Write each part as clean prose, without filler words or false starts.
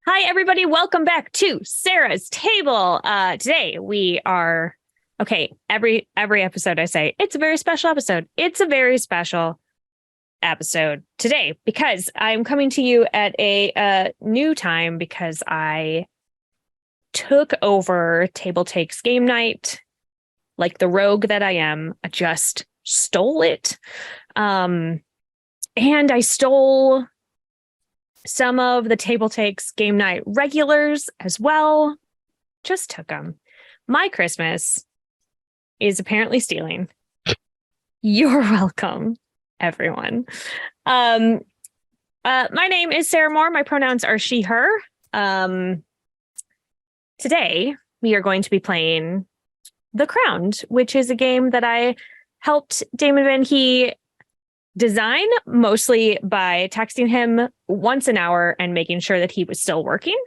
Hi, everybody. Welcome back to Sarah's Table. Today we are every episode I say it's a very special episode. It's a very special episode today because I'm coming to you at a new time because I took over TableTakes Game Night like the rogue that I am. I just stole it. And I stole some of the TableTakes Game Night regulars as well. Just took them. My Christmas is apparently stealing. You're welcome, everyone. My name is Sarah Moore. My pronouns are she, her. Today, we are going to be playing The Crowned, which is a game that I helped Damon Vanhee design, mostly by texting him once an hour and making sure that he was still working.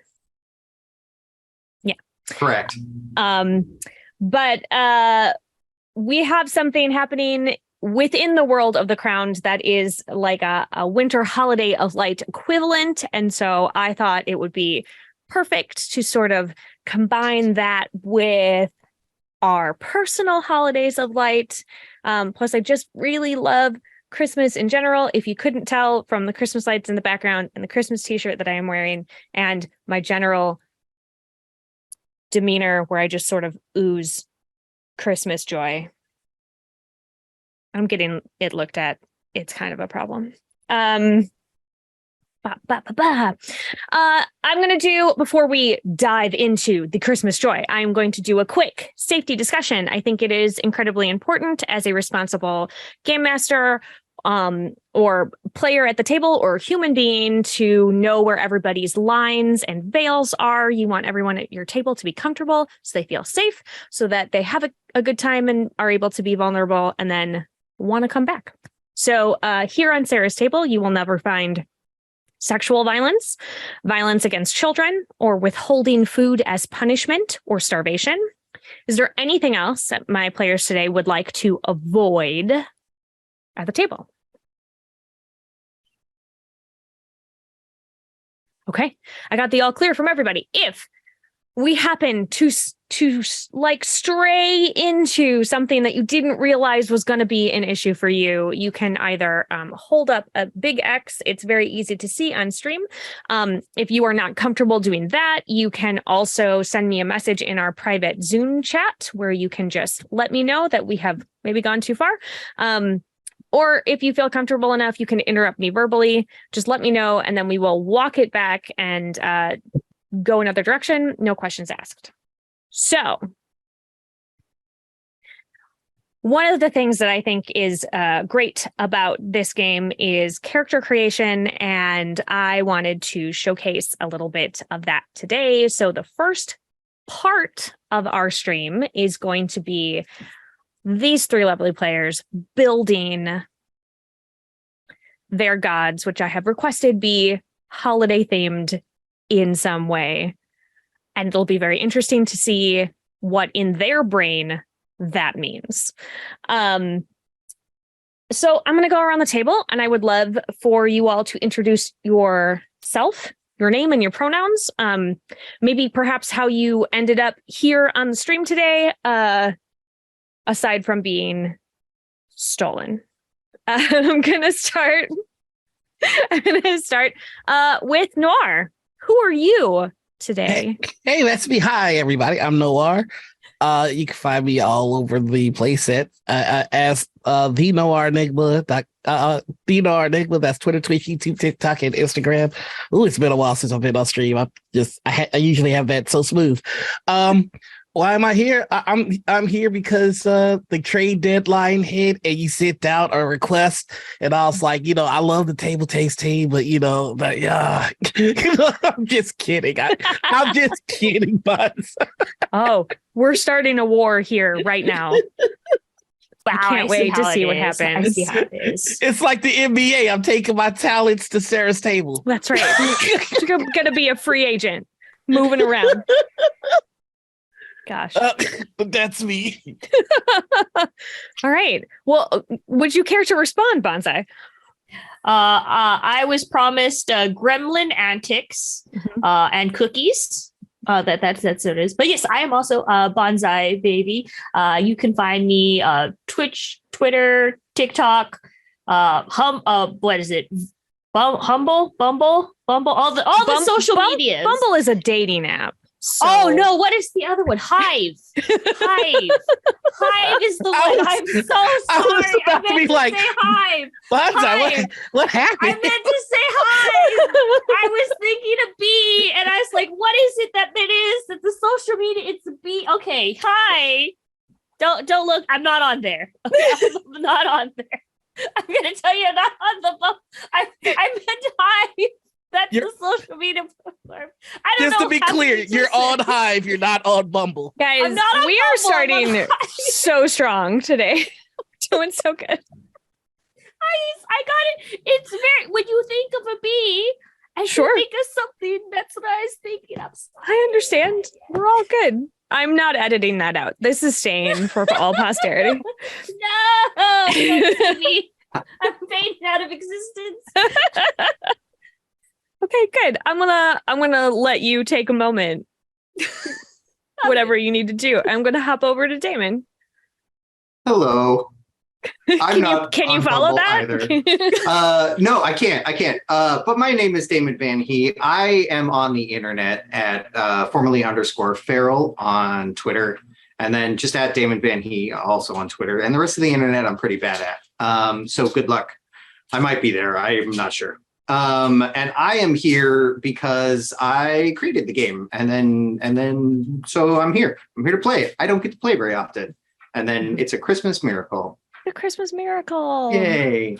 Yeah. Correct. But we have something happening within the world of The Crowned that is like a winter holiday of light equivalent. And so I thought it would be perfect to sort of combine that with our personal holidays of light. Plus, I just really love Christmas in general, if you couldn't tell from the Christmas lights in the background and the Christmas t-shirt that I am wearing and my general demeanor where I just sort of ooze Christmas joy. I'm getting it looked at. It's kind of a problem. I'm going to do, before we dive into the Christmas joy, I'm going to do a quick safety discussion. I think it is incredibly important as a responsible game master or player at the table or human being to know where everybody's lines and veils are. You want everyone at your table to be comfortable so they feel safe, so that they have a good time and are able to be vulnerable and then want to come back. So here on Sarah's Table, you will never find sexual violence, violence against children, or withholding food as punishment or starvation. Is there anything else that my players today would like to avoid at the table? Okay, I got the all clear from everybody. If we happen to like stray into something that you didn't realize was going to be an issue for you, you can either hold up a big X. It's very easy to see on stream. If you are not comfortable doing that, you can also send me a message in our private Zoom chat where you can just let me know that we have maybe gone too far. Or if you feel comfortable enough, you can interrupt me verbally. Just let me know, and then we will walk it back and go another direction. No questions asked. So one of the things that I think is great about this game is character creation, and I wanted to showcase a little bit of that today. So the first part of our stream is going to be these three lovely players building their gods, which I have requested be holiday themed in some way. And it'll be very interesting to see what in their brain that means. So I'm going to go around the table, and I would love for you all to introduce yourself, your name and your pronouns. Maybe perhaps how you ended up here on the stream today, aside from being stolen. I'm gonna start with Noir. Who are you today? Hey, that's me. Hi, everybody. I'm Noir. You can find me all over the playset as the Noir Enigma. The Noir Enigma. That's Twitter, Twitch, YouTube, TikTok, and Instagram. Ooh, it's been a while since I've been on stream. I usually have that so smooth. Why am I here? I'm here because the trade deadline hit and you sent out a request, and I was like, I love the TableTakes team, but I'm just kidding. I'm just kidding, Buzz. Oh, we're starting a war here right now. Wow, I can't wait to see what happens. I see how it is. It's like the NBA. I'm taking my talents to Sarah's table. That's right. You're gonna be a free agent, moving around. Gosh. But that's me. All right. Well, would you care to respond, Banzai? I was promised gremlin antics and cookies. That's what it is. But yes, I am also Banzai Baby. You can find me Twitch, Twitter, TikTok, what is it? Bumble, all the social medias. Bumble is a dating app. So. Oh no! What is the other one? Hive. Hive is the one. I'm so sorry. I was about to be like, say Hive. What happened? I meant to say Hive. I was thinking of bee, and I was like, "What is it that is? That the social media? It's a bee." Okay, hi. Don't look. I'm not on there. Okay, I'm not on there. I'm gonna tell you, I'm not on the. I meant Hive. That's the social media platform. I don't know. Just to be clear, you're on Hive. You're not on Bumble. Guys, we are starting so strong today. Doing so good. I got it. It's very, when you think of a bee, I should think of something. That's what I was thinking of. I understand. We're all good. I'm not editing that out. This is staying for all posterity. No, baby. I'm fading out of existence. Okay, good. I'm gonna let you take a moment. Whatever you need to do. I'm gonna hop over to Damon. Hello. Can you follow that? No, I can't. But my name is Damon Vanhee. I am on the internet at formerly _ Feral on Twitter, and then just at Damon Vanhee also on Twitter. And the rest of the internet I'm pretty bad at. So good luck. I might be there. I am not sure. And I am here because I created the game, and then so I'm here. I'm here to play it. I don't get to play very often, and then it's a Christmas miracle. The Christmas miracle! Yay!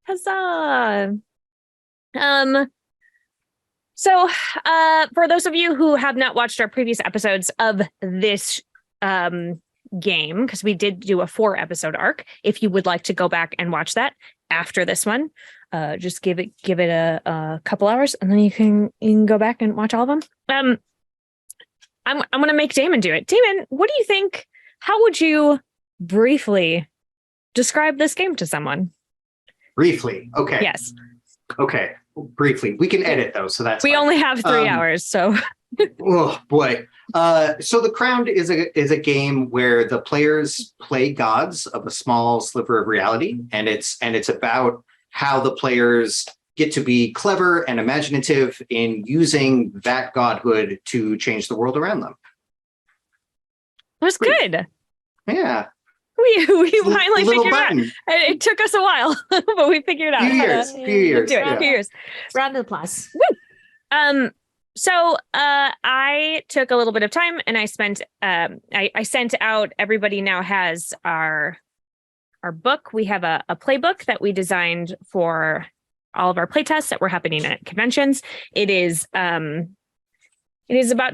Huzzah! So, for those of you who have not watched our previous episodes of this game, because we did do a 4-episode arc, if you would like to go back and watch that after this one. Just give it a couple hours, and then you can go back and watch all of them. I'm gonna make Damon do it. Damon, what do you think? How would you briefly describe this game to someone? Briefly, okay. Yes. Okay, briefly. We can edit though, so that's. We only have 3 hours, so. Oh boy. So The Crowned is a game where the players play gods of a small sliver of reality, and it's about how the players get to be clever and imaginative in using that godhood to change the world around them. It was good. Yeah. We finally figured it out. It took us a while, but we figured out. Few years. Few years. Round of applause. Woo! So I took a little bit of time, and I spent I sent out, everybody now has our book. We have a playbook that we designed for all of our playtests that were happening at conventions. It is about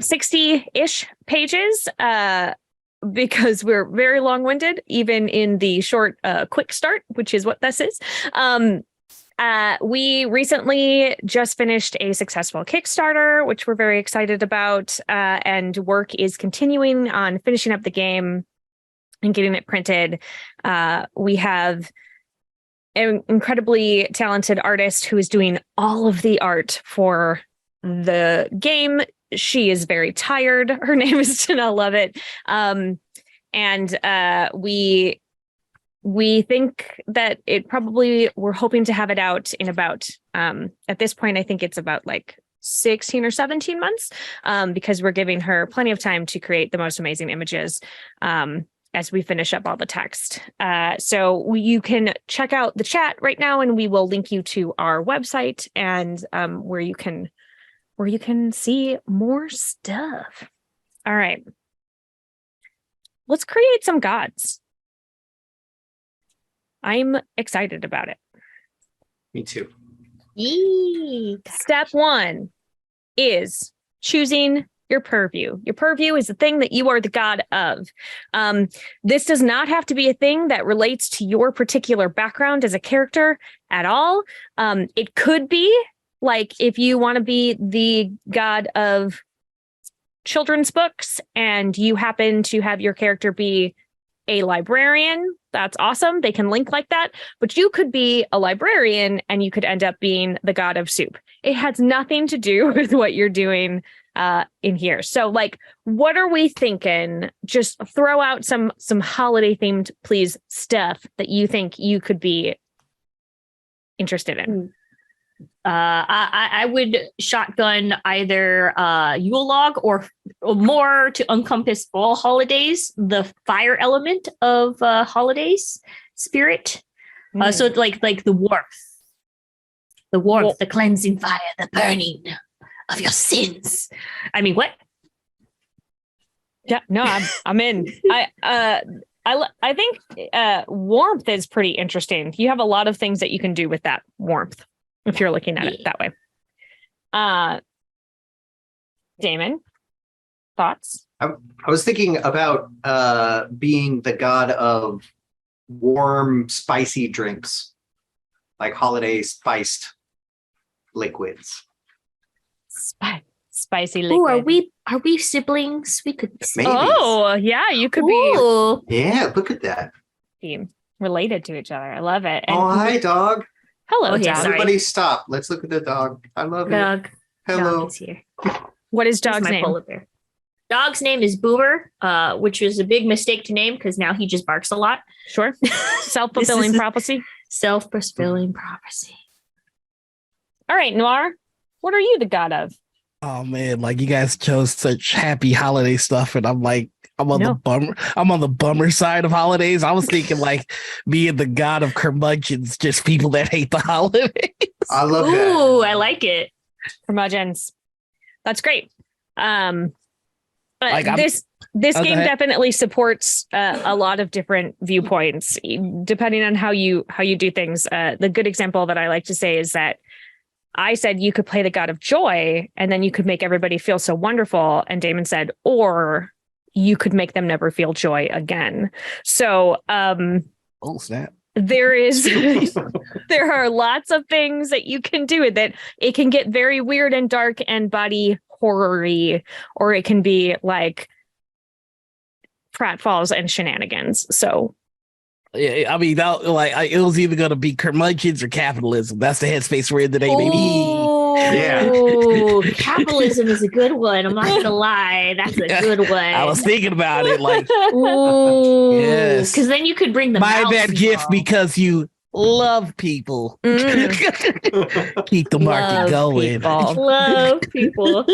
60-ish pages, because we're very long-winded, even in the short quick start, which is what this is. We recently just finished a successful Kickstarter, which we're very excited about, and work is continuing on finishing up the game and getting it printed. We have an incredibly talented artist who is doing all of the art for the game. She is very tired. Her name is Tina Lovett. And we think that it probably, we're hoping to have it out in about, at this point, I think it's about like 16 or 17 months, because we're giving her plenty of time to create the most amazing images as we finish up all the text. So you can check out the chat right now, and we will link you to our website and where you can see more stuff. All right. Let's create some gods. I'm excited about it. Me too. Yee. Step 1 is choosing your purview. Your purview is the thing that you are the god of. This does not have to be a thing that relates to your particular background as a character at all. It could be like if you want to be the god of children's books and you happen to have your character be a librarian, that's awesome. They can link like that. But you could be a librarian and you could end up being the god of soup. It has nothing to do with what you're doing in here. So like, what are we thinking? Just throw out some holiday themed, please, stuff that you think you could be interested in. I would shotgun either Yule log or more to encompass all holidays, the fire element of holidays spirit. So like the warmth, the cleansing fire, the burning of your sins. I mean, what? Yeah, no, I'm in. I think warmth is pretty interesting. You have a lot of things that you can do with that warmth if you're looking at it that way. Damon, thoughts? I was thinking about being the god of warm, spicy drinks, like holiday spiced liquids. Spicy liquid. Ooh, are we siblings? We could be Maybe. Oh, yeah, you could Ooh. Yeah, look at that. be related to each other. I love it. And Oh, hi, dog. hello, Oh, yeah, dog. sorry. Everybody stop. Let's look at the dog. I love it. Dog. Hello. Dog is here. What is This dog's my name? polar bear. Dog's name is Boomer, which was a big mistake to name because now he just barks a lot. Sure. Self-fulfilling This is- prophecy. Self-fulfilling prophecy. All right, Noir, what are you the god of? Oh man, like you guys chose such happy holiday stuff, and I'm like, I'm on the bummer side of holidays. I was thinking like being the god of curmudgeons, just people that hate the holidays. I love that. Ooh, I like it. Curmudgeons. That's great. But Like, this Oh, go game ahead. definitely supports a lot of different viewpoints, depending on how you do things. The good example that I like to say is that I said you could play the god of joy, and then you could make everybody feel so wonderful. And Damon said, or you could make them never feel joy again. So Oh snap! there are lots of things that you can do with it. It can get very weird and dark and body horror-y, or it can be like pratfalls and shenanigans. So Yeah, I mean, it was either going to be curmudgeons or capitalism. That's the headspace we're in today, baby. Yeah. Oh, capitalism is a good one. I'm not gonna lie, that's a good one. I was thinking about it, like, Ooh, Yes. because then you could bring the buy mouse that gift involved. because you love people. Keep the market Love going. people. Love people.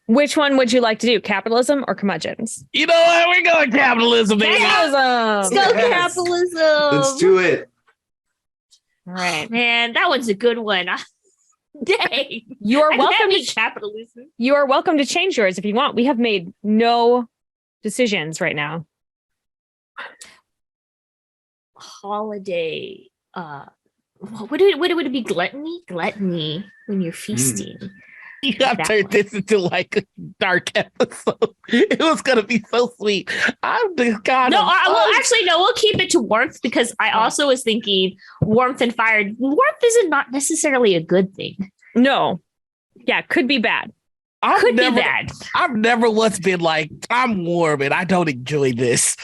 Which one would you like to do? Capitalism or curmudgeons? You know what? We're going capitalism, baby. Let's Capitalism. go Yes. capitalism. Let's do it. All right. Man, that one's a good one. Dang. You are welcome to to capitalism. you are welcome to change yours if you want. We have made no decisions right now. Holiday. What would it be? Gluttony when you're feasting. You got That turned one. this into like a dark episode. It was going to be so sweet. I'm the god No, of well, fun. actually, no. We'll keep it to warmth because I also was thinking warmth and fire. Warmth is not necessarily a good thing. No. Yeah, could be bad. Could be bad. I've never once been like, I'm warm and I don't enjoy this.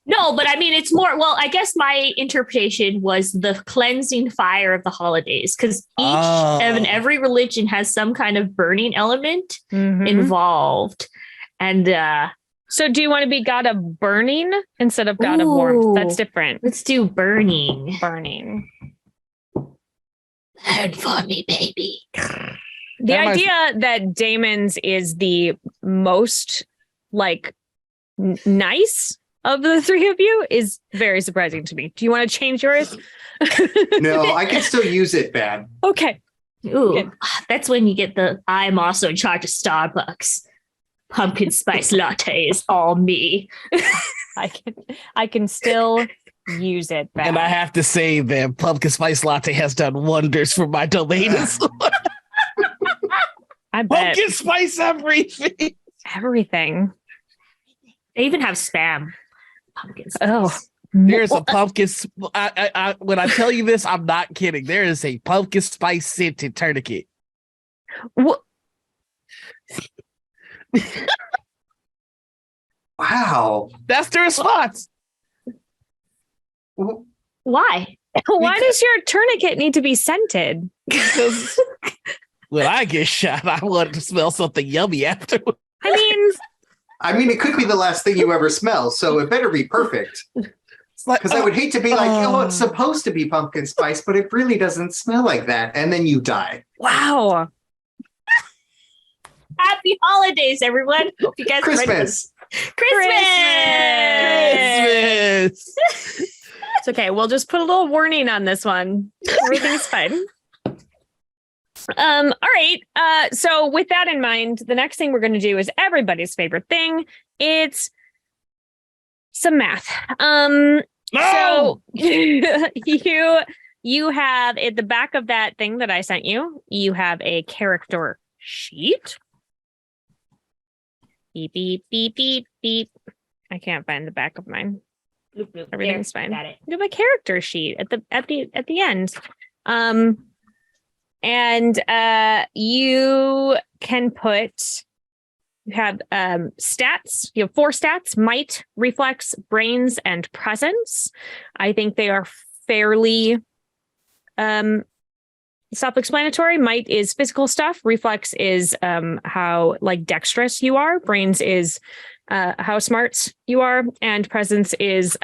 No, but I mean, it's more. Well, I guess my interpretation was the cleansing fire of the holidays because each Oh. and every religion has some kind of burning element Mhm. involved, and So do you want to be god of burning instead of god of warmth? That's Ooh. different. let's do burning. Burning. Burn for me, baby. The That might- idea that Damon's is the most like nice of the three of you is very surprising to me. Do you want to change yours? No, I can still use it bad. Okay. Ooh, Okay. that's when you get the I'm also in charge of Starbucks. Pumpkin spice latte is all me. I can still use it back. And I have to say that pumpkin spice latte has done wonders for my domain. I bet Pumpkin spice everything. everything. They even have spam. Pumpkin spice. Oh. There's a pumpkin. When I tell you this, I'm not kidding. There is a pumpkin spice scented tourniquet. Wha- Wow. That's the response. Why? Why does your tourniquet need to be scented? Because when I get shot, I want to smell something yummy afterwards. I mean, it could be the last thing you ever smell, so it better be perfect. Because I would hate to be like, oh, it's supposed to be pumpkin spice, but it really doesn't smell like that. And then you die. wow. Happy holidays, everyone. Hope you guys Christmas. Christmas. It's okay. We'll just put a little warning on this one. Everything's fine. All right. So with that in mind, the next thing we're going to do is everybody's favorite thing. It's some math. So you have at the back of that thing that I sent you, you have a character sheet. Beep, beep, beep, beep, beep. I can't find the back of mine. Bloop, bloop. Everything's fine. Got it. You have a character sheet at the end. And you can you have stats. You have 4 stats: might, reflex, brains, and presence. I think they are fairly self-explanatory. Might is physical stuff. Reflex is how like dexterous you are. Brains is how smart you are, and presence is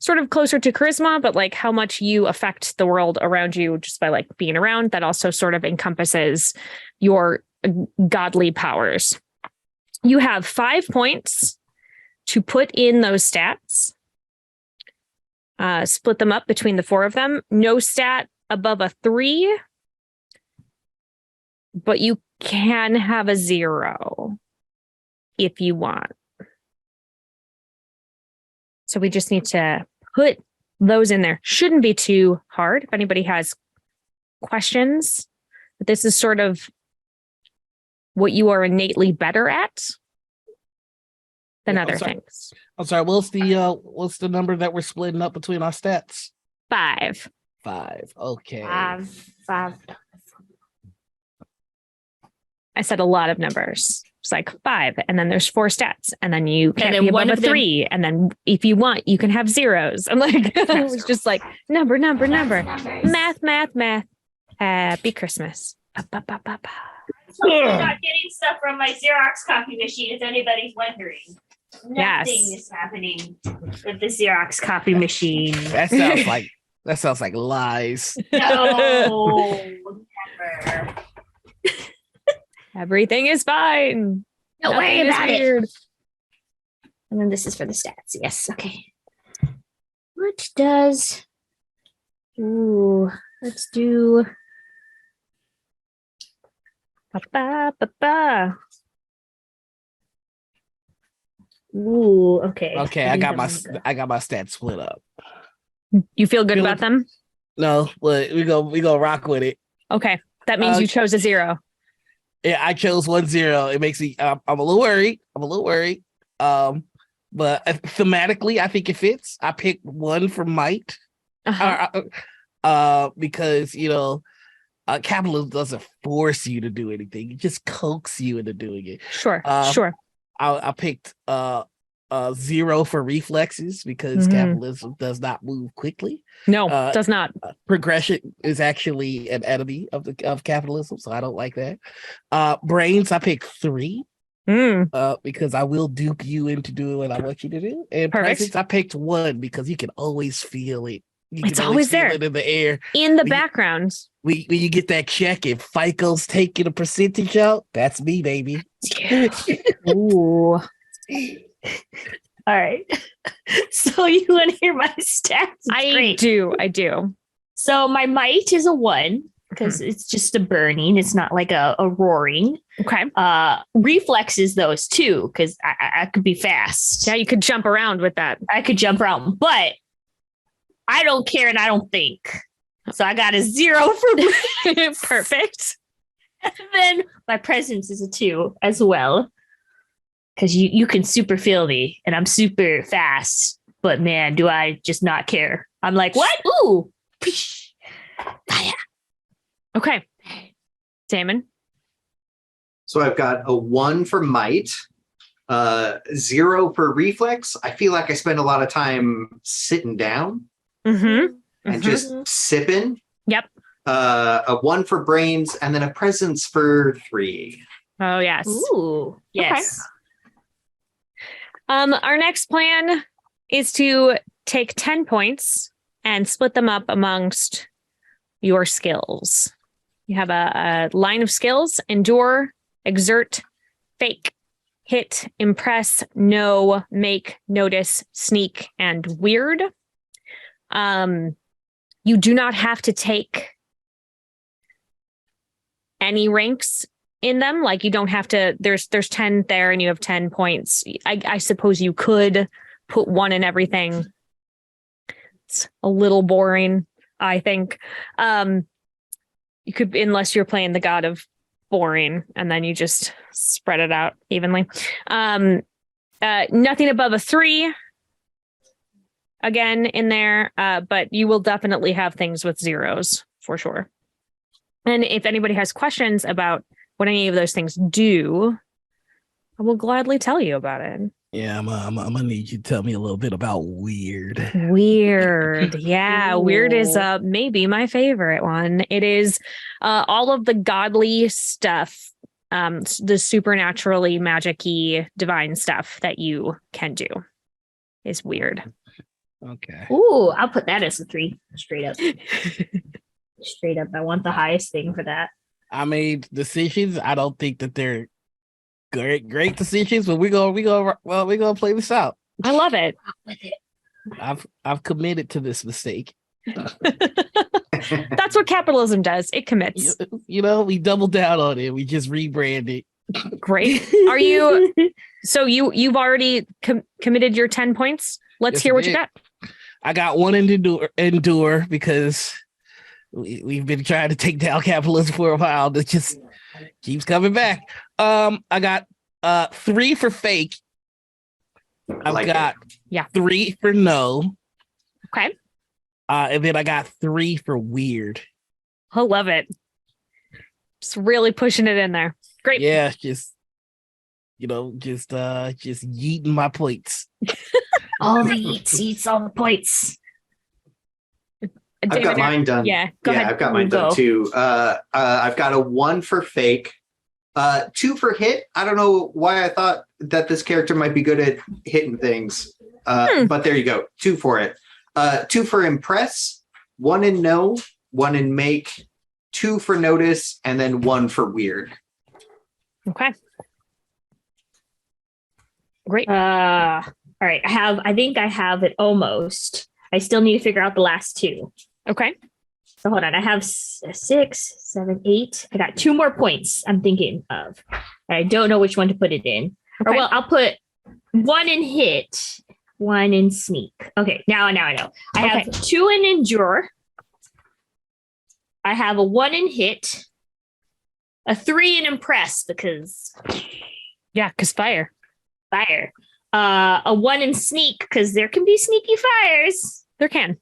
sort of closer to charisma, but like how much you affect the world around you just by like being around. That also sort of encompasses your godly powers. You have 5 points to put in those stats. Split them up between the 4 of them. No stat above a 3, but you can have a 0 if you want. So we just need to put those in there. Shouldn't be too hard if anybody has questions. But this is sort of what you are innately better at than other things. I'm sorry. What's the number that we're splitting up between our stats? 5. 5. Okay. 5. I said a lot of numbers. It's like 5, and then there's 4 stats, and then you can't be above a 3, and then if you want, you can have zeros. I'm like, it was just like number, math. Happy Christmas. I'm not getting stuff from my Xerox copy machine, if anybody's wondering. Nothing is happening with the Xerox copy machine. That sounds like lies. No, never. Everything is fine. Don't worry Nothing is about weird. it. And then this is for the stats. Yes. Okay. What does? Ooh, let's do. Ba-ba-ba-ba. Ooh. Okay. Okay, I got my stats split up. You feel good about them? No, but we go rock with it. Okay, that means you chose a 0. Yeah, I chose 1 0. It makes me. I'm a little worried. But thematically, I think it fits. I picked 1 for might, because capitalism doesn't force you to do anything; it just coaxes you into doing it. Sure. I picked 0 for reflexes because capitalism does not move quickly. No, does not. Progression is actually an enemy of capitalism, so I don't like that. Brains, I picked 3 because I will dupe you into doing what I want you to do. And presence, I picked 1 because you can always feel it. It's always there in the air, in the background. When you get that check and FICO's taking a percentage out, that's me, baby. Ooh. All right. So you want to hear my stats? I do. So my might is a 1 because it's just a burning. It's not like a roaring. Okay. Reflexes those 2 because I could be fast. Yeah, you could jump around with that. I could jump around, but I don't care and I don't think. So I got a 0 for Perfect. And then my presence is a 2 as well. Because you can super feel me and I'm super fast, but man, do I just not care. I'm like, what? Ooh. Okay. Damon. So I've got a 1 for might, 0 for reflex. I feel like I spend a lot of time sitting down and just sipping. Yep. A 1 for brains, and then a presence for 3. Oh, yes. Ooh, yes. Okay. Our next plan is to take 10 points and split them up amongst your skills. You have a line of skills: endure, exert, fake, hit, impress, know, make, notice, sneak, and weird. You do not have to take any ranks in them. Like, you don't have to, there's 10 there and you have 10 points. I suppose you could put 1 in everything. It's a little boring, I think. You could, unless you're playing the god of boring, and then you just spread it out evenly. Nothing above a 3 again in there, but you will definitely have things with 0s for sure. And if anybody has questions about what any of those things do, I will gladly tell you about it. Yeah, I'm gonna need you to tell me a little bit about weird. Weird. Yeah, weird is Ooh. maybe my favorite one. It is all of the godly stuff, the supernaturally magic-y divine stuff that you can do is weird. Okay. Ooh, I'll put that as a 3. Straight up. Straight up. I want the highest thing for that. I made decisions. I don't think that they're great decisions, but we're gonna play this out. I love it. With it. I've committed to this mistake. That's what capitalism does. It commits. You know, we doubled down on it. We just rebranded. Great. Are you? So you've already committed your 10 points. Let's Yes, hear I what you did. got. I got 1 in endure because we've been trying to take down capitalism for a while. It just keeps coming back. I got 3 for fake. I've got 3 for no. Okay. And then I got 3 for weird. I love it. Just really pushing it in there. Great. Yeah, just yeeting my plates. All the eats, all the points. I've got mine done. Yeah, go ahead. I've got mine done too. I've got a 1 for fake, 2 for hit. I don't know why I thought that this character might be good at hitting things, but there you go. 2 for it. 2 for impress, 1 in know, 1 in make, 2 for notice, and then 1 for weird. Okay. Great. All right. I think I have it almost. I still need to figure out the last 2. Okay. So hold on. I have 6, 7, 8. I got 2 more points I'm thinking of. I don't know which one to put it in. Okay. Or well, I'll put 1 in hit, 1 in sneak. Okay, now I know. I have 2 in endure. I have a 1 in hit, a 3 in impress because fire. A 1 in sneak because there can be sneaky fires. There can.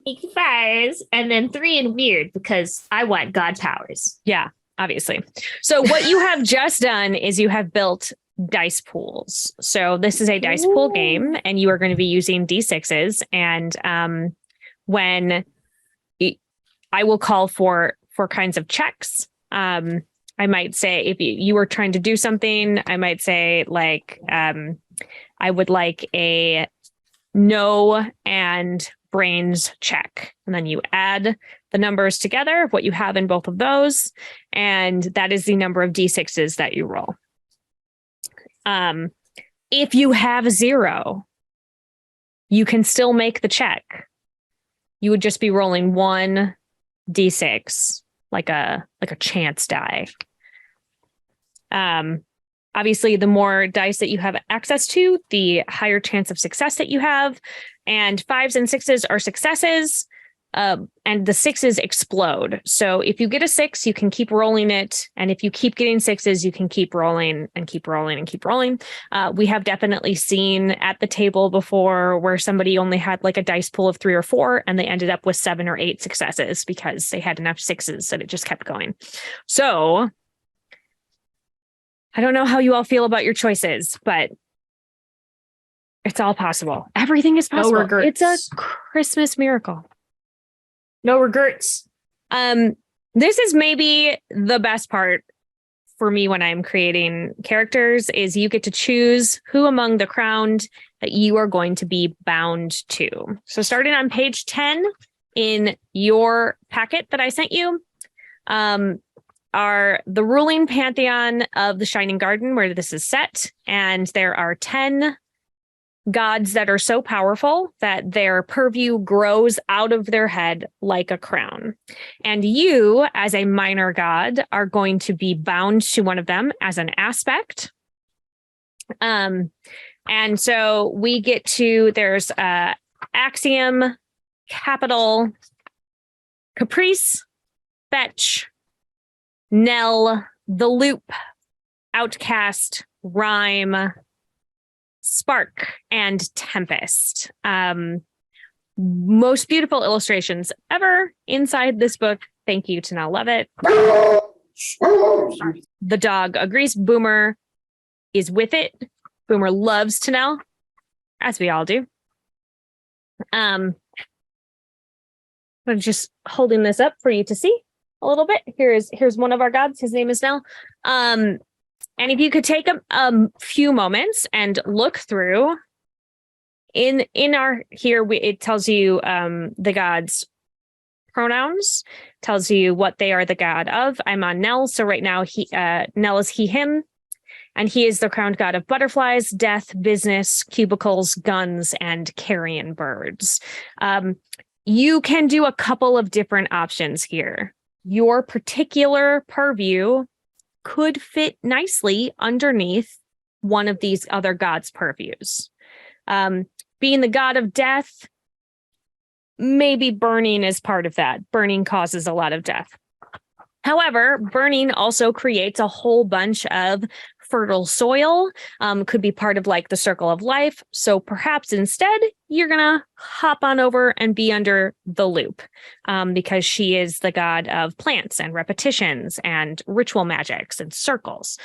Sneaky fires, and then 3 in weird because I want god powers. Yeah, obviously. So what you have just done is you have built dice pools. So this is a dice pool game, and you are going to be using D6s. And when I will call for kinds of checks, I might say if you were trying to do something, I might say like I would like a know and brains check. And then you add the numbers together of what you have in both of those. And that is the number of D6s that you roll. If you have 0, you can still make the check. You would just be rolling 1 D6, like a chance die. Obviously, the more dice that you have access to, the higher chance of success that you have. And 5s and 6s are successes, and the 6s explode. So if you get a 6, you can keep rolling it. And if you keep getting 6s, you can keep rolling and keep rolling and keep rolling. We have definitely seen at the table before where somebody only had like a dice pool of 3 or 4, and they ended up with 7 or 8 successes because they had enough 6s that it just kept going. So I don't know how you all feel about your choices, but it's all possible. Everything is No possible. regrets. It's a Christmas miracle. No regrets. This is maybe the best part for me when I'm creating characters is you get to choose who among the crowned that you are going to be bound to. So starting on page 10 in your packet that I sent you, are the ruling pantheon of the Shining Garden where this is set. And there are 10 gods that are so powerful that their purview grows out of their head like a crown. And you, as a minor god, are going to be bound to one of them as an aspect. And so we get to, there's Axiom, Capital, Caprice, Fetch, Nell, The Loop, Outcast, Rhyme, Spark, and Tempest. Most beautiful illustrations ever inside this book. Thank you to Nell Levitt. The dog agrees. Boomer is with it. Boomer loves Tanel, as we all do. I'm just holding this up for you to see a little bit. Here's one of our gods. His name is Nell. And if you could take a few moments and look through in our here, it tells you the god's pronouns, tells you what they are the god of. I'm on Nell, so right now Nell is he, him, and he is the crowned god of butterflies, death, business, cubicles, guns, and carrion birds. You can do a couple of different options here. Your particular purview could fit nicely underneath one of these other gods' purviews. Being the god of death, maybe burning is part of that. Burning causes a lot of death. However, burning also creates a whole bunch of fertile soil, could be part of like the circle of life. So perhaps instead you're going to hop on over and be under the loop, because she is the god of plants and repetitions and ritual magics and circles.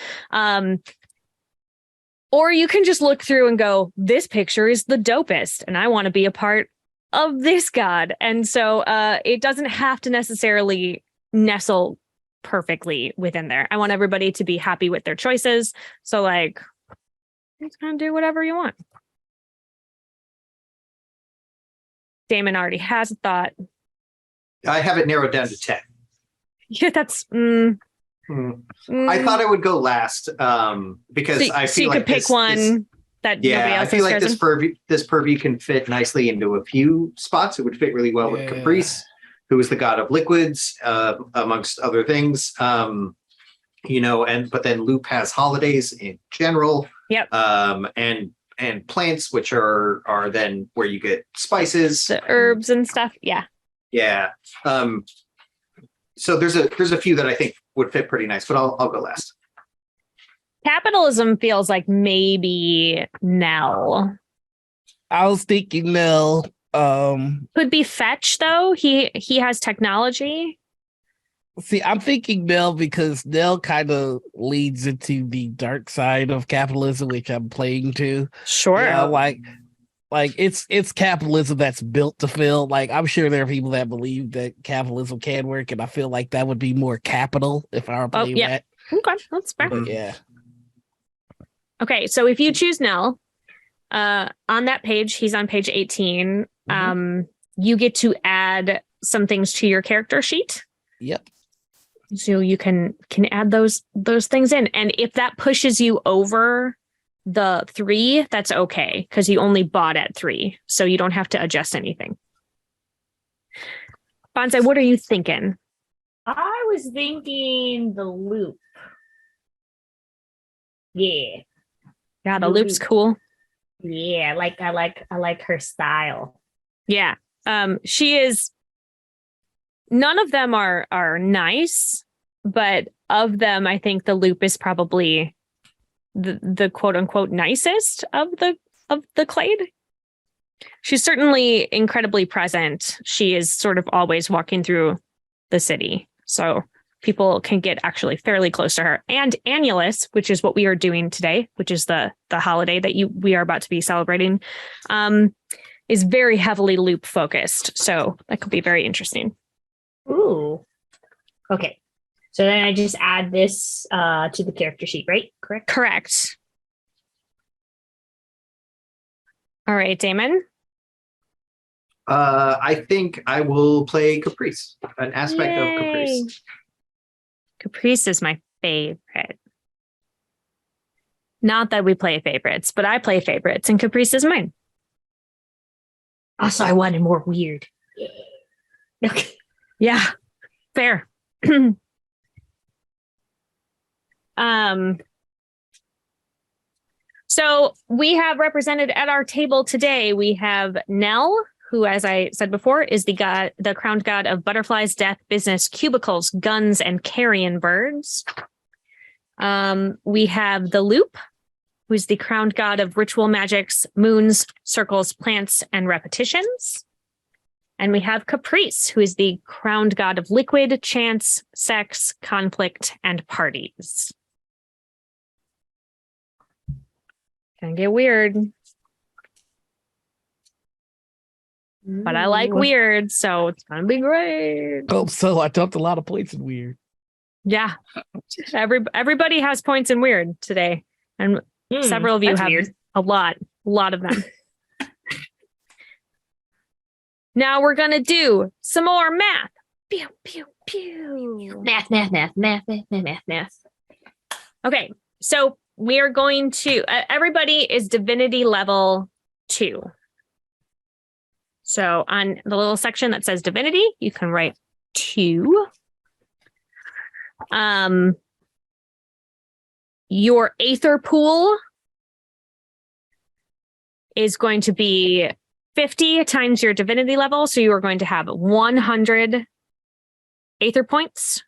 Or you can just look through and go, this picture is the dopest and I want to be a part of this god. And so it doesn't have to necessarily nestle perfectly within there. I want everybody to be happy with their choices. So like, just kind of do whatever you want. Damon already has a thought. I have it narrowed down to 10. Yeah, that's... I thought I would go last because I feel you like could pick one that nobody else I feel like chosen. this purview can fit nicely into a few spots. It would fit really well with Caprice, who is the god of liquids, amongst other things. But then Loop has holidays in general. Yep. And plants, which are then where you get spices, the herbs and stuff. Yeah. Yeah. So there's a few that I think would fit pretty nice, but I'll go last. Capitalism feels like maybe Nell. I was thinking Nell. Could be Fetch though. He has technology. See, I'm thinking Nell because Nell kind of leads into the dark side of capitalism, which I'm playing to. Sure. Yeah, like it's capitalism that's built to fail. Like I'm sure there are people that believe that capitalism can work, and I feel like that would be more capital if I were playing that. Okay, that's fair. But yeah. Okay, so if you choose Nell, on that page, he's on page 18. You get to add some things to your character sheet. Yep. So you can add those things in. And if that pushes you over the 3, that's okay, because you only bought at 3. So you don't have to adjust anything. Banzai, what are you thinking? I was thinking the loop. Yeah. Yeah, the loop's cool. Yeah, I like her style. Yeah. She is. None of them are nice, but of them, I think the loop is probably the quote unquote nicest of the clade. She's certainly incredibly present. She is sort of always walking through the city. So people can get actually fairly close to her. And Annulus, which is what we are doing today, which is the holiday that we are about to be celebrating, is very heavily loop focused. So that could be very interesting. Ooh. Okay. So then I just add this to the character sheet, right? Correct? Correct. All right, Damon. I think I will play Caprice, an aspect of Yay. Caprice. Caprice is my favorite. Not that we play favorites, but I play favorites, and Caprice is mine. Also, I wanted more weird. Okay. Yeah, fair. So we have represented at our table today, we have Nell, who, as I said before, is the crowned god of butterflies, death, business, cubicles, guns, and carrion birds. We have the Loop, who's the crowned god of ritual magics, moons, circles, plants, and repetitions. And we have Caprice, who is the crowned god of liquid, chance, sex, conflict, and parties. Gonna get weird. But I like weird, so it's gonna be great. Oh, so I dumped a lot of points in weird. Yeah. Everybody has points in weird today. And several of you have weird. a lot of them. Now we're gonna do some more math. Pew, pew, pew. Math. Okay, so we are going to, everybody is divinity level 2. So on the little section that says divinity, you can write 2. Your Aether pool is going to be 50 times your divinity level. So you are going to have 100 Aether points.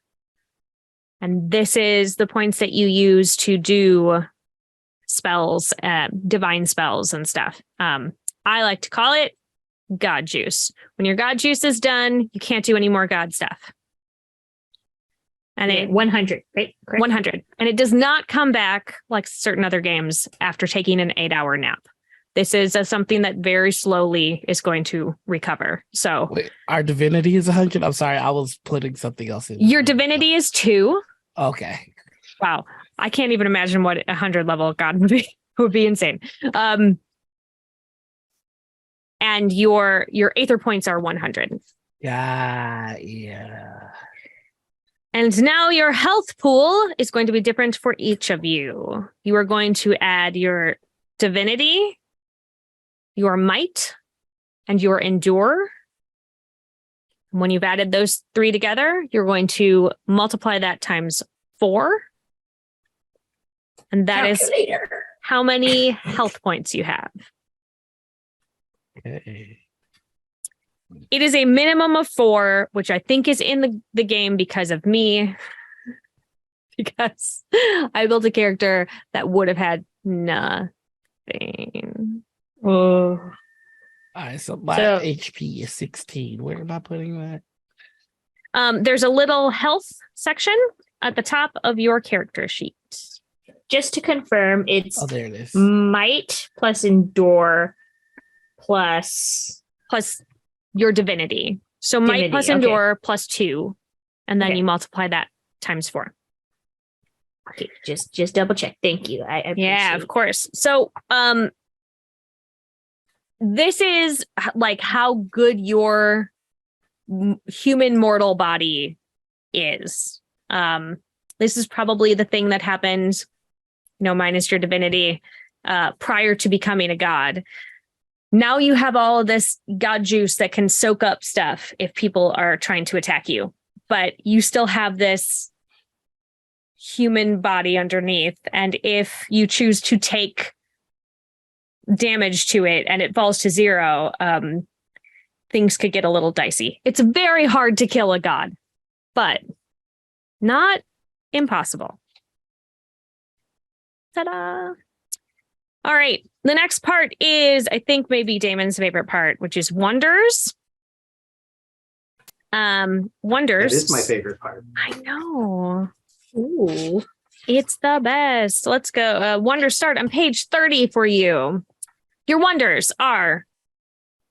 And this is the points that you use to do spells, divine spells and stuff. I like to call it God juice. When your God juice is done, you can't do any more God stuff. And it 100, right? Correct. 100. And it does not come back like certain other games after taking an 8-hour nap. This is something that very slowly is going to recover. So wait, our divinity is 100. I'm sorry, I was putting something else in. Your divinity is 2. Okay. Wow. I can't even imagine what 100 level God would be. It would be insane. And your Aether points are 100. Yeah. And now your health pool is going to be different for each of you. You are going to add your divinity, your might, and your endure. When you've added those 3 together, you're going to multiply that times 4. And that is how many health points you have. Okay. It is a minimum of 4, which I think is in the game because of me. Because I built a character that would have had nothing. Oh. All right, so my HP is 16. Where am I putting that? There's a little health section at the top of your character sheet. Just to confirm, it's there it is. might plus endure plus your divinity. So might plus endure plus 2, and then you multiply that times 4. Okay, just double check. Thank you. I appreciate Yeah, of course. So this is like how good your human mortal body is. This is probably the thing that happened, minus your divinity, prior to becoming a god. Now you have all of this God juice that can soak up stuff if people are trying to attack you, but you still have this human body underneath. And if you choose to take damage to it and it falls to 0, things could get a little dicey. It's very hard to kill a god, but not impossible. Ta-da! All right. The next part is, I think, maybe Damon's favorite part, which is wonders. Wonders. That is my favorite part. I know. Ooh. It's the best. Let's go. Wonders start on page 30 for you. Your wonders are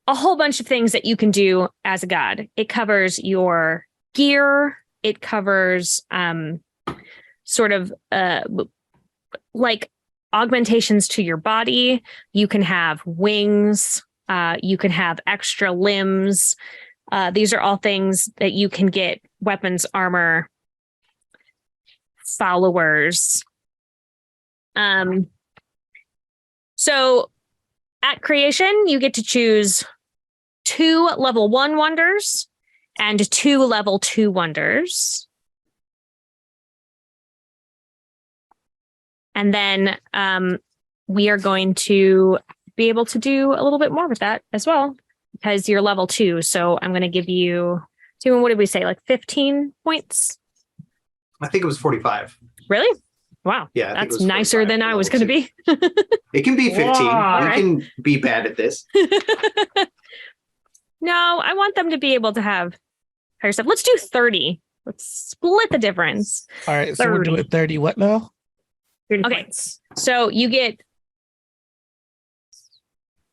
a whole bunch of things that you can do as a god. It covers your gear. It covers sort of like augmentations to your body. You can have wings. You can have extra limbs. These are all things that you can get: weapons, armor, followers. So at creation, you get to choose 2 level 1 wonders and 2 level 2 wonders. And then we are going to be able to do a little bit more with that as well, because you're level 2. So I'm going to give you, what did we say, like 15 points? I think it was 45. Really? Wow. Yeah, I think it that's was nicer 45 than for I was level going to two. be. It can be 15. Wow. You can be bad at this. No, I want them to be able to have higher stuff. Let's do 30. Let's split the difference. All right, so we're 30. doing 30 what now? 30 Okay. points. So you get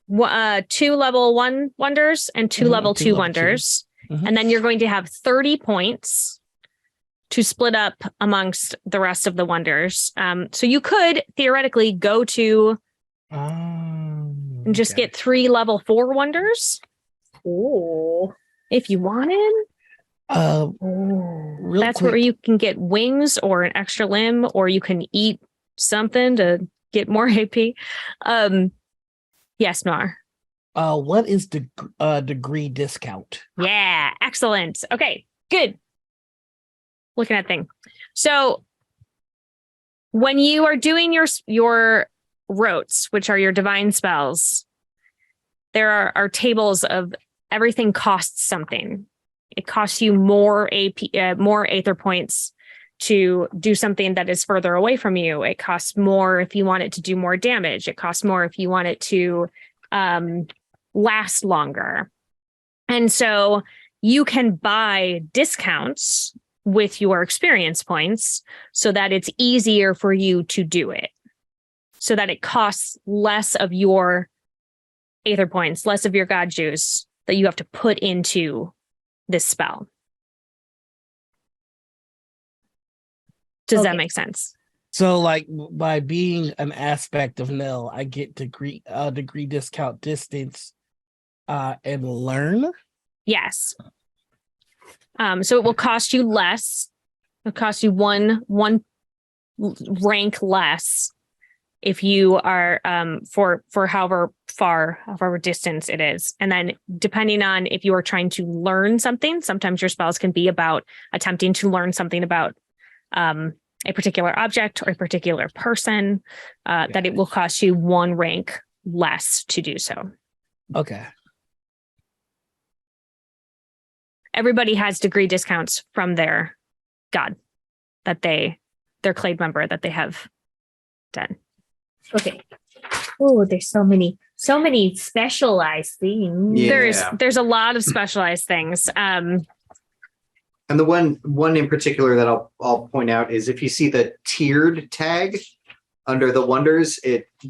2 level 1 wonders and 2 Mhm, level 2 2 level 2. wonders. Mhm. And then you're going to have 30 points to split up amongst the rest of the wonders. So you could theoretically go to and just Okay. get 3 level 4 wonders Ooh. if you wanted. Real That's quick, where you can get wings or an extra limb, or you can eat something to get more AP. Yes, Noir. what is the degree discount? Yeah, excellent. Okay, good. Looking at thing. So when you are doing your rotes, which are your divine spells, there are tables of everything costs something. It costs you more AP, more Aether points to do something that is further away from you. It costs more if you want it to do more damage. It costs more if you want it to last longer. And so you can buy discounts with your experience points so that it's easier for you to do it, so that it costs less of your Aether points, less of your god juice that you have to put into this spell. Does that Okay. make sense? So, like, by being an aspect of Nil, I get degree discount distance, and learn. Yes. So it will cost you less. It'll cost you one rank less if you are for however distance it is. And then depending on if you are trying to learn something, sometimes your spells can be about attempting to learn something about a particular object or a particular person, that it will cost you 1 rank less to do so. Okay. Everybody has degree discounts from their god that their clade member that they have done. Okay. Oh, there's so many specialized things. Yeah. There's a lot of specialized things. And the one in particular that I'll point out is if you see the tiered tag under the wonders,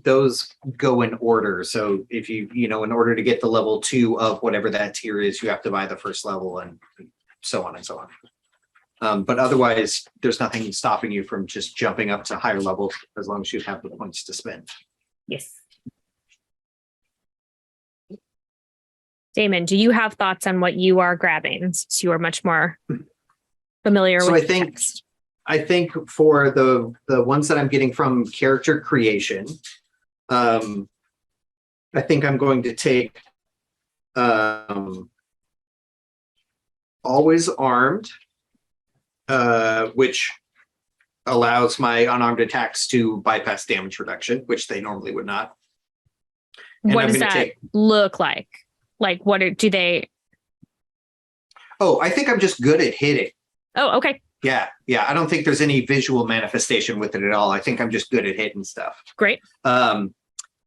those go in order. So if you in order to get the level 2 of whatever that tier is, you have to buy the first level and so on and so on. But otherwise, there's nothing stopping you from just jumping up to higher levels as long as you have the points to spend. Yes. Damon, do you have thoughts on what you are grabbing, since you are much more familiar So with I think- text? I think for the ones that I'm getting from character creation, I think I'm going to take always armed, which allows my unarmed attacks to bypass damage reduction, which they normally would not. And What I'm does gonna that look like? Like, do they? Oh, I think I'm just good at hitting. Oh, okay, Yeah. I don't think there's any visual manifestation with it at all. I think I'm just good at hitting stuff. great. And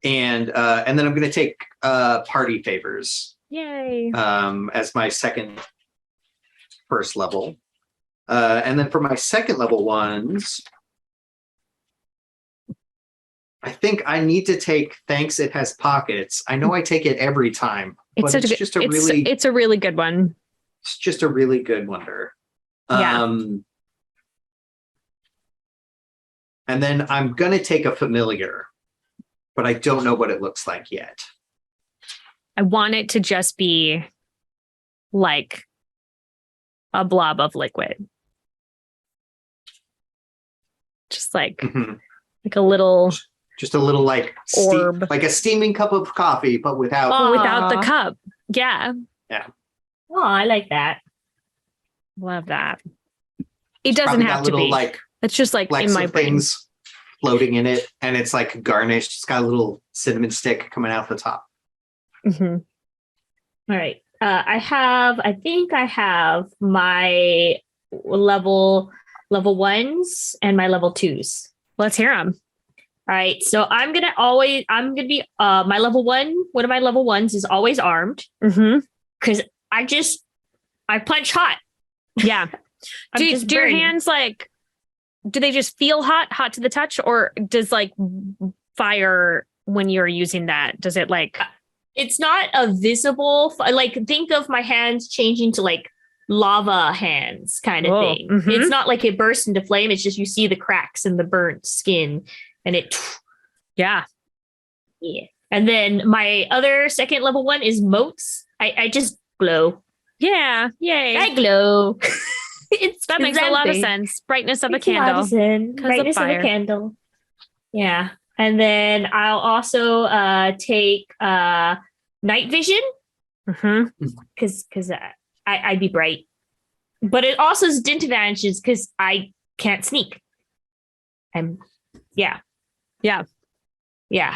then I'm going to take party favors Yay. as my second first level. And then for my second level ones, I think I need to take Thanks It Has Pockets. I know I take it every time, but it's just a really good one. It's just a really good wonder. Yeah. And then I'm going to take a familiar, but I don't know what it looks like yet. I want it to just be like a blob of liquid. Just like, like a little... Just a little like orb. Like a steaming cup of coffee, but without the cup. Yeah. Yeah. Oh, I like that. Love that. It doesn't have to be. Like, it's just like in my brain. Things floating in it, and it's like garnished. It's got a little cinnamon stick coming out the top. Mm-hmm. All right. I think I have my level ones and my level twos. Let's hear them. All right. So I'm going to be, my level one of my level ones is always armed. Mm-hmm. Because I punch hot. Yeah. do your hands like, do they just feel hot to the touch, or does like fire when you're using that? Does it like... It's not a visible, like think of my hands changing to like lava hands kind of thing. Mm-hmm. It's not like it bursts into flame. It's just you see the cracks in the burnt skin and it. Yeah. Yeah. And then my other second level one is motes. I just glow. Yeah. Yay. I glow. That makes a lot of sense. Brightness of a candle. Brightness of a candle. Yeah. And then I'll also take night vision because I'd be bright. But it also has disadvantages because I can't sneak. Yeah.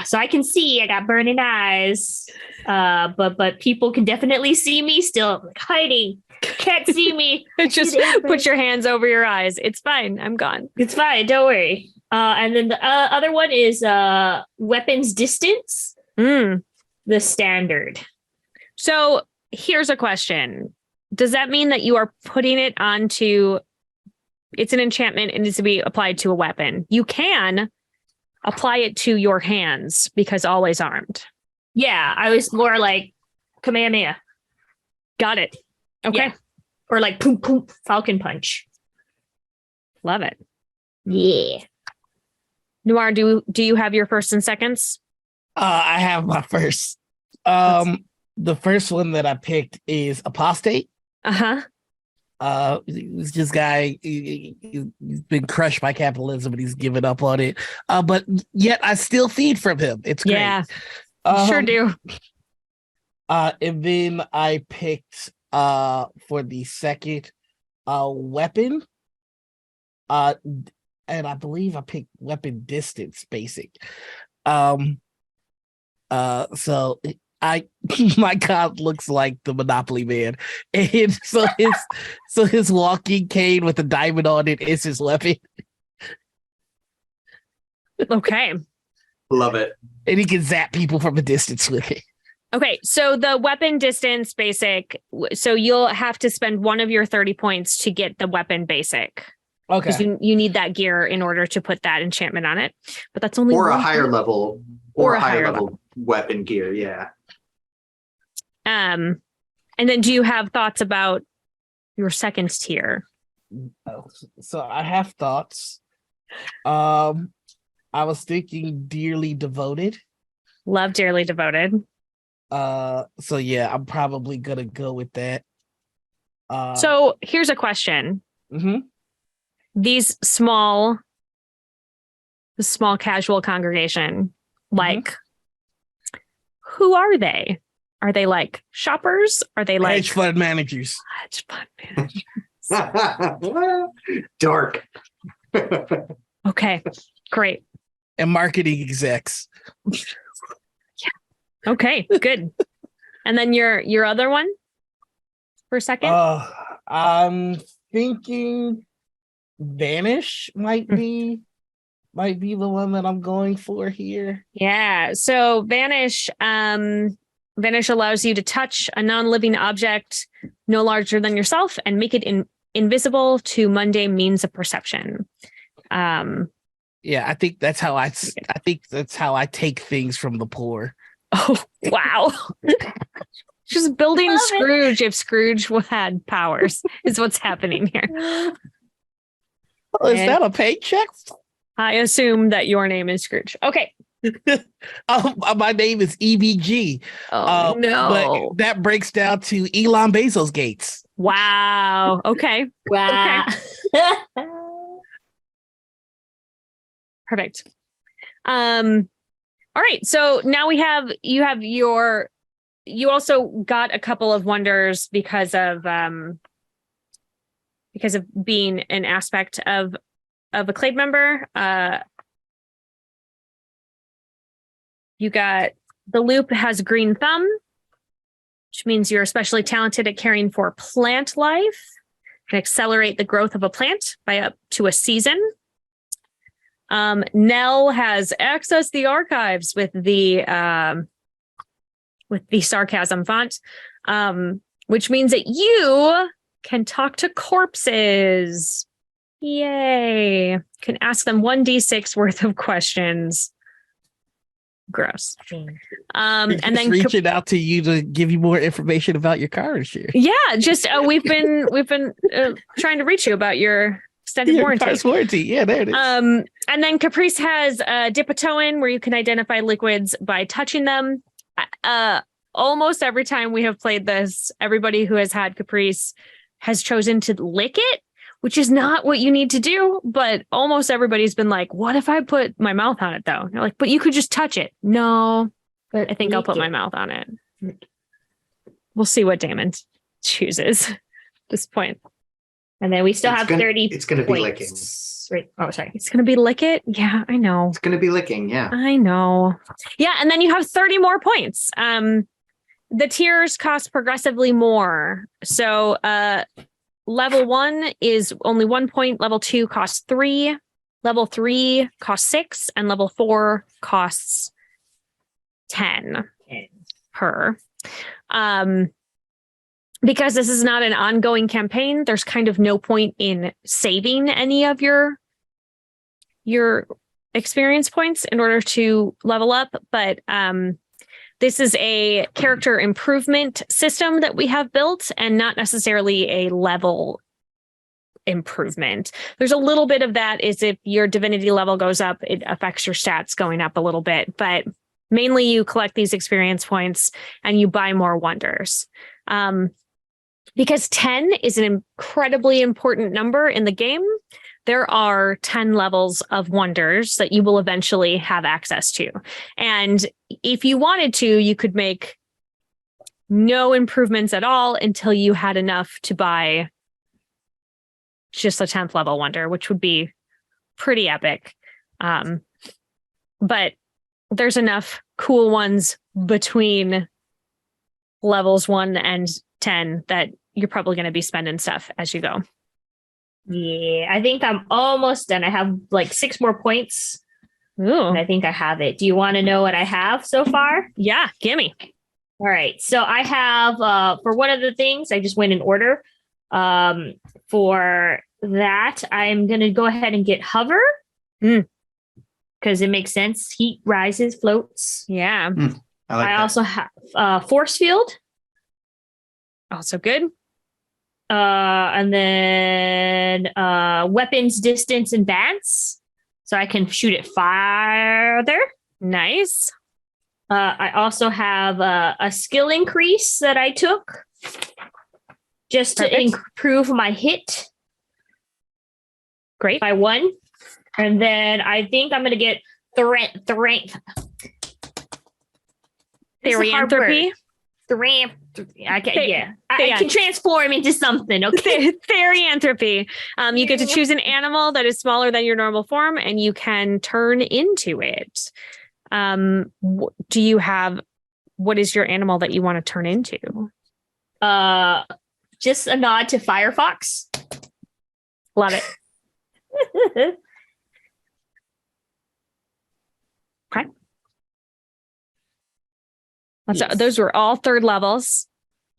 So I can see. I got burning eyes. But people can definitely see me still. Like hiding. Can't see me. Just put your hands over your eyes. It's fine. I'm gone. It's fine. Don't worry. And then the other one is weapons distance. The standard. So here's a question. Does that mean that you are putting it onto... It's an enchantment. It needs to be applied to a weapon. You can apply it to your hands because always armed. Yeah, I was more like Kamehameha. Got it. Okay. Yeah. Or like poom poom falcon punch. Love it. Yeah. Noir, do you have your first and seconds? I have my first. The first one that I picked is Apostate. It's this guy, he's been crushed by capitalism and he's given up on it. But yet I still feed from him. It's great. Yeah, sure do. And then I picked for the second weapon. And I believe I picked weapon distance basic. So my god looks like the Monopoly Man, and so his walking cane with a diamond on it is his weapon. Okay, love it, and he can zap people from a distance with it. Okay, so the weapon distance basic. So you'll have to spend one of your 30 points to get the weapon basic. Okay, because you need that gear in order to put that enchantment on it, but that's only a higher level or a higher level weapon gear. Yeah. And then do you have thoughts about your second tier? So I have thoughts. I was thinking Dearly Devoted. Love Dearly Devoted. So yeah, I'm probably gonna go with that. So here's a question. These small casual congregation, like, who are they? Are they like shoppers? Are they like hedge fund managers? Hedge fund managers. Dark. Okay, great. And marketing execs. Yeah. Okay, good. And then your other one for a second? I'm thinking Vanish might be the one that I'm going for here. Yeah. So Vanish, Vanish allows you to touch a non-living object no larger than yourself and make it invisible to mundane means of perception. Yeah, I think that's how I take things from the poor. Oh, wow. Just building Love Scrooge if Scrooge had powers is what's happening here. Oh, is And- that a paycheck? I assume that your name is Scrooge. Okay. My name is EBG. Oh, no. But that breaks down to Elon Bezos Gates. Wow. Okay. Wow. Perfect. All right. So now you also got a couple of wonders because of being an aspect of a Clade member. You got the loop has green thumb, which means you're especially talented at caring for plant life. Can accelerate the growth of a plant by up to a season. Nell has accessed the archives with the sarcasm font, which means that you can talk to corpses. Yay. Can ask them 1d6 worth of questions. Gross. And then reaching out to you to give you more information about your car insurance. Yeah, just we've been trying to reach you about your extended warranty. Car's warranty. Yeah, there it is. And then Caprice has dip a toe in, where you can identify liquids by touching them. Almost every time we have played this, everybody who has had Caprice has chosen to lick it, which is not what you need to do. But almost everybody's been like, what if I put my mouth on it though? And you're like, but you could just touch it. No, But I think I'll put my mouth on it. We'll see what Damon chooses at this point. And then we still have 30 It's going to be licking. points. Right. Oh, sorry. It's going to be lick it. Yeah, I know. It's going to be licking. Yeah. I know. Yeah. And then you have 30 more points. The tiers cost progressively more. So, level 1 is only 1 point. Level 2 costs 3. Level 3 costs 6. And level 4 costs 10 per. Because this is not an ongoing campaign, there's kind of no point in saving any of your experience points in order to level up. But this is a character improvement system that we have built, and not necessarily a level improvement. There's a little bit of that is if your divinity level goes up, it affects your stats going up a little bit. But mainly you collect these experience points and you buy more wonders. Because 10 is an incredibly important number in the game, there are 10 levels of wonders that you will eventually have access to. And if you wanted to, you could make no improvements at all until you had enough to buy just a 10th level wonder, which would be pretty epic. But there's enough cool ones between levels 1 and 10 that you're probably going to be spending stuff as you go. Yeah, I think I'm almost done. I have like 6 more points. Ooh. And I think I have it. Do you want to know what I have so far? Yeah, gimme. All right. So I have for one of the things, I just went in order. For that, I'm going to go ahead and get hover. Because it makes sense. Heat rises, floats. Yeah. I like that. also have force field. Also good. And then weapons, distance, and advance. So I can shoot it farther. Nice. I also have a skill increase that I took just to Perfect. improve my hit Great. by 1. And then I think I'm going to get Therianthropy. I can transform into something. Okay. Therianthropy. You get to choose an animal that is smaller than your normal form, and you can turn into it. What is your animal that you want to turn into? Just a nod to Firefox. Love it. Okay. Those were all third levels.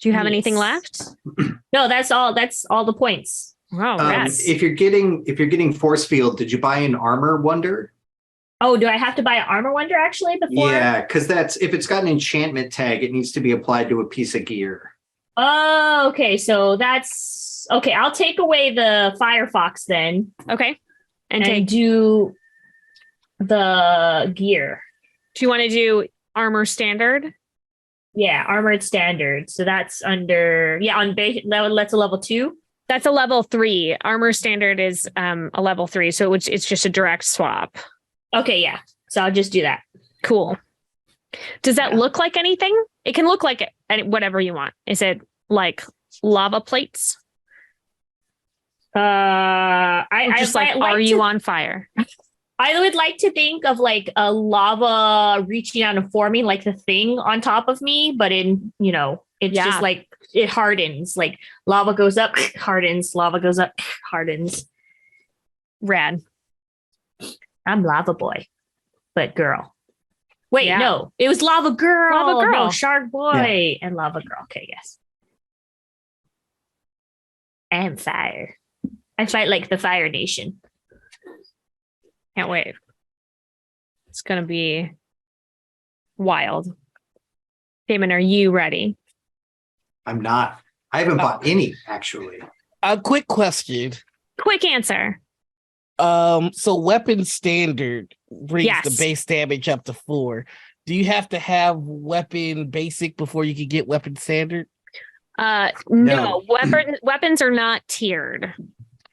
Do you have anything Yes. left? No, that's all the points. Wow, rats. If you're getting force field, did you buy an armor wonder? Oh, do I have to buy an armor wonder actually before? Yeah, because that's if it's got an enchantment tag, it needs to be applied to a piece of gear. Oh, okay. So that's okay. I'll take away the Firefox then Okay. And and do the gear. do you want to do armor standard? Yeah, armored standard. So that's under on base. That's a level 2. That's a level 3. Armor standard is a level 3, so it's just a direct swap. Okay, yeah. So I'll just do that. Cool. Does that look like anything? It can look like whatever you want. Is it like lava plates? I Just like, are you on fire? I would like to think of like a lava reaching out and forming like the thing on top of me, but it's just like it hardens. Like lava goes up, hardens, lava goes up, hardens. Rad. I'm lava boy, but girl. Wait, Yeah. no, it was lava girl. Lava girl. No, shark boy and lava girl. Okay, yes. And fire. I fight like the Fire Nation. Can't wait. It's going to be wild. Damon, are you ready? I'm not. I haven't bought any actually. A quick question. Quick answer. So weapon standard brings Yes. the base damage up to 4. Do you have to have weapon basic before you can get weapon standard? No. Weapons are not tiered.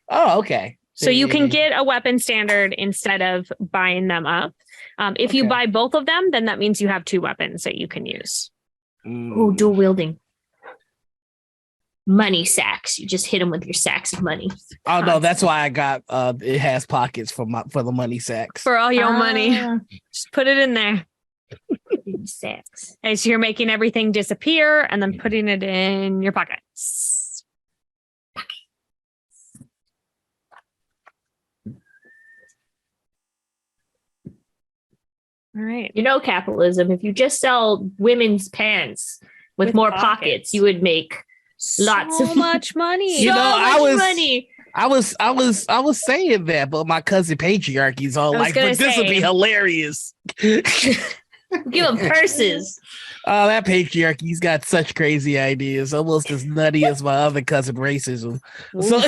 Oh, okay. So you can get a weapon standard instead of buying them up. If you Okay. buy both of them, then that means you have 2 weapons that you can use. Oh, dual wielding. Money sacks. You just hit them with your sacks of money. Oh no, that's why I got it has pockets for the money sacks. For all your money. Just put it in there. Sacks. Okay, so you're making everything disappear and then putting it in your pockets. All right. You know, capitalism, if you just sell women's pants with more pockets, you would make lots so of much money. You know, I was- money. I was saying that, but my cousin Patriarchy's all I was like, gonna but this would say- be hilarious. Give them purses. Oh, that Patriarchy's got such crazy ideas, almost as nutty as my other cousin racism. So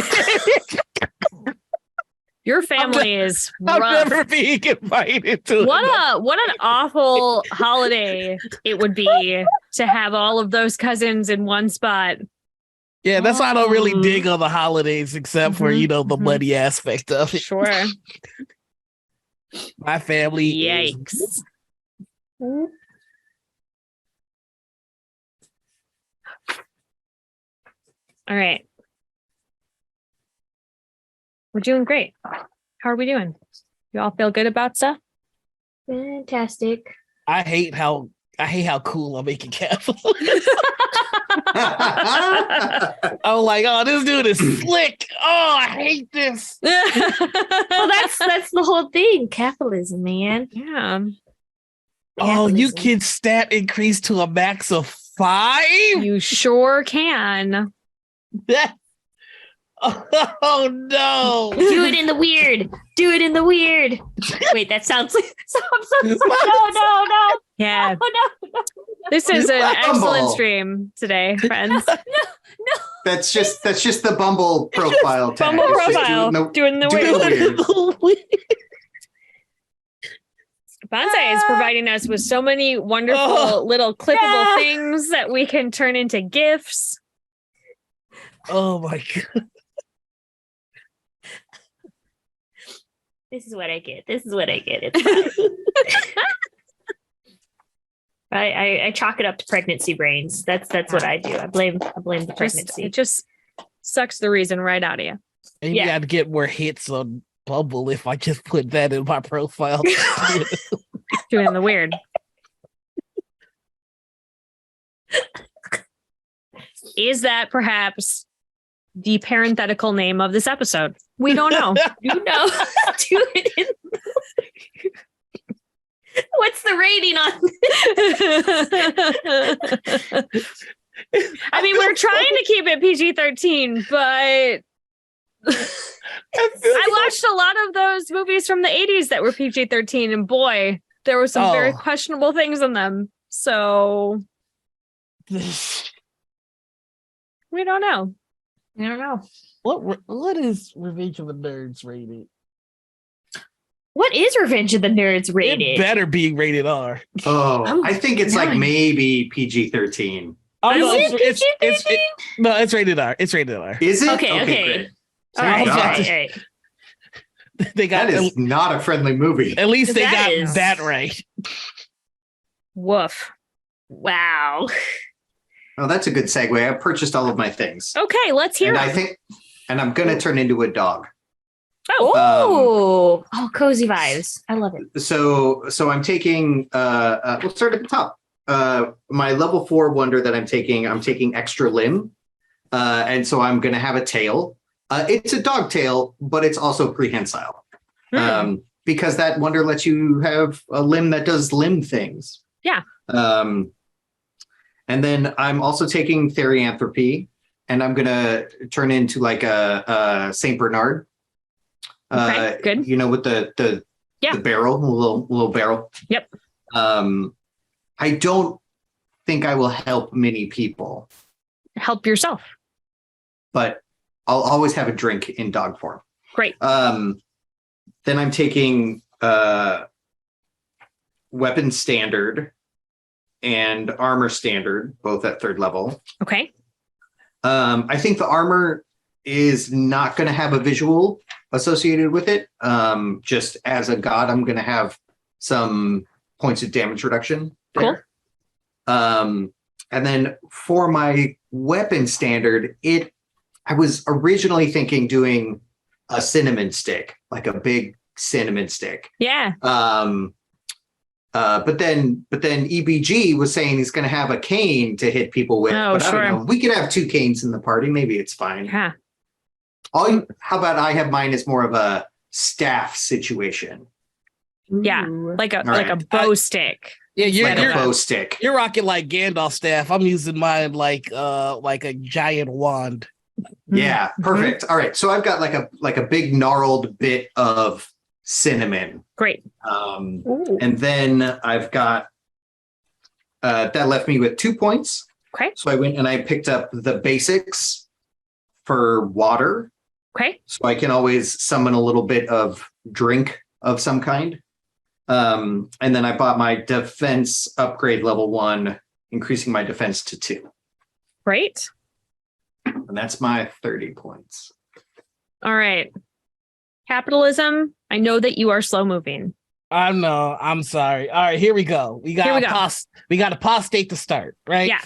Your family is I'm rough. never being invited to What an awful holiday it would be to have all of those cousins in one spot. Yeah, that's why I don't really dig on the holidays, except for Mhm, the mhm. money aspect of it. Sure. My family is Yikes. All right. We're doing great. How are we doing? You all feel good about stuff? Fantastic. I hate how cool I'm making capitalism. I'm like, oh, this dude is slick. Oh, I hate this. Well, that's the whole thing. Capitalism, man. Yeah. Oh, you Capitalism. can stat increase to a max of 5? You sure can. That- oh no. Do it in the weird. Do it in the weird. Wait, that sounds like no. Yeah. Oh no. This is an Bumble. excellent stream today, friends. That's just the Bumble profile tag. Bumble It's just profile. Doing the doing weird. weird. Banzai is providing us with so many wonderful Oh. little clippable Yeah. things that we can turn into GIFs. Oh my god. This is what I get. This is what I get. It's fine. I chalk it up to pregnancy brains. That's what I do. I blame the pregnancy. It just sucks the reason right out of you. And you Yeah. got to get more hits on Bumble if I just put that in my profile. Doing the weird. Is that perhaps the parenthetical name of this episode? We don't know. You know, do it in What's the rating on? I mean, we're trying to keep it PG-13, but I watched a lot of those movies from the 80s that were PG-13, and boy, there were some very questionable things in them. So we don't know. I don't know. What is Revenge of the Nerds rated? What is Revenge of the Nerds rated? It better be rated R. Oh, I think it's like maybe PG-13. Oh, Is no, it PG-13? it's rated R. It's rated R. Is it? Okay. Great. All right. They got That is not a friendly movie. at least they got is- that right. Woof. Wow. Oh, that's a good segue. I purchased all of my things. Okay, let's hear it. And I'm going to turn into a dog. Oh, cozy vibes. I love it. So I'm taking, we'll start at the top. My level 4 wonder that I'm taking extra limb. And so I'm going to have a tail. It's a dog tail, but it's also prehensile. Because that wonder lets you have a limb that does limb things. Yeah. And then I'm also taking therianthropy, and I'm going to turn into like a Saint Bernard. Okay, good. You know, with the barrel, a little barrel. Yep. I don't think I will help many people, Help yourself. but I'll always have a drink in dog form. Great. Then I'm taking weapon standard and armor standard, both at 3rd level. Okay. I think the armor is not going to have a visual associated with it. Just as a god, I'm going to have some points of damage reduction there. Cool. And then for my weapon standard, I was originally thinking doing a cinnamon stick, like a big cinnamon stick. Yeah. But then EBG was saying he's going to have a cane to hit people with. Oh, but sure. I don't know. We could have 2 canes in the party. Maybe it's fine. Yeah. How about I have mine as more of a staff situation? Yeah. Ooh. Like a right. bow stick. Yeah, Like a bow stick. You're rocking like Gandalf staff. I'm using mine like a giant wand. Yeah, perfect. All right. So I've got like a big gnarled bit of cinnamon. Great. And then I've got that left me with 2 points. Okay. So I went and I picked up the basics for water. Okay. So I can always summon a little bit of drink of some kind. And then I bought my defense upgrade level 1, increasing my defense to 2. Great. And that's my 30 points. All right. Capitalism. I know that you are slow moving. I know. I'm sorry. All right, here we go. We got apostate to start, right? Yeah.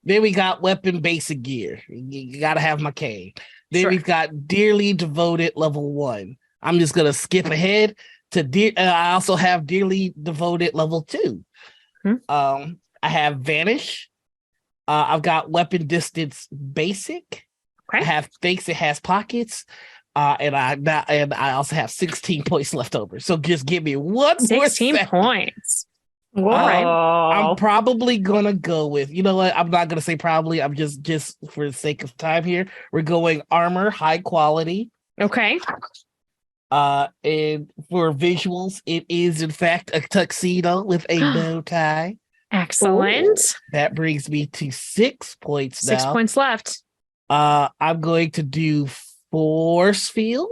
Then we got weapon basic gear. You got to have my cane. Then Sure. we've got dearly devoted level 1. I'm just gonna skip ahead to I also have dearly devoted level 2. I have vanish. I've got weapon distance basic. Okay. I have thinks it has pockets. And I also have 16 points left over. So just give me one more 16 second. points. All right. I'm probably gonna go with, you know what? I'm not gonna say probably. I'm just for the sake of time here. We're going armor, high quality. Okay. And for visuals, it is in fact a tuxedo with a bow tie. Excellent. That brings me to 6 points 6 now. points left. I'm going to do force field.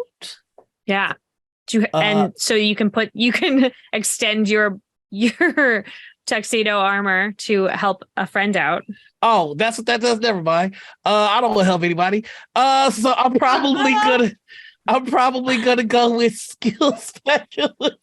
Yeah. And so you can extend your tuxedo armor to help a friend out. Oh, that's what that does. Never mind. I don't want to help anybody. So I'm probably gonna go with skill specialization.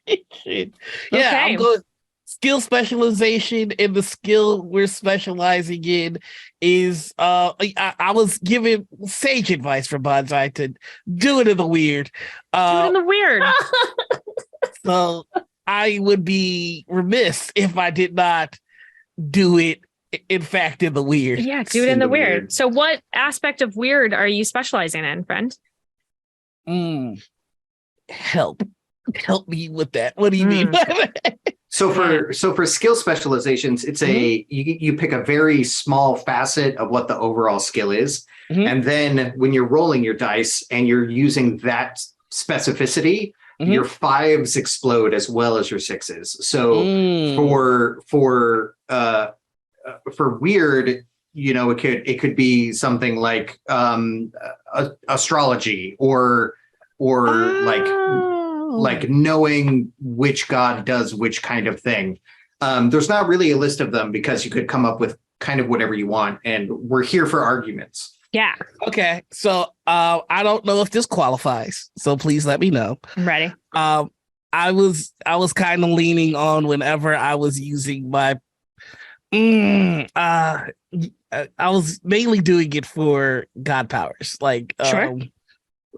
Yeah, Okay. I'm going skill specialization, and the skill we're specializing in is I was given sage advice from Banzai to do it in the weird. Do it in the weird. So I would be remiss if I did not do it, in fact, in the weird. Yeah, do it in the weird. So what aspect of weird are you specializing in, friend? Help me with that. What do you mean? So for skill specializations, it's you pick a very small facet of what the overall skill is. And then when you're rolling your dice and you're using that specificity, your 5s explode as well as your 6s. So for weird, it could be something like astrology or like knowing which god does which kind of thing. There's not really a list of them because you could come up with kind of whatever you want, and we're here for arguments. Yeah. Okay. So I don't know if this qualifies, so please let me know. I'm ready. I was kind of leaning on whenever I was using my I was mainly doing it for god powers, like Sure.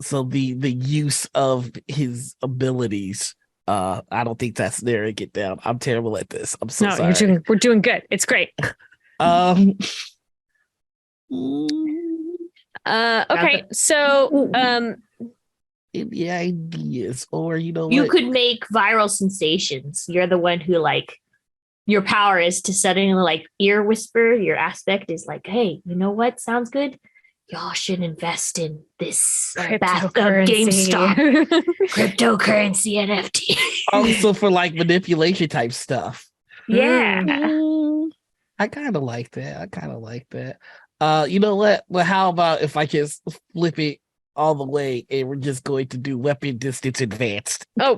So the use of his abilities, I don't think that's narrowing it down. I'm terrible at this. I'm so sorry. We're doing good. It's great. Okay. So any ideas, or you could make viral sensations. You're the one who your power is to suddenly ear whisper. Your aspect is like, hey, you know what sounds good? Y'all should invest in this GameStop cryptocurrency NFT. Also for manipulation type stuff. Yeah. I kind of like that. You know what? Well, how about if I just flip it all the way and we're just going to do weapon distance advanced? Oh,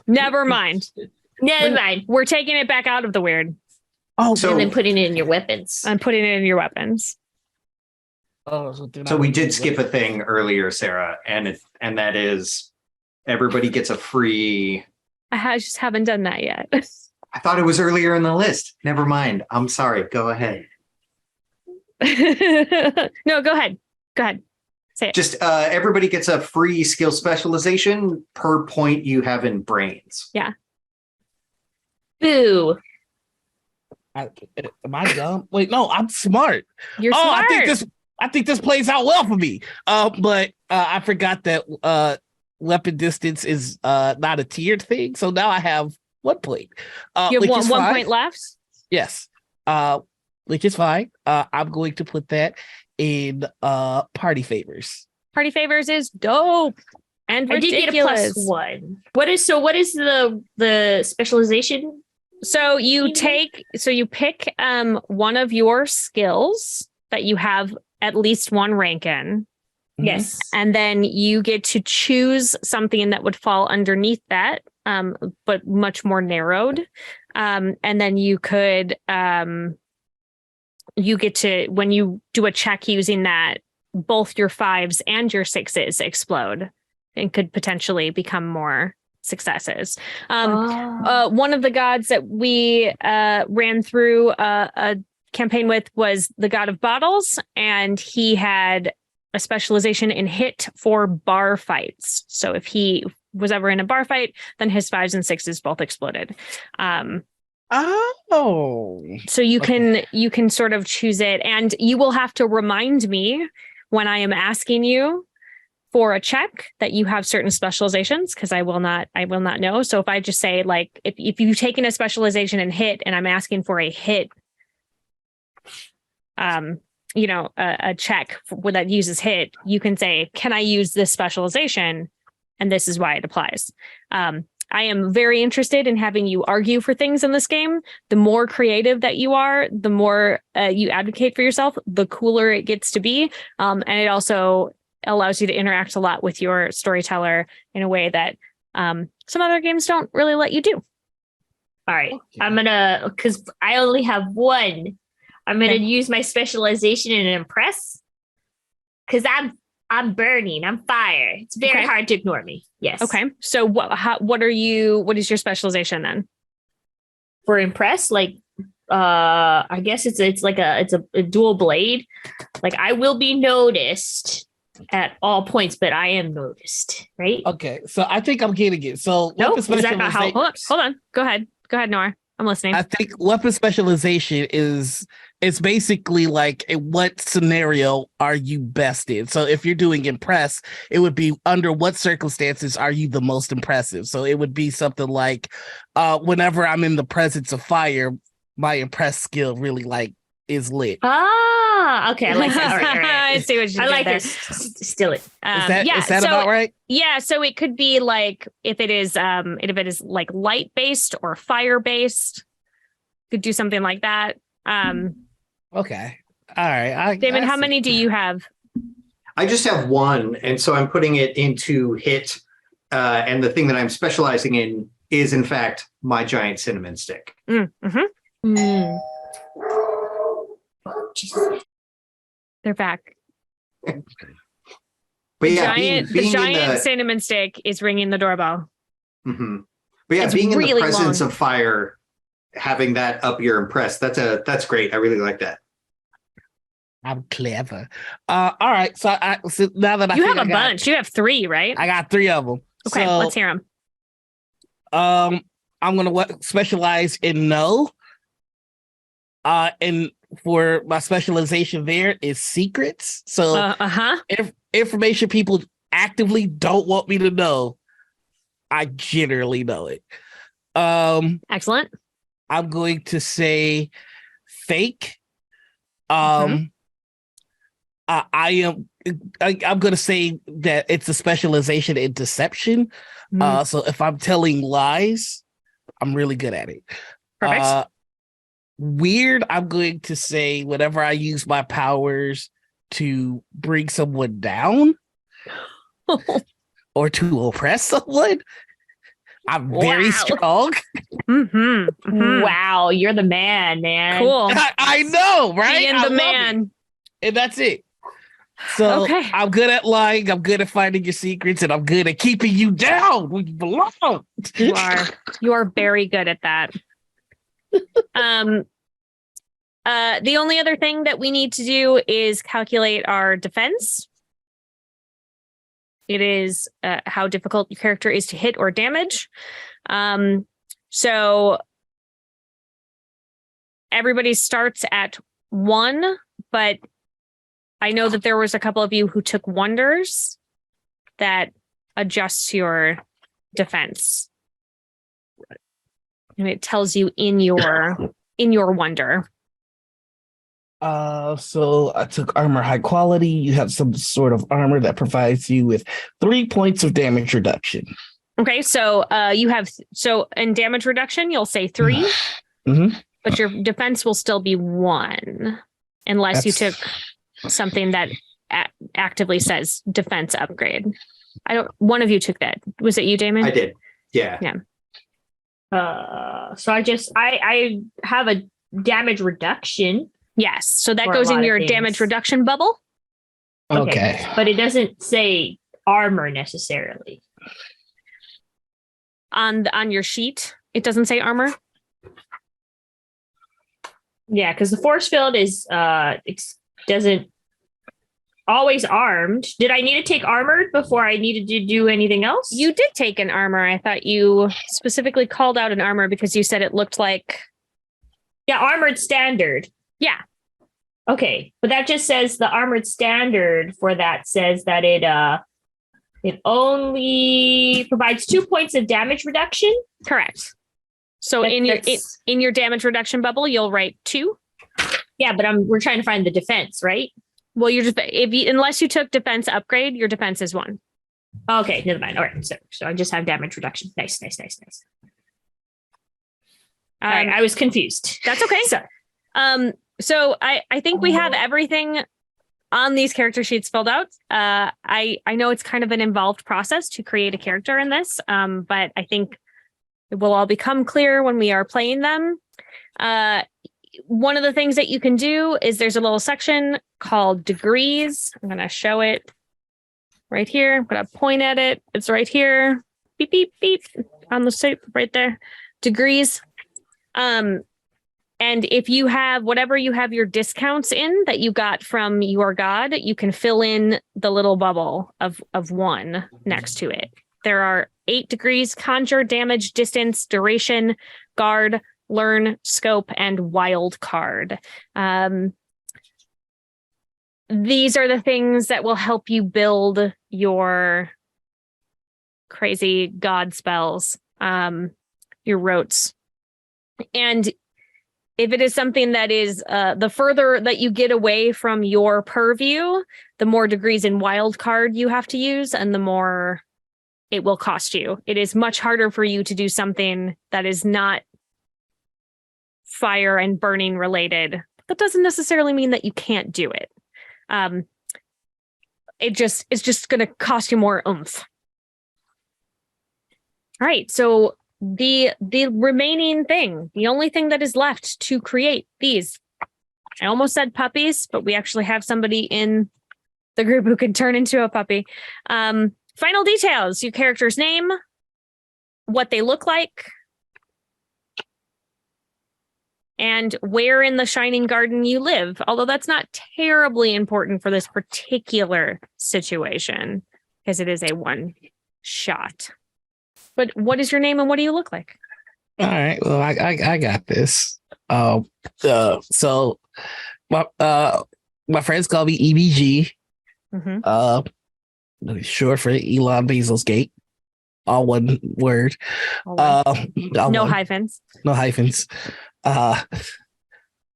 never mind. Never mind. We're taking it back out of the weird. Oh, and then putting it in your weapons. I'm putting it in your weapons. Oh, so we did skip a thing earlier, Sarah, and that is everybody gets a free. I just haven't done that yet. I thought it was earlier in the list. Never mind. I'm sorry. Go ahead. No, go ahead. Say it. Just everybody gets a free skill specialization per point you have in brains. Yeah. Boo. Am I dumb? Wait, no, I'm smart. You're smart. I think this plays out well for me. But I forgot that weapon distance is not a tiered thing. So now I have 1 point. You have one point left? Yes. Which is fine. I'm going to put that in party favors. Party favors is dope and ridiculous. I did get a +1. What is the specialization? So you pick one of your skills that you have at least 1 rank in. Yes. And then you get to choose something that would fall underneath that, but much more narrowed. And then you could you get to, when you do a check using that, both your 5s and your 6s explode and could potentially become more successes. One of the gods that we ran through a campaign with was the god of bottles, and he had a specialization in hit for bar fights. So if he was ever in a bar fight, then his 5s and 6s both exploded. So you can sort of choose it, and you will have to remind me when I am asking you for a check that you have certain specializations, because I will not know. So if I just say if you've taken a specialization in hit and I'm asking for a hit, a check that uses hit, you can say, can I use this specialization? And this is why it applies. I am very interested in having you argue for things in this game. The more creative that you are, the more you advocate for yourself, the cooler it gets to be. And it also allows you to interact a lot with your storyteller in a way that some other games don't really let you do. All right. Okay. Because I only have 1. I'm going to use my specialization in impress. Because I'm burning. I'm fire. It's very hard to ignore me. Yes. Okay. So what is your specialization then? For impress, I guess it's a dual blade. I will be noticed at all points, but I am noticed, right? Okay. So I think I'm getting it. So nope. Is that how? Hold on. Go ahead, Noir. I'm listening. I think weapon specialization is it's basically like what scenario are you best in? So if you're doing impress, it would be under what circumstances are you the most impressive? So it would be something like whenever I'm in the presence of fire, my impress skill really like is lit. Okay, I like that. All right. I see what you I did like there. this. Steal it. Is that so about right? Yeah, so it could be like if it is like light based or fire based, could do something like that. Okay. All right. Damon, I how see. many do you have? I just have one, and so I'm putting it into hit. And the thing that I'm specializing in is, in fact, my giant cinnamon stick. Mm-hmm. They're back. But The yeah, giant, being the giant in the, cinnamon stick is ringing the doorbell. Mhm. But yeah, It's being in really the presence long. of fire, having that up your impress, that's great. I really like that. I'm clever. All right. So now that You have a bunch. You have 3, right? I got 3 of them. Okay, So, let's hear them. I'm gonna specialize in no. And for my specialization there is secrets. So if information people actively don't want me to know, I generally know it. Excellent. I'm going to say fake. Mhm. I'm going to say that it's a specialization in deception. So if I'm telling lies, I'm really good at it. Perfect. Weird, I'm going to say whenever I use my powers to bring someone down or to oppress someone, I'm very strong. Wow, you're the man. Cool. I know, right? Being I the love man. it. And that's it. So Okay. I'm good at lying. I'm good at finding your secrets, and I'm good at keeping you down where you belong. You are very good at that. The only other thing that we need to do is calculate our defense. It is how difficult your character is to hit or damage. So everybody starts at 1, but I know that there was a couple of you who took wonders that adjusts your defense. And it tells you in your wonder. So I took armor high quality. You have some sort of armor that provides you with 3 points of damage reduction. Okay, so you have in damage reduction, you'll say 3, but your defense will still be 1, unless you took something that actively says defense upgrade. One of you took that. Was it you, Damon? I did. Yeah. So I have a damage reduction. Yes. So that For a goes in lot of your things. damage reduction bubble. Okay. But it doesn't say armor necessarily. On your sheet, it doesn't say armor. Yeah, because the force field is doesn't always armed. Did I need to take armored before I needed to do anything else? You did take an armor. I thought you specifically called out an armor because you said it looked like armored standard. Yeah. Okay, but that just says the armored standard for that says that it only provides 2 points of damage reduction. Correct. So in your damage reduction bubble, you'll write 2. Yeah, but we're trying to find the defense, right? Well, unless you took defense upgrade, your defense is 1. Okay, never mind. All right, so I just have damage reduction. Nice. All right, I was confused. That's okay. So I think we have everything on these character sheets filled out. I know it's kind of an involved process to create a character in this, but I think it will all become clear when we are playing them. One of the things that you can do is there's a little section called degrees. I'm going to show it right here. I'm going to point at it. It's right here. Beep, beep, beep on the shape right there. Degrees. And if you have whatever you have your discounts in that you got from your god, you can fill in the little bubble of 1 next to it. There are 8 degrees: conjure, damage, distance, duration, guard, learn, scope, and wild card. These are the things that will help you build your crazy god spells, your rotes. And if it is something that is the further that you get away from your purview, the more degrees in wild card you have to use and the more it will cost you. It is much harder for you to do something that is not fire and burning related. That doesn't necessarily mean that you can't do it. It's just going to cost you more oomph. All right, so the remaining thing, the only thing that is left to create these, I almost said puppies, but we actually have somebody in the group who can turn into a puppy. Final details, your character's name, what they look like, and where in the Shining Garden you live. Although that's not terribly important for this particular situation, because it is a one shot. But what is your name and what do you look like? All right. Well, I got this. So my friends call me EBG. Short for Elon Bezos Gate. All one word. No hyphens. No hyphens.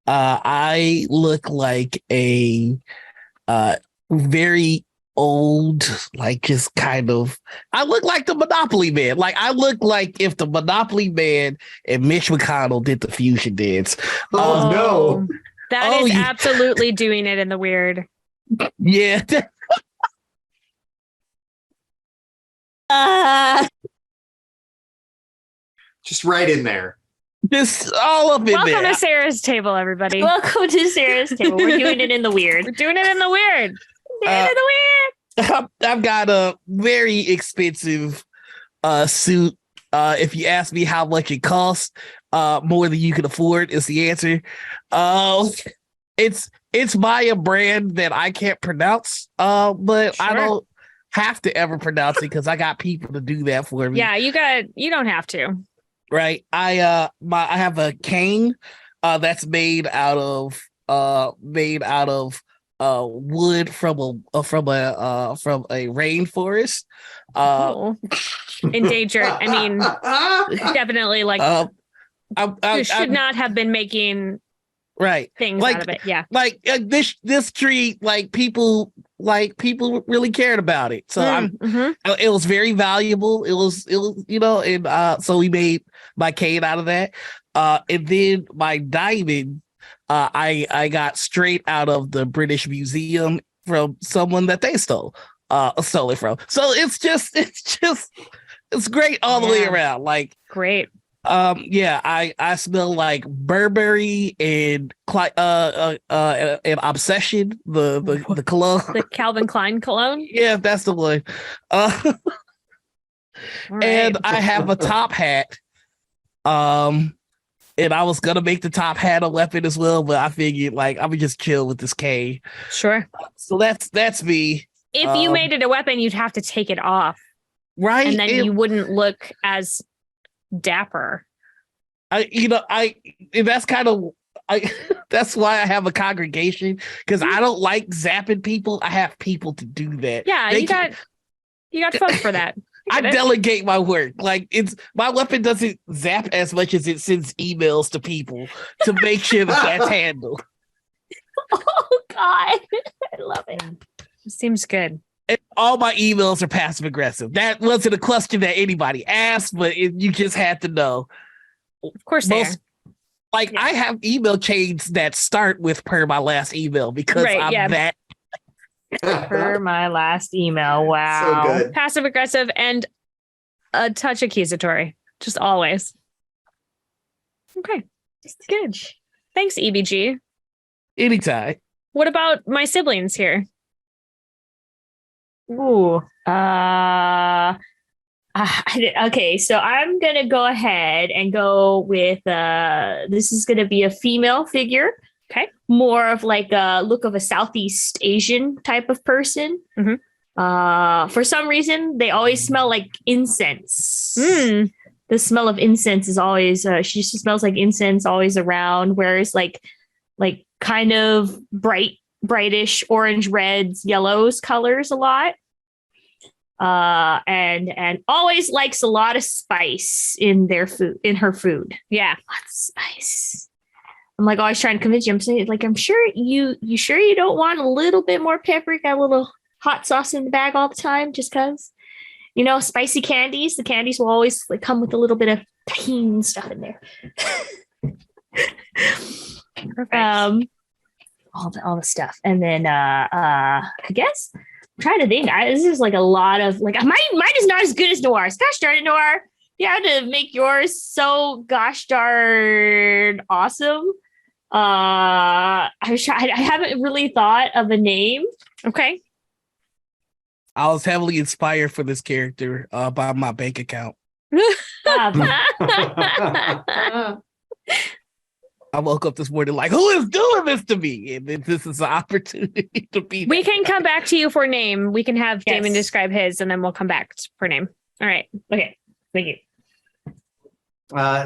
I look like a very old, like just kind of, I look like the Monopoly Man. Like I look like if the Monopoly Man and Mitch McConnell did the fusion dance. No. That is absolutely doing it in the weird. Yeah. Just right in there. Just all up in Welcome there. to Sarah's table, everybody. Welcome to Sarah's table. We're doing it in the weird. We're doing it in the weird. I've got a very expensive suit. If you ask me how much it costs, more than you can afford is the answer. It's by a brand that I can't pronounce, but Sure. I don't have to ever pronounce it because I got people to do that for me. Yeah, you don't have to. Right. I have a cane that's made out of wood from a rainforest. Endangered. I mean, definitely like you should not have been making things out of it. Yeah. Like this tree, people really cared about it. So it was very valuable. It was, and so we made my cane out of that. And then my diamond, I got straight out of the British Museum from someone that they stole it from. So it's great all the way around. Like great. I smell like Burberry and Obsession, the cologne. The Calvin Klein cologne? Yeah, that's the one. And I have a top hat. And I was gonna make the top hat a weapon as well, but I figured I would just chill with this cane. Sure. So that's me. If you made it a weapon, you'd have to take it off. Right. And then you wouldn't look as dapper. That's kind of that's why I have a congregation, because I don't like zapping people. I have people to do that. Yeah, you got folks for that. I delegate my work. It's my weapon doesn't zap as much as it sends emails to people to make sure that's handled. Oh God, I love it. Seems good. And all my emails are passive aggressive. That wasn't a question that anybody asked, but you just had to know. Of course they are. I have email chains that start with per my last email because I'm that. Per my last email. Wow. So good. Passive aggressive and a touch accusatory. Just always. Okay. Good. Thanks, EBG. Anytime. What about my siblings here? Ooh. Okay, so I'm gonna go ahead and go with this is gonna be a female figure. Okay. More of a look of a Southeast Asian type of person. For some reason, they always smell like incense. the smell of incense is always she just smells like incense always around, whereas like kind of brightish orange, reds, yellows colors a lot. And always likes a lot of spice in her food. Yeah. Lots of spice. I'm like always trying to convince you. I'm saying like, I'm sure you sure you don't want a little bit more paprika, a little hot sauce in the bag all the time, just cause, spicy candies. The candies will always like come with a little bit of tahini stuff in there. Perfect. All the stuff. And then I guess I'm trying to think. This is like a lot of like mine is not as good as Noir's. Gosh darn it, Noir. You had to make yours so gosh darn awesome. I haven't really thought of a name. Okay. I was heavily inspired for this character by my bank account. I woke up this morning like, who is doing this to me? And this is an opportunity to be. We can come back to you for name. We can have Yes. Damon describe his, and then we'll come back for name. All right. Okay. Thank you.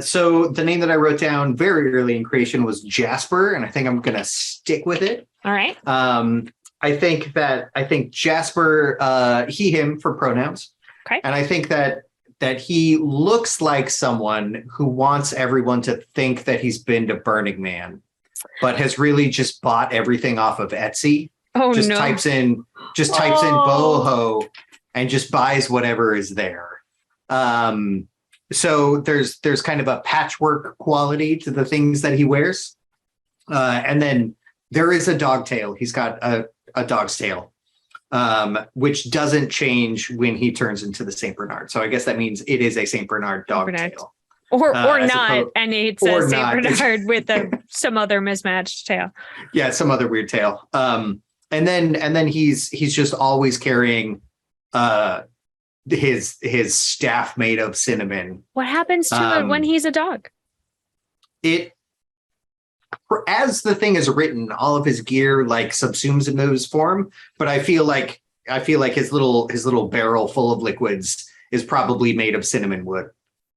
So the name that I wrote down very early in creation was Jasper, and I think I'm going to stick with it. All right. I think Jasper, he, him for pronouns. Okay. And I think that he looks like someone who wants everyone to think that he's been to Burning Man, but has really just bought everything off of Etsy. Oh, Just no. types in boho and just buys whatever is there. So there's kind of a patchwork quality to the things that he wears. And then there is a dog tail. He's got a dog's tail, which doesn't change when he turns into the Saint Bernard. So I guess that means it is a Saint Bernard dog Bernard. tail. Or as not, opposed- and it's or a Saint not. Bernard with some other mismatched tail. Yeah, some other weird tail. And then he's just always carrying his staff made of cinnamon. What happens to it when he's a dog? As the thing is written, all of his gear like subsumes into his form, but I feel like his little barrel full of liquids is probably made of cinnamon wood.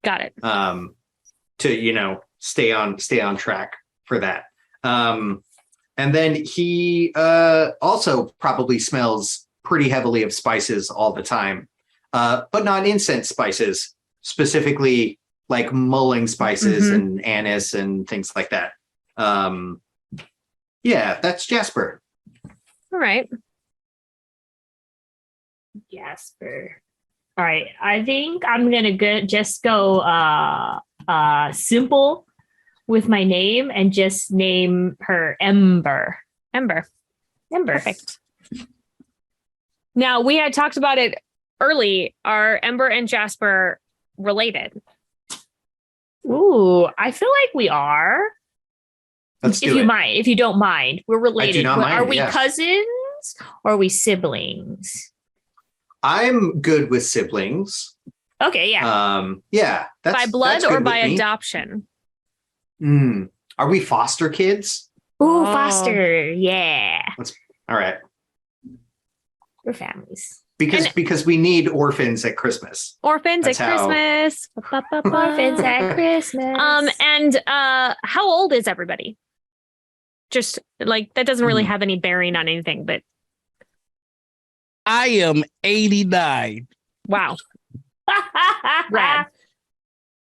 Got it. To stay on track for that. And then he also probably smells pretty heavily of spices all the time, but not incense spices, specifically like mulling spices and anise and things like that. Yeah, that's Jasper. All right. Jasper. All right. I think I'm gonna go simple with my name and just name her Ember. Ember. Perfect. Perfect. Now, we had talked about it early. Are Ember and Jasper related? Ooh, I feel like we are. Let's If do you it. mind, if you don't mind, we're related. not mind, Are we yeah. cousins or are we siblings? I'm good with siblings. Okay, yeah. Yeah, that's By blood that's or good by with me. adoption? Are we foster kids? Ooh, Oh. foster. Yeah. All right, We're families. because we need orphans at Christmas. Orphans That's at how- Christmas. Orphans at Christmas. And how old is everybody? Just like that doesn't really have any bearing on anything, but I am 89. wow. Rad.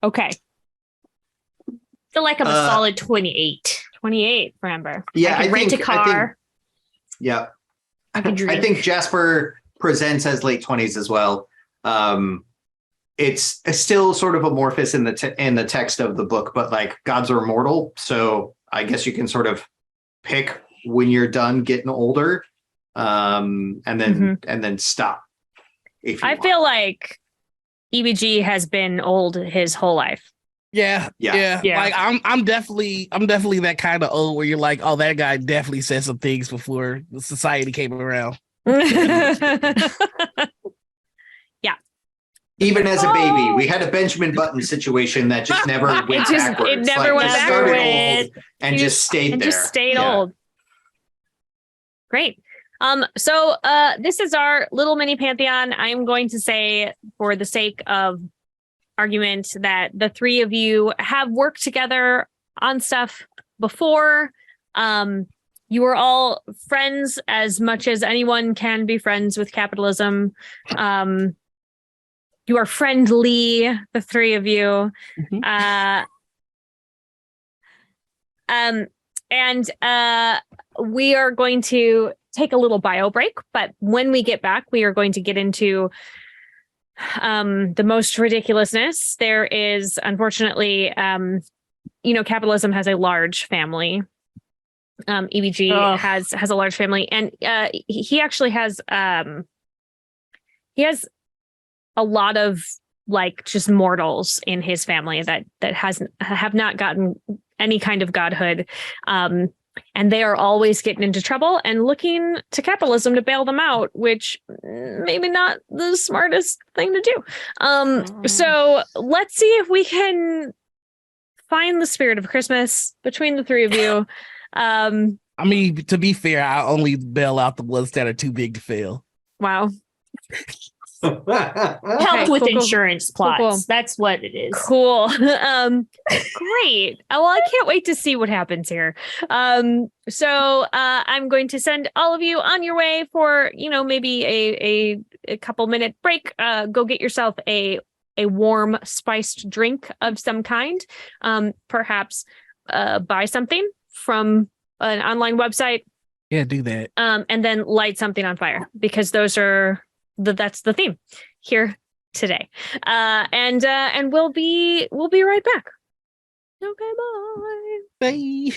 Okay. feel like I'm a solid 28. 28 for Ember. Yeah, I can rent a car. Yeah, I can drink. I think Jasper presents as late 20s as well. It's still sort of amorphous in the text of the book, but like gods are immortal, so I guess you can sort of pick when you're done getting older, and then stop. If you I want. feel like EBG has been old his whole life. Yeah. Like I'm definitely that kind of old where you're like, oh, that guy definitely said some things before the society came around. Even as a baby, we had a Benjamin Button situation that just never went backwards. It never went it started backwards. old and just stayed and there. just stayed Yeah. old. Great. So this is our little mini pantheon. I'm going to say, for the sake of argument that the three of you have worked together on stuff before. You are all friends as much as anyone can be friends with capitalism. You are friendly, the three of you. Mhm. And we are going to take a little bio break, but when we get back, we are going to get into the most ridiculousness. There is, unfortunately, capitalism has a large family. EBG has a large family, and he actually has he has a lot of like just mortals in his family that have not gotten any kind of godhood, and they are always getting into trouble and looking to capitalism to bail them out, which maybe not the smartest thing to do. So let's see if we can find the spirit of Christmas between the three of you. I mean, to be fair, I only bail out the ones that are too big to fail. Wow. Help with cool. insurance plots. Cool. That's what it is. Cool. Great. Well, I can't wait to see what happens here. So I'm going to send all of you on your way for, maybe a couple minute break. Go get yourself a warm spiced drink of some kind. Perhaps buy something from an online website. Yeah, do that. And then light something on fire, because that's the theme here today. And we'll be right back. Okay, bye. Bye.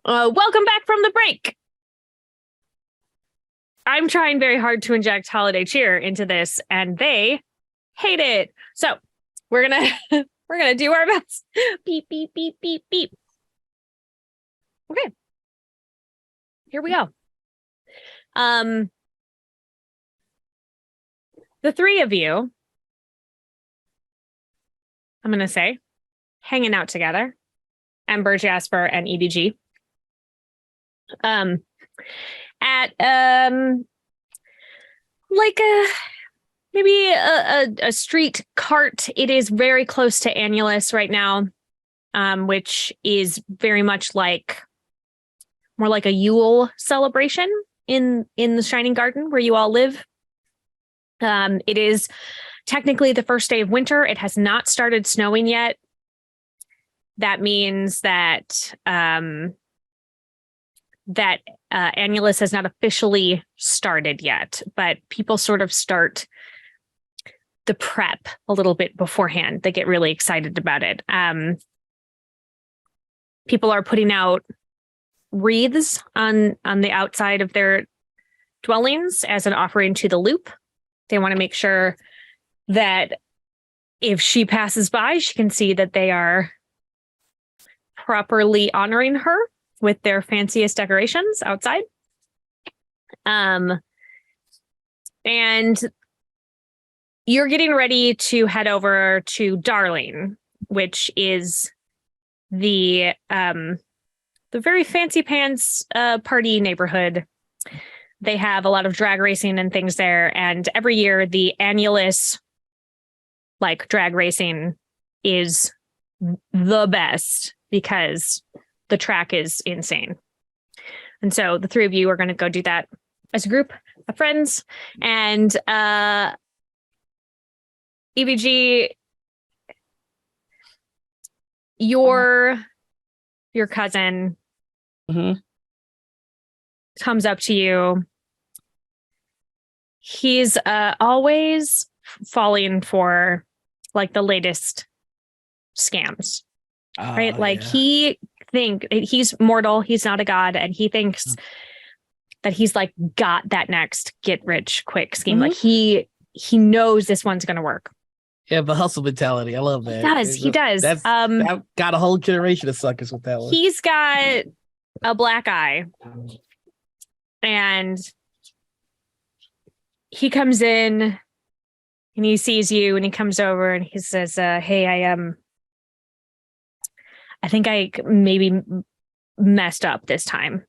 Welcome back from the break. I'm trying very hard to inject holiday cheer into this, and they hate it. So we're gonna do our best. Beep beep beep beep beep. Okay, here we go. The three of you, I'm gonna say, hanging out together. Ember, Jasper, and EDG. At like maybe a street cart. It is very close to Annulus right now, which is very much like more like a Yule celebration in the Shining Garden where you all live. It is technically the first day of winter. It has not started snowing yet. That means that Annulus has not officially started yet, but people sort of start the prep a little bit beforehand. They get really excited about it. People are putting out wreaths on the outside of their dwellings as an offering to the loop. They want to make sure that if she passes by, she can see that they are properly honoring her with their fanciest decorations outside. And you're getting ready to head over to Darling, which is the very fancy pants party neighborhood. They have a lot of drag racing and things there, and every year the Annulus drag racing is the best because the track is insane. And so the three of you are going to go do that as a group of friends. And EVG, your cousin comes up to you. He's always falling for the latest scams, right? Yeah. He's mortal. He's not a god. And he thinks that he's got that next get rich quick scheme. He knows this one's going to work. Yeah, the hustle mentality. I love that. He does. I've got a whole generation of suckers with that one. He's got a black eye. And he comes in and he sees you and he comes over and he says, hey, I think I maybe messed up this time.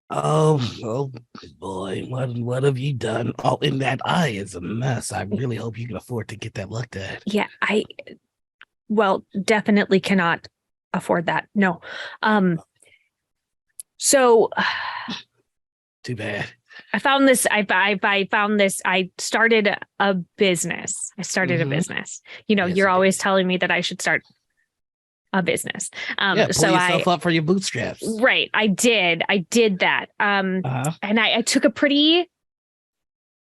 Oh boy, what have you done? Oh, and that eye is a mess. I really hope you can afford to get that looked at. Yeah, definitely cannot afford that. No. So too bad. I found this. I found this. I started a business. A business. Yes, you're always telling me that I should start a business. Pull yourself up for your bootstraps. Right. I did that. And I took a pretty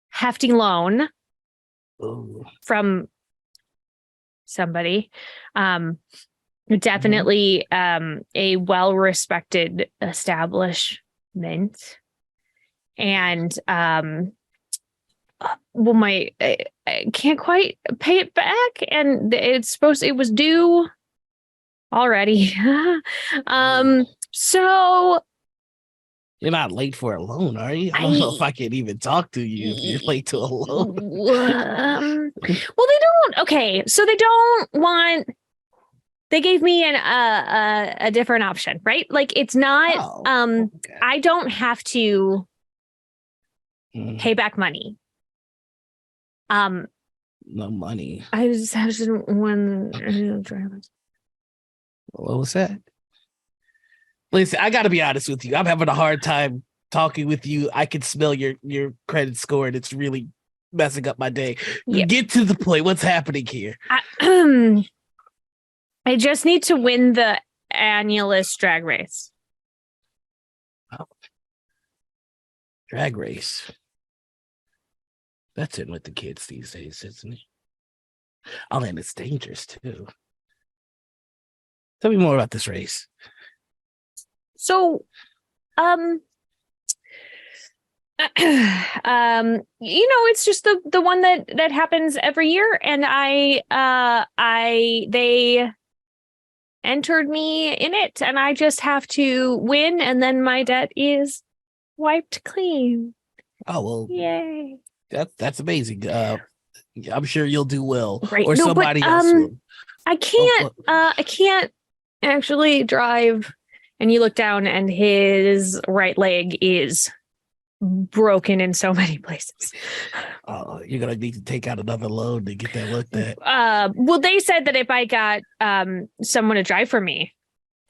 hefty loan from somebody. Definitely a well-respected establishment. And I can't quite pay it back, and it was due already. So you're not late for a loan, are you? I don't know if I can even talk to you if you're late to a loan. Well, they don't. Okay, so they don't want. They gave me a different option, right? It's not. Okay. I don't have to pay back money. No money. I just have one. What was that? Listen, I got to be honest with you. I'm having a hard time talking with you. I can smell your credit score, and it's really messing up my day. Yep. Get to the point. What's happening here? I just need to win the Annulus drag race. Oh. Drag race. That's in with the kids these days, isn't it? Oh, and it's dangerous too. Tell me more about this race. So, it's just the one that happens every year, and they entered me in it, and I just have to win, and then my debt is wiped clean. Oh well, yay! That's amazing. I'm sure you'll do well, right. or somebody else will. I can't actually drive. And you look down, and his right leg is broken in so many places. Oh, you're gonna need to take out another loan to get that looked at. Well, they said that if I got someone to drive for me,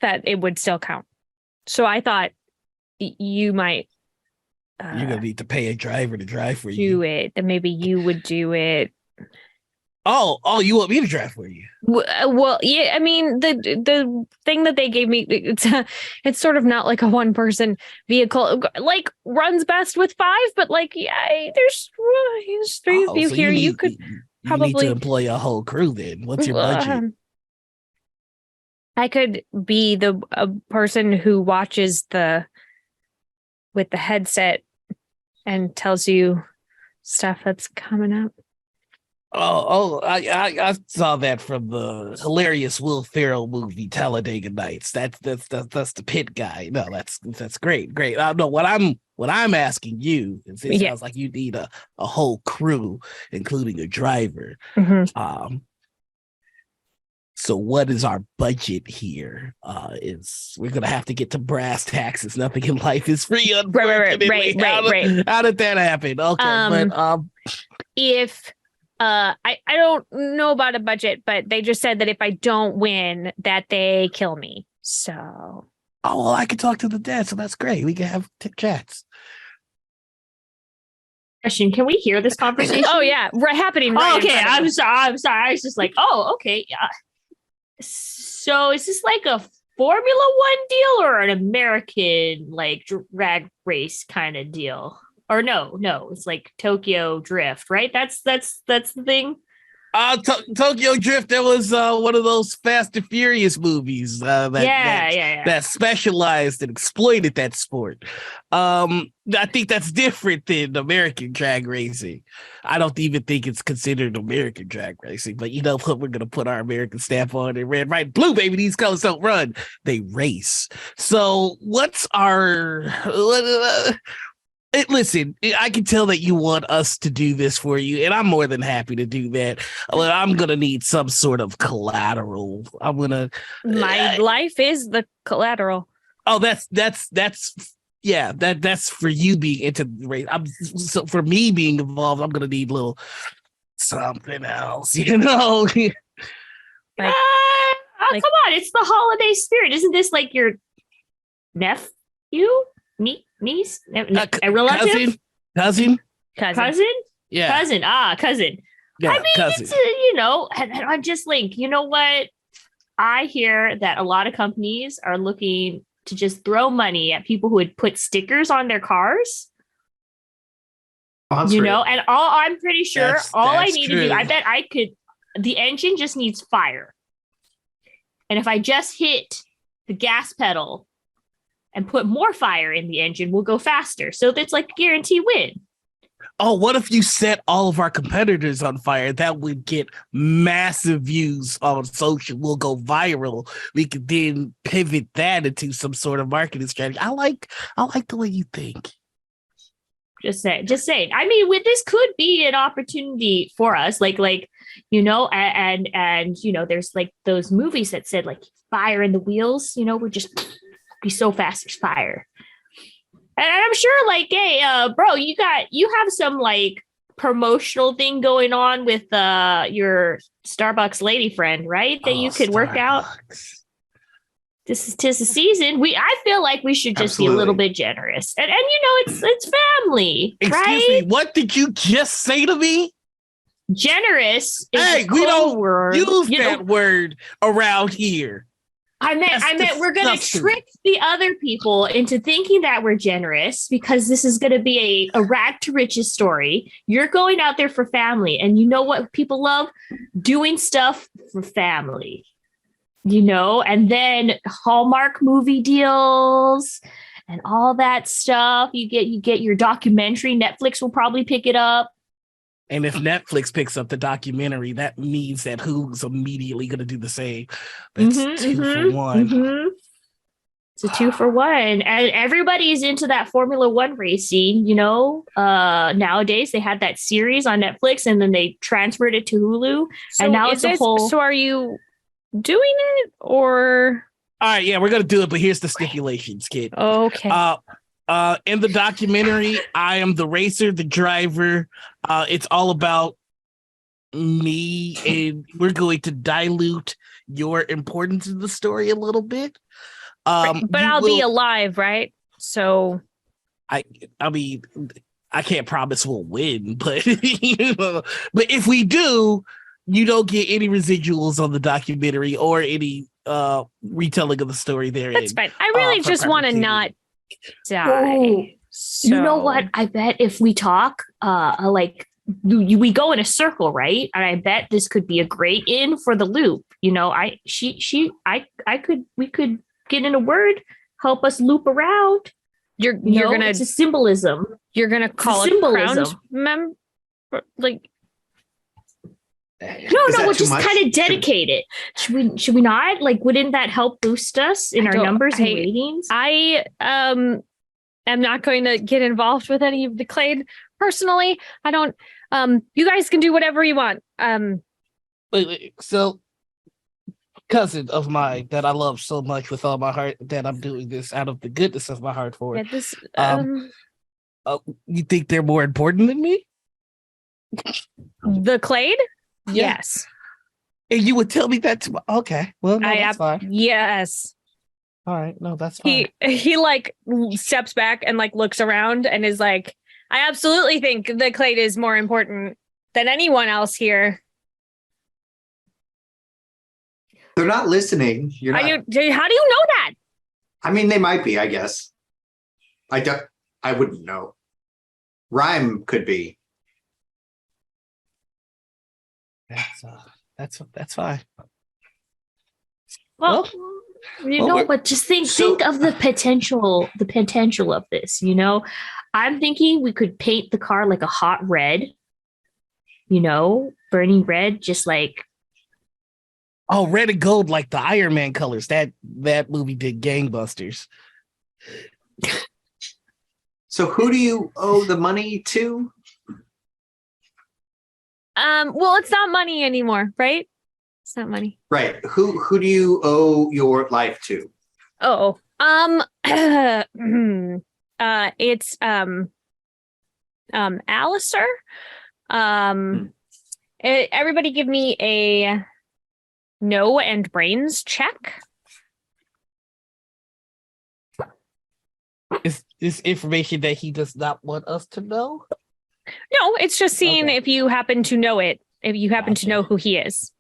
that it would still count. So I thought you might. You're gonna need to pay a driver to drive for you. Do it. Then maybe you would do it. Oh, you want me to drive for you? Well, yeah. I mean, the thing that they gave me, it's sort of not like a one person vehicle. Like runs best with 5, but like there's 3 of you so here. You could probably need to employ a whole crew. Then what's your budget? I could be the person who watches with the headset and tells you stuff that's coming up. I saw that from the hilarious Will Ferrell movie Talladega Nights. That's the pit guy. No, that's great. No, what I'm asking you is, it sounds like you need a whole crew, including a driver. Mm-hmm. So what is our budget here? Is we're gonna have to get to brass taxes. Nothing in life is free. Right. How did that happen? Okay, but if I don't know about a budget, but they just said that if I don't win, that they kill me. So. Oh well, I can talk to the dad, so that's great. We can have chats. Question: can we hear this conversation? Oh yeah, happening. Right okay, I'm sorry. I was just like, oh, okay, yeah. So is this like a Formula One deal or an American like drag race kind of deal? Or no, it's like Tokyo Drift, right? That's the thing. Tokyo Drift. That was one of those Fast and Furious movies. That specialized and exploited that sport. I think that's different than American drag racing. I don't even think it's considered American drag racing. But you know what? We're gonna put our American stamp on it. Red, white, blue, baby. These colors don't run; they race. So what's our? Listen, I can tell that you want us to do this for you, and I'm more than happy to do that. I'm gonna need some sort of collateral. My life is the collateral. Oh, that's for you being into the race. So for me being involved, I'm gonna need a little something else, you know. Like, come on, it's the holiday spirit. Isn't this like your nephew? Niece? A relative? Cousin? Yeah. Cousin. Cousin. Yeah, I mean, cousin. It's, and I'm just like, you know what? I hear that a lot of companies are looking to just throw money at people who would put stickers on their cars. And I'm pretty sure I need true. to do, I bet I could, the engine just needs fire. And if I just hit the gas pedal and put more fire in the engine, we'll go faster. So that's like a guarantee win. Oh, what if you set all of our competitors on fire? That would get massive views on social. We'll go viral. We could then pivot that into some sort of marketing strategy. I like the way you think. Just saying. I mean, this could be an opportunity for us. And there's like those movies that said like fire in the wheels, we're just be so fast, there's fire. And I'm sure like, hey, bro, you have some like promotional thing going on with your Starbucks lady friend, right? That you could work out. This is 'tis the season. I feel like we should just be a little bit generous. And it's family. Excuse me, what did you just say to me? Generous is we don't use that word around here. I meant we're going to trick the other people into thinking that we're generous because this is going to be a rag to riches story. You're going out there for family. And you know what people love? Doing stuff for family. and then Hallmark movie deals and all that stuff. You get your documentary. Netflix will probably pick it up. And if Netflix picks up the documentary, that means that Hulu's immediately going to do the same. That's 2 for 1. It's a 2 for 1. And everybody's into that Formula One racing, nowadays they had that series on Netflix and then they transferred it to Hulu. So and now it's a whole. So are you doing it or? All right, yeah, we're going to do it, but here's the stipulations, kid. Okay. In the documentary, I am the racer, the driver. It's all about me, and we're going to dilute your importance in the story a little bit. But I'll be alive, right? So I mean, I can't promise we'll win, but but if we do, you don't get any residuals on the documentary or any retelling of the story there. That's fine. I really just want to not die. Oh, So, you know what? I bet if we talk, we go in a circle, right? And I bet this could be a great in for the loop. We could get in a word, help us loop around. You're gonna it's a symbolism. You're gonna call it crowned member, like. No, we'll just kind of dedicate it. Should we not? Like, wouldn't that help boost us in our numbers and ratings? I am not going to get involved with any of the Clade personally. I don't. You guys can do whatever you want. So, cousin of mine that I love so much with all my heart that I'm doing this out of the goodness of my heart for. Yeah, you think they're more important than me? The Clade? Yeah. Yes. And you would tell me that okay. Well, no, that's fine. Yes. All right. No, that's fine. He like steps back and like looks around and is like, I absolutely think the Clade is more important than anyone else here. They're not listening. How do you know that? I mean, they might be, I guess. I wouldn't know. Rhyme could be. That's fine. Well, but just think of the potential of this, I'm thinking we could paint the car like a hot red, burning red, just like. Oh, red and gold, like the Iron Man colors. That movie did gangbusters. So who do you owe the money to? Well, it's not money anymore, right? It's not money. Right. Who do you owe your life to? Oh, it's Alistair. Everybody give me a know and brains check. Is this information that he does not want us to know? No, it's just seeing if you happen to know it, if you happen to know who he is.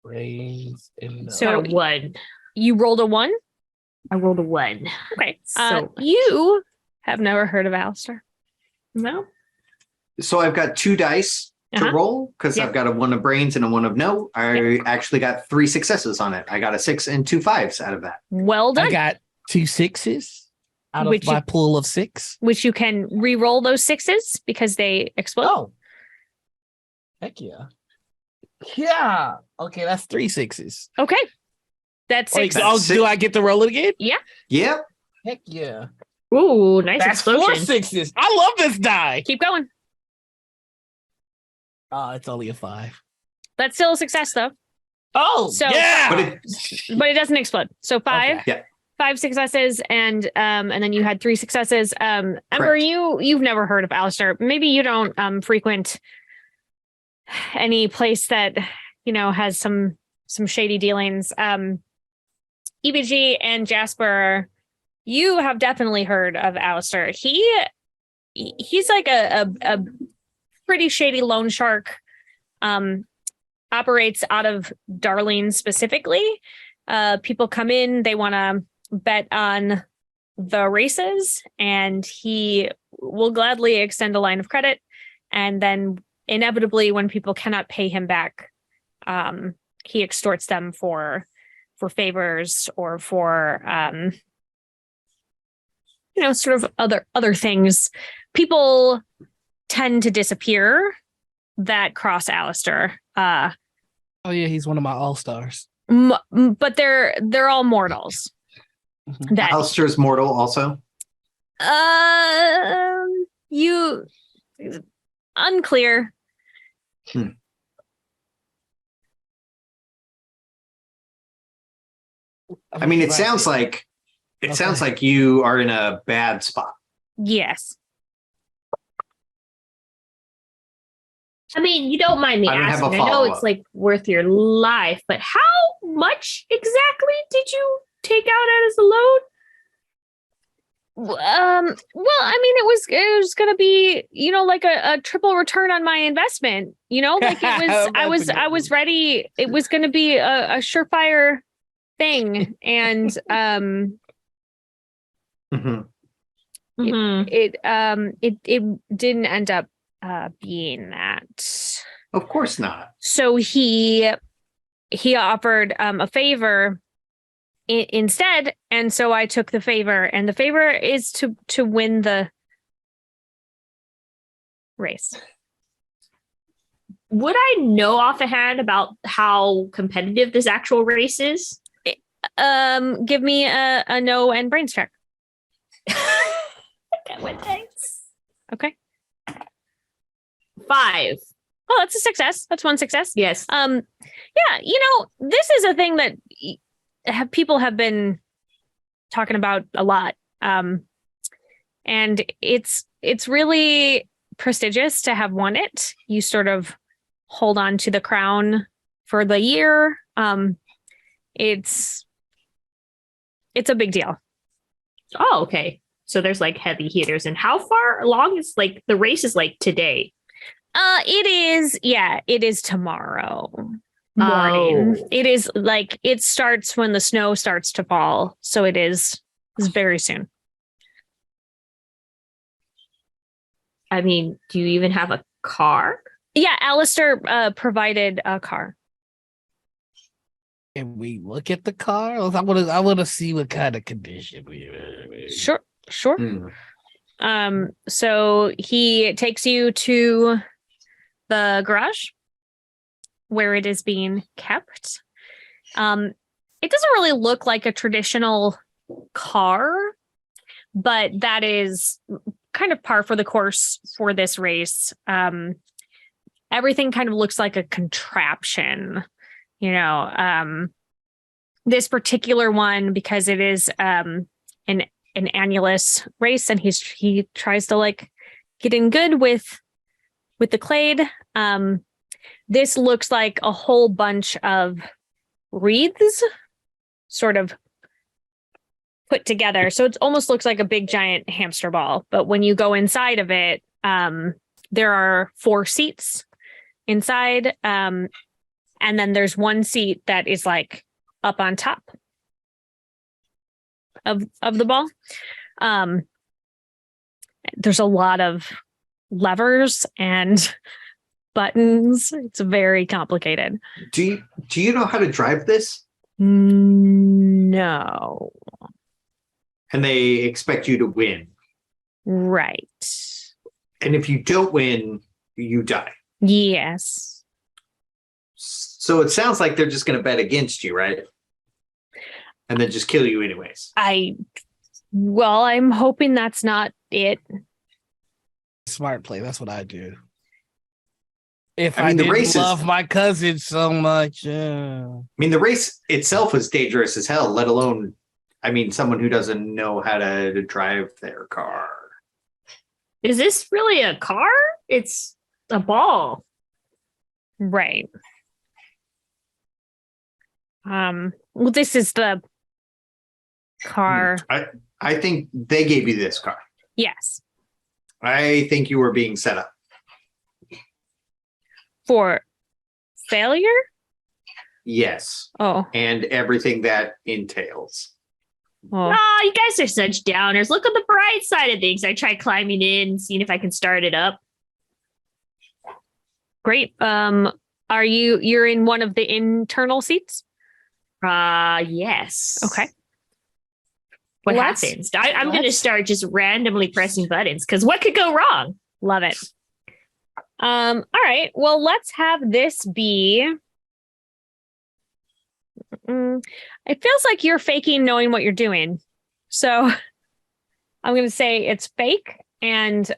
Brains and so 1. You rolled a 1? I rolled a 1. Okay. So you have never heard of Alistair? No? So I've got 2 dice to roll because I've got a 1 of brains and a 1 of no. I actually got 3 successes on it. I got a 6 and 2 5s out of that. Well done. I got 2 6s out of my pool of 6. Which you can re-roll those 6s because they explode. Oh. Heck yeah. Yeah. Okay, that's 3 6s. Okay. That's 6. Do I get to roll it again? Yeah. Yep. Heck yeah. Ooh, nice That's explosion. 4 6s. I love this die. Keep going. It's only a 5. That's still a success, though. Oh, so, yeah. But it doesn't explode. So 5. Okay. Yeah. 5 successes, and then you had 3 successes. Ember, you've never heard of Alistair. Maybe you don't frequent any place that has some shady dealings. EBG and Jasper, you have definitely heard of Alistair. He's like a pretty shady loan shark. Operates out of Darlene specifically. People come in, they want to bet on the races, and he will gladly extend a line of credit. And then inevitably, when people cannot pay him back, he extorts them for favors or for sort of other things, people tend to disappear that cross Alistair. Oh yeah, he's one of my all-stars. But they're all mortals. Mhm. That Alistair's mortal also. you unclear. I mean, it sounds like you are in a bad spot. Yes. I mean, you don't mind me I don't have asking. a I know follow-up. it's like worth your life, but how much exactly did you take out as a loan? Well, I mean, it was gonna be, like a triple return on my investment. Like it was, I was ready. It was gonna be a surefire thing, and Mhm. it didn't end up being that. Of course not. So he offered a favor instead, and so I took the favor, and the favor is to win the race. Would I know offhand about how competitive this actual race is? Give me a no and brains check. That went thanks. Okay. 5. Oh, that's a success. That's one success. Yes. Yeah, this is a thing that people have been talking about a lot. And it's really prestigious to have won it. You sort of hold on to the crown for the year. It's a big deal. Oh, okay. So there's like heavy hitters. And how far along is like the race is like today? It is tomorrow morning. Oh. It is like it starts when the snow starts to fall. So it's very soon. I mean, do you even have a car? Yeah, Alistair provided a car. Can we look at the car? I want to see what kind of condition we are. Sure. Hmm. So he takes you to the garage where it is being kept. It doesn't really look like a traditional car, but that is kind of par for the course for this race. Everything kind of looks like a contraption, this particular one, because it is an Annulus race, and he tries to like get in good with the clade. This looks like a whole bunch of wreaths sort of put together. So it almost looks like a big giant hamster ball. But when you go inside of it, there are 4 seats inside. And then there's one seat that is like up on top of the ball. There's a lot of levers and buttons. It's very complicated. Do you know how to drive this? No. And they expect you to win. Right. And if you don't win, you die. Yes. So it sounds like they're just going to bet against you, right? And then just kill you anyways. I'm hoping that's not it. Smart play. That's what I do. If I mean, the didn't race love is- my cousin so much. I mean, the race itself is dangerous as hell, let alone, someone who doesn't know how to drive their car. Is this really a car? It's a ball. Right. Well, this is the car. I think they gave you this car. Yes. I think you were being set up. For failure? Yes. Oh. And everything that entails. Oh. Oh, you guys are such downers. Look on the bright side of things. I tried climbing in and seeing if I can start it up. Great. You're in one of the internal seats? Yes. Okay. What Let's- happens? I'm going to start just randomly pressing buttons because what could go wrong? Love it. All right. Well, let's have this be. It feels like you're faking knowing what you're doing. So I'm going to say it's fake. And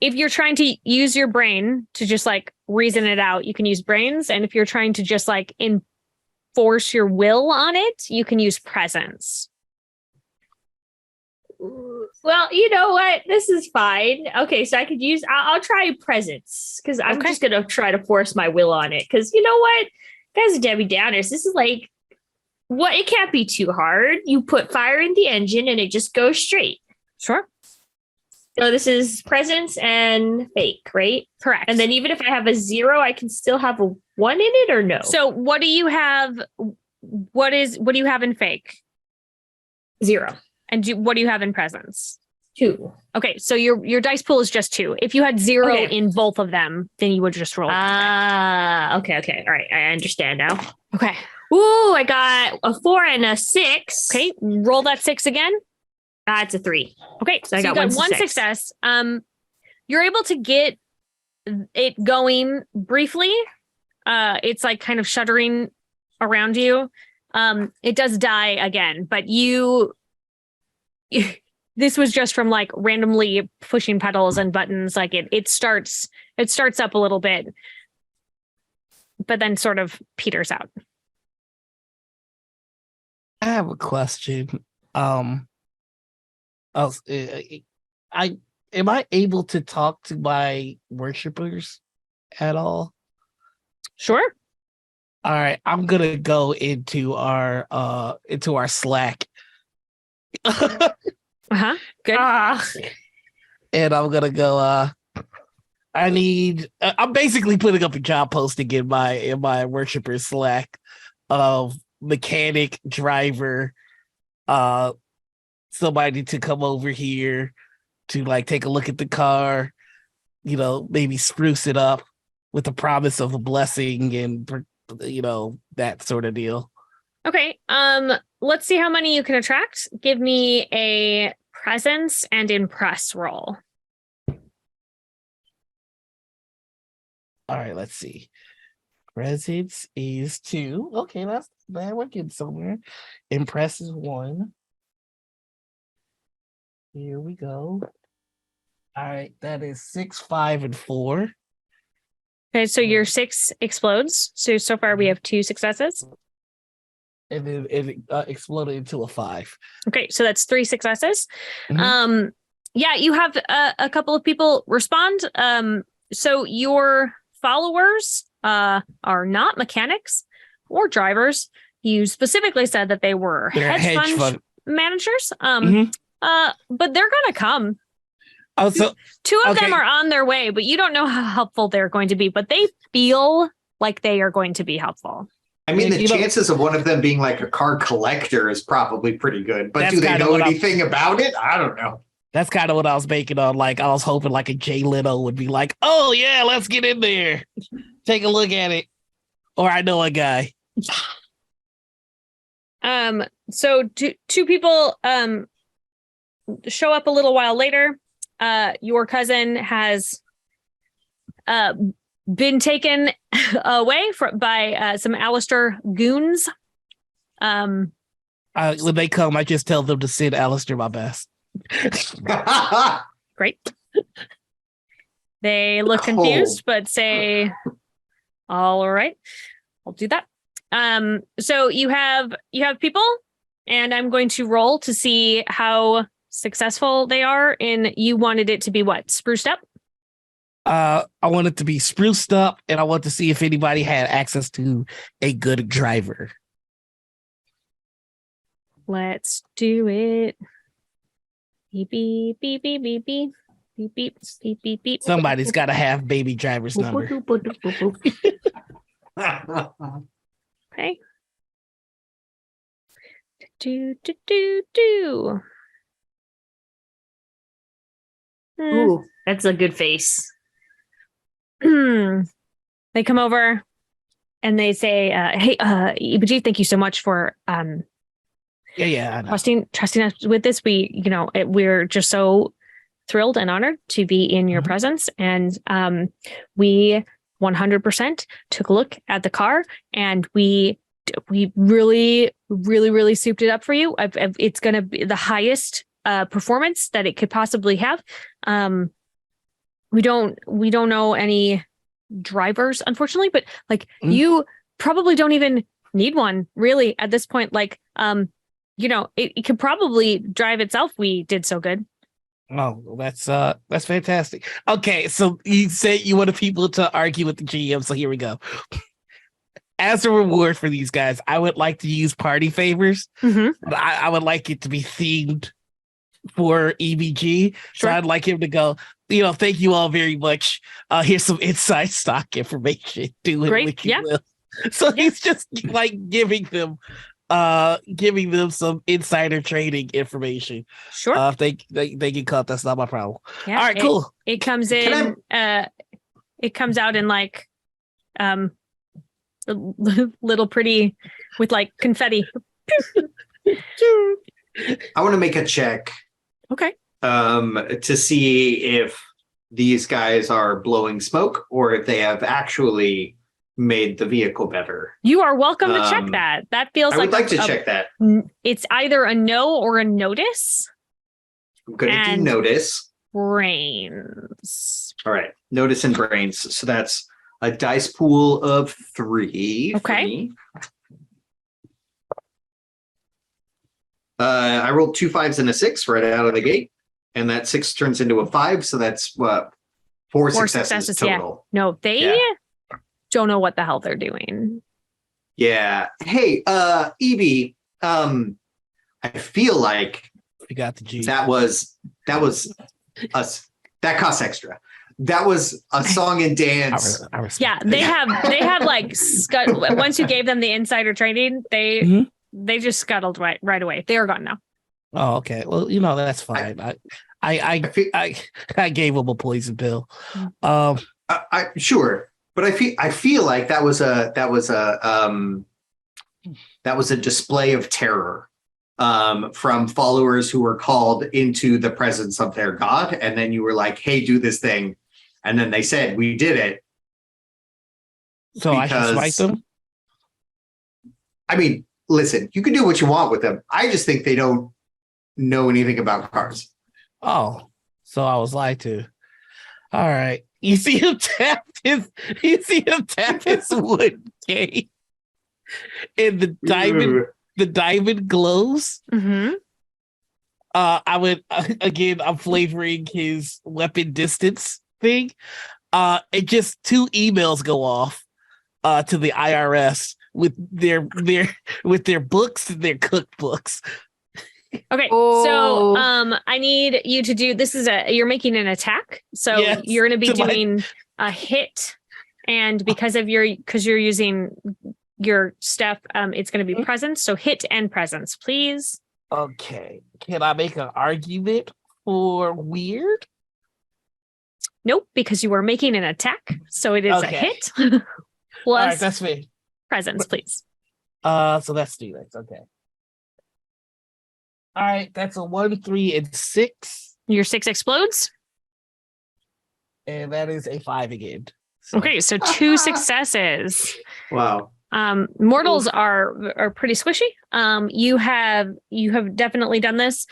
if you're trying to use your brain to just like reason it out, you can use brains. And if you're trying to just like enforce your will on it, you can use presence. Well, you know what? This is fine. Okay, so I could use. I'll try presence because I'm Okay. just going to try to force my will on it. Because you know what, guys, are Debbie Downers. This is like what? It can't be too hard. You put fire in the engine and it just goes straight. Sure. So this is presence and fake, right? Correct. And then even if I have a 0, I can still have a 1 in it, or no? So what do you have? What do you have in fake? 0, And what do you have in presence? 2. Okay, so your dice pool is just 2. If you had 0 Okay. in both of them, then you would just roll. Okay. All right, I understand now. Okay. Ooh, I got a 4 and a 6. Okay, roll that 6 again. It's a 3. Okay, so I you got got one one success. You're able to get it going briefly. It's like kind of shuddering around you. It does die again, but this was just from like randomly pushing pedals and buttons. Like it starts up a little bit, but then sort of peters out. I have a question. Am I able to talk to my worshipers at all? Sure. All right, I'm gonna go into our Slack. Uh-huh. Good. And I'm gonna go. I'm basically putting up a job posting in my worshiper Slack of mechanic, driver, somebody to come over here to like take a look at the car, maybe spruce it up with the promise of a blessing and that sort of deal. Okay. Let's see how many you can attract. Give me a presence and impress roll. All right, let's see. Presence is 2. Okay, that's bad. We're getting somewhere. Impress is 1. Here we go. All right, that is 6, 5, and 4. Okay, so your 6 explodes. So far we have 2 successes. And then it exploded into a 5. Okay, so that's 3 successes. Mhm. Yeah, you have a couple of people respond. So your followers are not mechanics or drivers. You specifically said that they were They're hedge fund managers. But they're gonna come. Oh, so 2 of okay. them are on their way, but you don't know how helpful they're going to be. But they feel like they are going to be helpful. I mean, the You know- chances of one of them being like a car collector is probably pretty good. But That's do they kinda know what I'm- anything about it? I don't know. That's kind of what I was making on. Like, I was hoping like a Jay Leno would be like, "Oh yeah, let's get in there, take a look at it." Or I know a guy. So two people show up a little while later. Your cousin has been taken away by some Alistair goons. When they come, I just tell them to send Alistair my best. Great. They look Cool. confused, but say, "All right, I'll do that." So you have people, and I'm going to roll to see how successful they are. And you wanted it to be what? Spruced up? I want it to be spruced up, and I want to see if anybody had access to a good driver. Let's do it. Beep beep beep beep beep beep beep beep beep beep beep. Somebody's got to have baby driver's number. Okay. Do. Ooh, that's a good face. They come over and they say, "Hey, EBG, thank you so much for Yeah, I know. trusting us with this. We're just so thrilled and honored to be in your Mhm. presence, and we 100% took a look at the car, and we really, really, really souped it up for you. It's going to be the highest performance that it could possibly have. We don't know any drivers, unfortunately, but like you probably don't even need one really at this point. Like, it could probably drive itself. We did so good. Oh, that's fantastic. Okay, so you said you wanted people to argue with the GM, so here we go. As a reward for these guys, I would like to use party favors. Mm-hmm. But I would like it to be themed for EBG. Sure. So I'd like him to go, thank you all very much. Here's some inside stock information. Do it with you will. So he's just like giving them some insider trading information. Sure. If they get caught, that's not my problem. Yeah, all right, cool. It comes in. It comes out in like a little pretty with like confetti. I want to make a check. Okay. To see if these guys are blowing smoke or if they have actually made the vehicle better. You are welcome to check that. That feels I would like to check that. It's either a no or a notice. I'm going to do notice. Brains. All right. Notice and brains. So that's a dice pool of 3. Okay. I rolled 2 5s and a 6 right out of the gate. And that 6 turns into a 5. So that's what? 4 successes total. Yeah. No, they don't know what the hell they're doing. Yeah. Hey, Evie, I feel like you got the G. That was us. That costs extra. That was a song and dance. Yeah, they have like once you gave them the insider training, they just scuttled right away. They are gone now. Oh, okay. Well, that's fine. I gave them a poison pill. I sure, but I feel like that was a display of terror from followers who were called into the presence of their god, and then you were like, "Hey, do this thing," and then they said, "We did it." So I should smite them. I mean, listen, you can do what you want with them. I just think they don't know anything about cars. Oh, so I was lied to. All right. You see him tap his wood cane, and the diamond glows. Mm-hmm. I would again. I'm flavoring his weapon distance thing. And just 2 emails go off to the IRS with their books and their cookbooks. Okay, so I need you to do this. You're making an attack, so you're going to be doing a hit, and because you're using your stuff, it's going to be presence. So hit and presence, please. Okay, can I make an argument for weird? Nope, because you are making an attack, so it is a hit. Plus, all right, that's me. Presence, please. So that's 3. Okay. All right, that's a 1, 3, and 6. Your 6 explodes. And that is a 5 again. So. Okay, so 2 successes. Wow. Mortals are pretty squishy. You have definitely done this.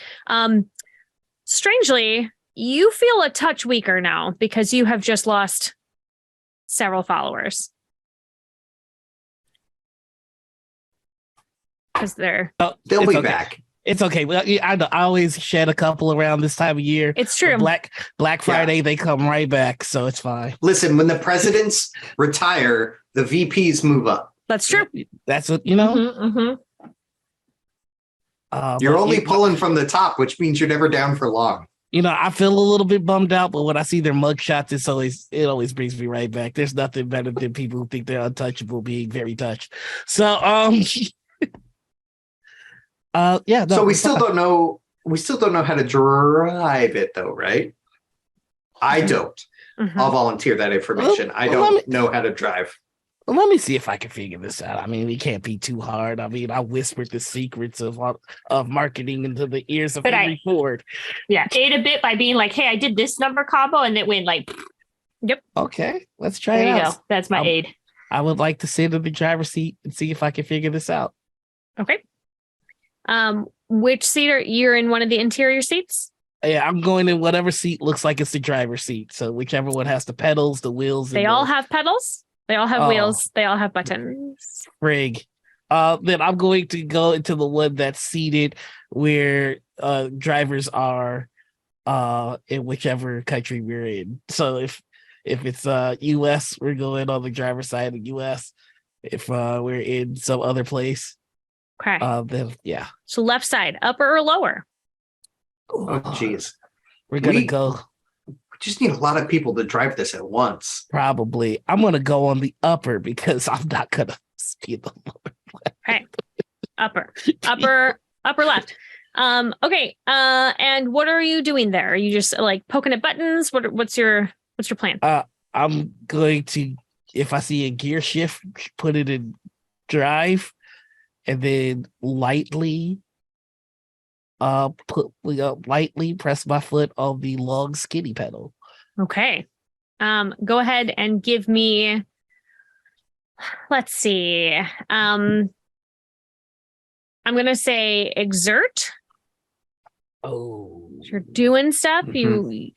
Strangely, you feel a touch weaker now because you have just lost several followers. Because they'll be back. It's okay. Well, I always shed a couple around this time of year. It's true. Black Friday, they come right back, so it's fine. Listen, when the presidents retire, the VPs move up. That's true. That's what you know. You're only pulling from the top, which means you're never down for long. I feel a little bit bummed out, but when I see their mugshots, it always brings me right back. There's nothing better than people who think they're untouchable being very touched. So, so we still don't know. We still don't know how to drive it, though, right? I don't. I'll volunteer that information. I don't know how to drive. Well, let me see if I can figure this out. I mean, it can't be too hard. I mean, I whispered the secrets of marketing into the ears of Henry Ford. Yeah, aid a bit by being like, "Hey, I did this number combo," and it went like, "Yep." Okay, let's try There it you out. go. That's my aid. I would like to sit in the driver's seat and see if I can figure this out. Okay. Which seat are you're in? One of the interior seats? Yeah, I'm going in whatever seat looks like it's the driver's seat. So whichever one has the pedals, the wheels. They all have pedals. They all have wheels. They all have buttons. Frig. Then I'm going to go into the one that's seated where drivers are in whichever country we're in. So if it's US, we're going on the driver's side of the US. If we're in some other place, Okay. then yeah. So left side, upper or lower? Oh, jeez. We're gonna go. We just need a lot of people to drive this at once. Probably. I'm gonna go on the upper because I'm not gonna speed the lower. Okay. Upper left. Okay. And what are you doing there? Are you just like poking at buttons? What's your plan? I'm going to, if I see a gear shift, put it in drive, and then lightly press my foot on the long skinny pedal. Okay. Go ahead and give me, let's see. I'm going to say exert. Oh. You're doing stuff. Mm-hmm.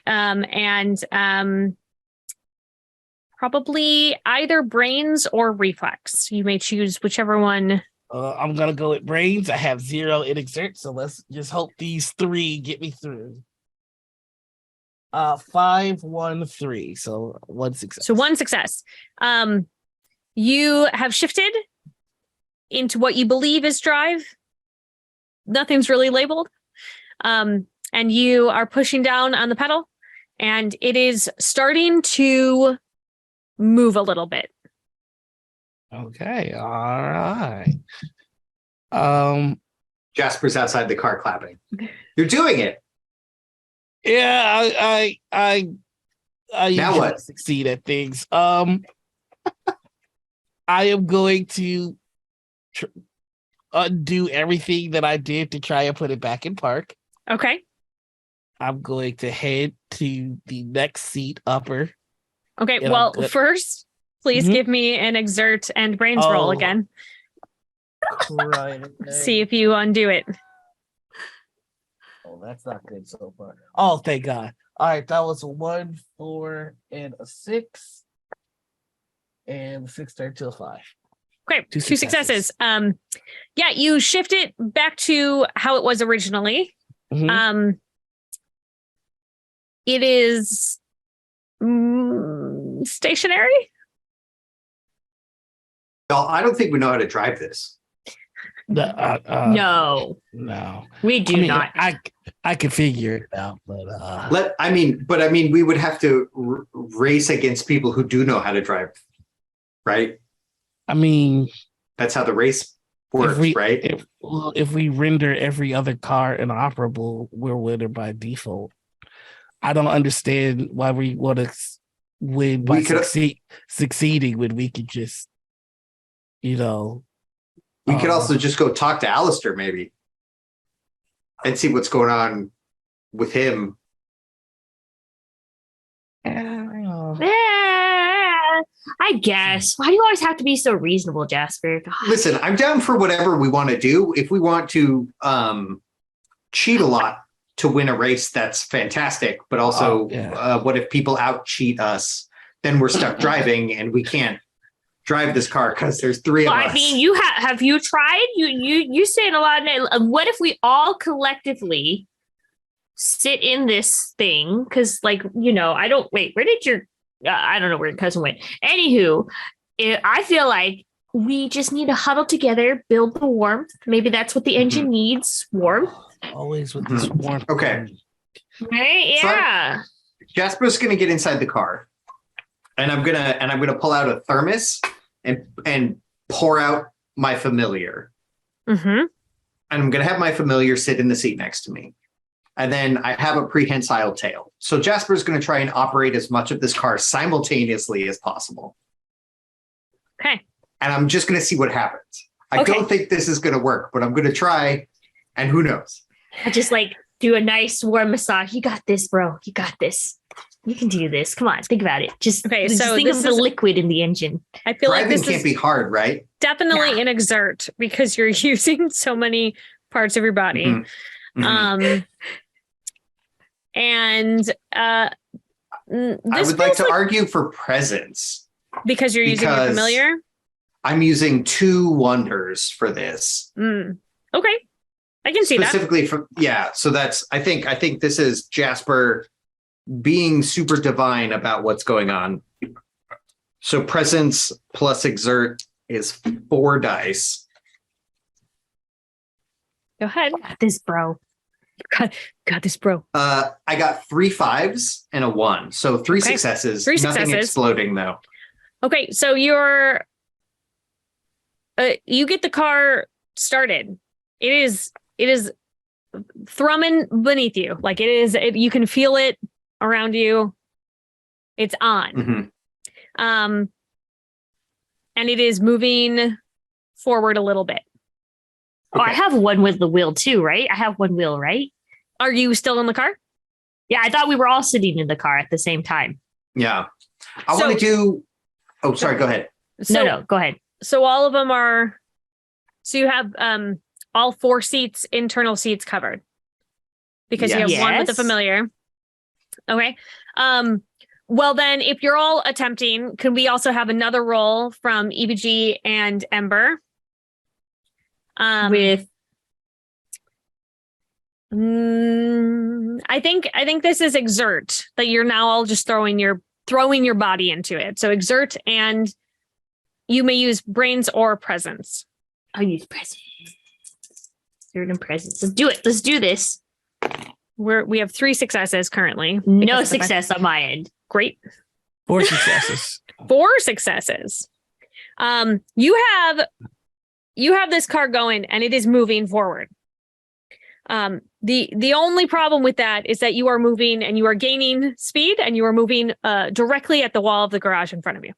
Probably either brains or reflex. You may choose whichever one. I'm going to go with brains. I have 0 in exert, so let's just hope these 3 get me through. 5, 1, 3. So 1 success. So 1 success. You have shifted into what you believe is drive. Nothing's really labeled. And you are pushing down on the pedal, and it is starting to move a little bit. Okay. All right. Jasper's outside the car clapping. You're doing it. Yeah, I Now usually what? succeed at things. I am going to undo everything that I did to try and put it back in park. Okay. I'm going to head to the next seat upper. Okay. And Well, first, please Mhm. give me an exert and brains roll again. Right. See if you undo it. Oh, that's not good so far. Oh, thank God. All right, that was a 1, 4, and a 6. And 6 turned to a 5. Okay, 2 2 successes. Yeah, you shift it back to how it was originally. Mhm. It is stationary. Well, I don't think we know how to drive this. No, we do not. I can figure it out, but I mean, we would have to race against people who do know how to drive, right? I mean, that's how the race works, right? If we render every other car inoperable, we're winner by default. I don't understand why we want to win by succeeding when we could just, We could also just go talk to Alistair maybe and see what's going on with him. I guess. Why do you always have to be so reasonable, Jasper? God. Listen, I'm down for whatever we want to do. If we want to cheat a lot to win a race, that's fantastic. But also, what if people out cheat us? Then we're stuck driving and we can't drive this car because there's 3 of us. I mean, you have you tried? You say it a lot. What if we all collectively sit in this thing? Because, I don't wait. Where did your I don't know where your cousin went. Anywho, I feel like we just need to huddle together, build the warmth. Maybe that's what the engine needs. Warmth. Always with this warmth. Okay. Right? Yeah. So Jasper's gonna get inside the car, and I'm gonna pull out a thermos and pour out my familiar. Mm-hmm. And I'm gonna have my familiar sit in the seat next to me. And then I have a prehensile tail. So Jasper's going to try and operate as much of this car simultaneously as possible. Okay. and I'm just going to see what happens. I Okay. don't think this is going to work, but I'm going to try, and who knows? I just like do a nice warm massage. You got this, bro. You got this. You can do this. Come on, think about it. Just Okay, just so think this of the is- liquid in the engine. I feel like Driving this can't is be hard, right? definitely Yeah. an exert because you're using so many parts of your body. Mhm. Mhm. And I this would like feels to argue for presence. because you're using your because- familiar. I'm using 2 wonders for this. Okay, I can see that. Specifically for so that's I think this is Jasper being super divine about what's going on. So presence plus exert is 4 dice. Go ahead. Got this, bro. Got this, bro. I got 3 5s and a 1. So 3 Okay. successes. 3 Nothing successes. exploding though. Okay, so you're you get the car started. It is thrumming beneath you. Like you can feel it around you. It's on. Mhm. And it is moving forward a little bit. Oh, I Okay. have one with the wheel too, right? I have one wheel, right? Are you still in the car? Yeah, I thought we were all sitting in the car at the same time. Yeah. I So- want to do sorry, go ahead. So, No, go ahead. So all of them are. So you have all 4 seats, internal seats covered, because you have Yes. one with the familiar. Okay. Well then, if you're all attempting, can we also have another roll from EBG and Ember? With I think this is exert, that you're now all just throwing your body into it. So exert, and you may use brains or presence. I'll use presence. Certain presence. Let's do it. Let's do this. We have 3 successes currently. No because of the fact- success on my end. Great. 4 successes. 4 successes. You have this car going and it is moving forward. The only problem with that is that you are moving and you are gaining speed and you are moving directly at the wall of the garage in front of you.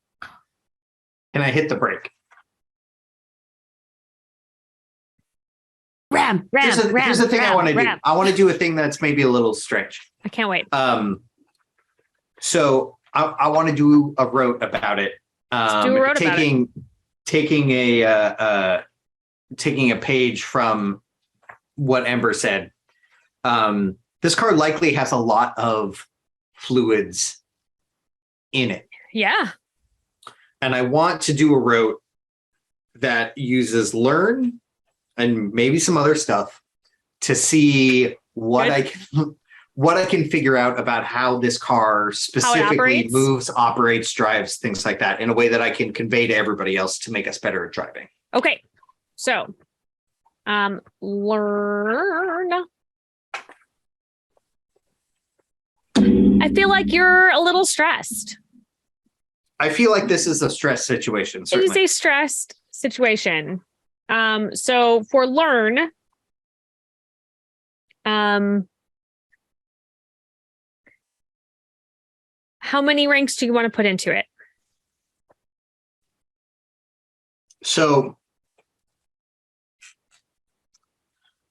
Can I hit the brake? Ram. Here's the thing I want to do. I want to do a thing that's maybe a little strange. I can't wait. So I want to do a rote about it. Let's do a rote about it. Taking a page from what Ember said. This car likely has a lot of fluids in it. Yeah. And I want to do a rote that uses learn and maybe some other stuff to see what I can figure out about how this car specifically operates? moves, operates, drives, things like that, in a way that I can convey to everybody else to make us better at driving. Okay. So, learn. I feel like you're a little stressed. I feel like this is a stress situation. It is Certainly. a stressed situation. So for learn, how many ranks do you want to put into it? So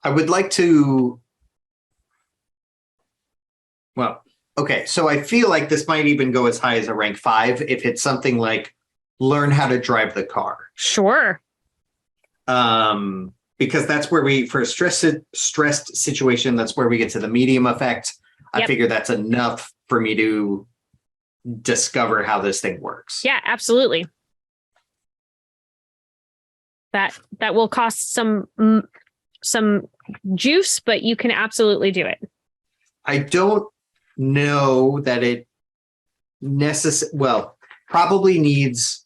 I would like to. Well, okay. So I feel like this might even go as high as a rank 5 if it's something like learn how to drive the car. Sure. Because that's where for a stressed situation, that's where we get to the medium effect. I Yep. figure that's enough for me to discover how this thing works. Yeah, absolutely. That will cost some juice, but you can absolutely do it. I don't know that it probably needs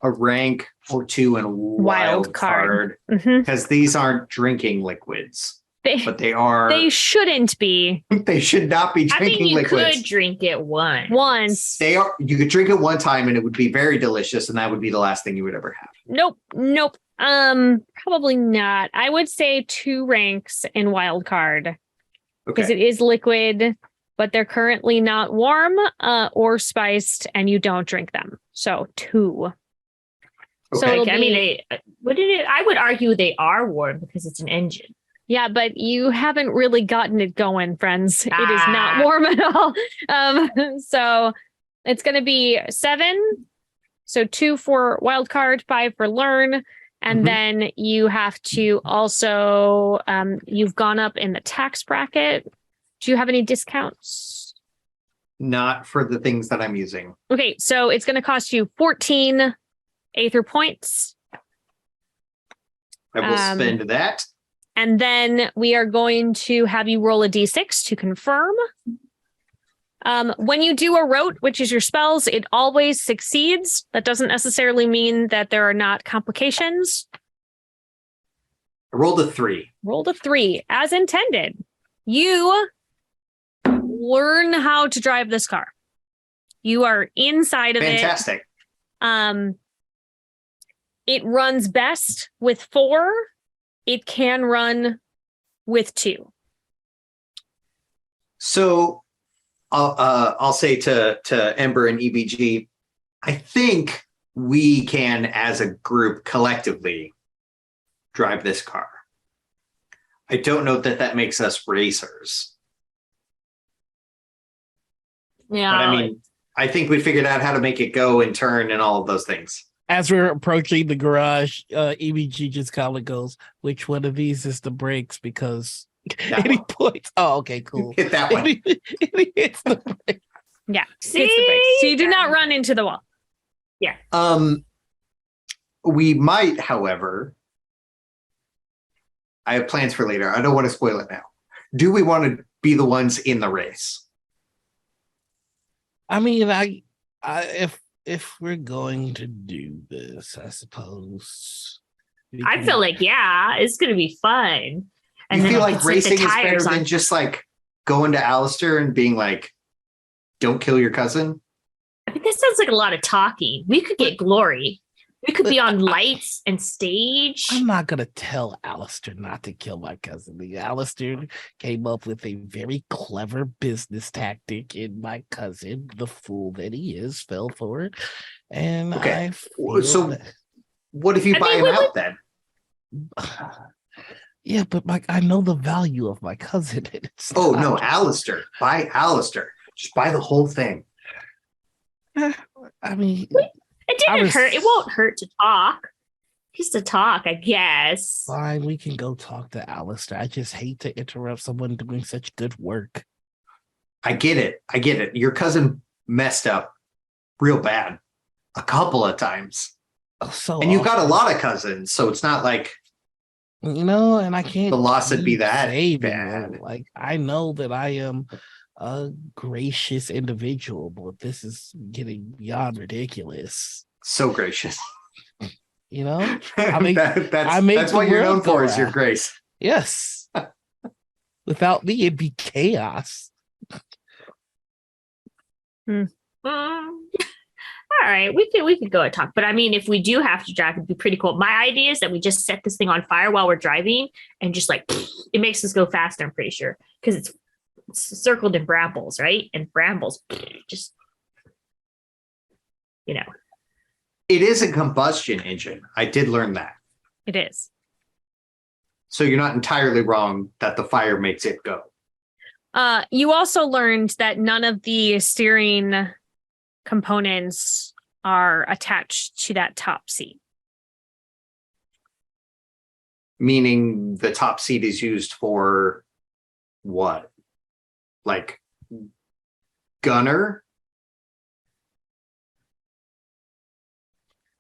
a rank or 2 in wild card, Mhm. because these aren't drinking liquids, They, but they are. they shouldn't be They should not be I drinking think you liquids. could drink it once. once. They are. You could drink it one time and it would be very delicious, and that would be the last thing you would ever have. Nope. Probably not. I would say 2 ranks in wild card because Okay. it is liquid, but they're currently not warm or spiced, and you don't drink them. So 2. So Okay. it'll I mean, be, I would argue they are warm because it's an engine. yeah, but you haven't really gotten it going, friends. It is not Ah. warm at all. So it's going to be 7. So 2 for wild card, 5 for learn. And Mhm. then you have to also, you've gone up in the tax bracket. Do you have any discounts? Not for the things that I'm using. Okay, so it's going to cost you 14 Aether points. I will spend that. And then we are going to have you roll a d6 to confirm. When you do a rote, which is your spells, it always succeeds. That doesn't necessarily mean that there are not complications. I rolled a 3. Rolled a 3 as intended. You learn how to drive this car. You are inside of Fantastic. it. It runs best with 4. It can run with 2. So I'll say to Ember and EBG, I think we can, as a group, collectively drive this car. I don't know that makes us racers. Yeah. But I mean, I think we figured out how to make it go and turn and all of those things. As we're approaching the garage, EBG just kind of goes, which one of these is the brakes? Because That any one. points. Oh, okay, cool. Hit that one. It hits the brakes. Yeah. See? Hits the brakes. So you do not run into the wall. We might, however, I have plans for later. I don't want to spoil it now. Do we want to be the ones in the race? I mean, if we're going to do this, I suppose. I feel like, yeah, it's going to be fun. You then feel we like can stick the racing is better tires than on. just like going to Alistair and being like, don't kill your cousin? I think that sounds like a lot of talking. We could get glory. We could be on lights and stage. I'm not gonna tell Alistair not to kill my cousin. Alistair came up with a very clever business tactic, and my cousin, the fool that he is, fell for it. And Okay. I feel So that- what if you I buy mean, him out then? yeah, but I know the value of my cousin. And it's Oh, not- no, Alistair. Buy Alistair. Just buy the whole thing. I mean, It I didn't was- hurt. It won't hurt to talk. Just to talk, I guess. fine, we can go talk to Alistair. I just hate to interrupt someone doing such good work. I get it. I get it. Your cousin messed up real bad a couple of times. So And you've got a lot of cousins, so it's not like and I can't. The loss would be keep that saving bad. them. Like, I know that I am a gracious individual, but this is getting beyond ridiculous. so gracious. You know? I make that's the what you're world known go for is your round. grace. Yes. Without me, it'd be chaos. All right, we could go and talk. But I mean, if we do have to drive, it'd be pretty cool. My idea is that we just set this thing on fire while we're driving, and just like it makes us go faster. I'm pretty sure because it's circled in brambles, right? And brambles just, you know. It is a combustion engine. I did learn that. It is. So you're not entirely wrong that the fire makes it go. You also learned that none of the steering components are attached to that top seat. Meaning the top seat is used for what? Like gunner?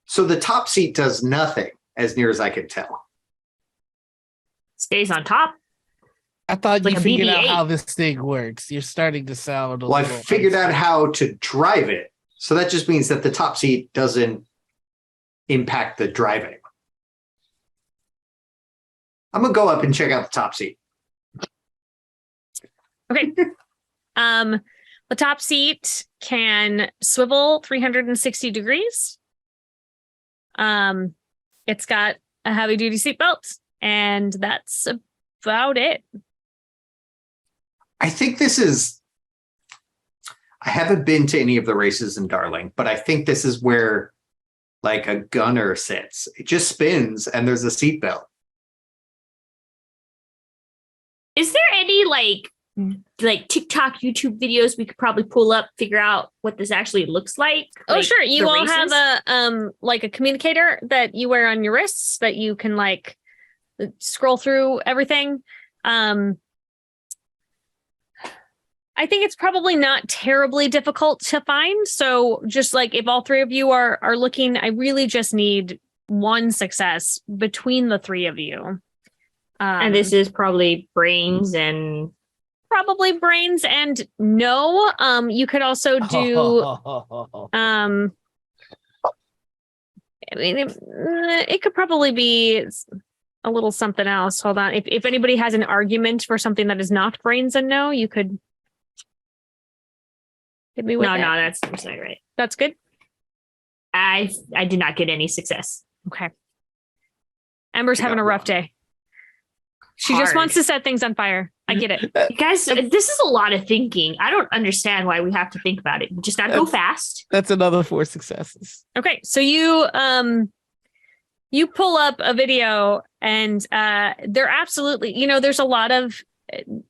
So the top seat does nothing, as near as I can tell. Stays on top. I thought Like you a figured out BB-8. how this thing works. You're starting to sound a Well, I little figured out unsafe. how to drive it. So that just means that the top seat doesn't impact the driving. I'm gonna go up and check out the top seat. Okay. The top seat can swivel 360 degrees. It's got a heavy duty seatbelt, and that's about it. I think this is. I haven't been to any of the races in Darling, but I think this is where like a gunner sits. It just spins and there's a seatbelt. Is there any like TikTok, YouTube videos we could probably pull up, figure out what this actually looks like? Oh, Like, sure. You the all races? have a like a communicator that you wear on your wrists that you can like scroll through everything. I think it's probably not terribly difficult to find. So just like if all three of you are looking, I really just need one success between the three of you. And this is probably brains and probably brains and no. You could also do I mean it could probably be a little something else. Hold on. If anybody has an argument for something that is not brains and no, you could hit me with no, that. that's not right. That's good. I did not get any success. Okay. Ember's having a rough day. She just Hard. wants to set things on fire. I get it. You guys, this is a lot of thinking. I don't understand why we have to think about it. We just gotta go fast. That's another 4 successes. Okay, so you pull up a video and they're absolutely, there's a lot of,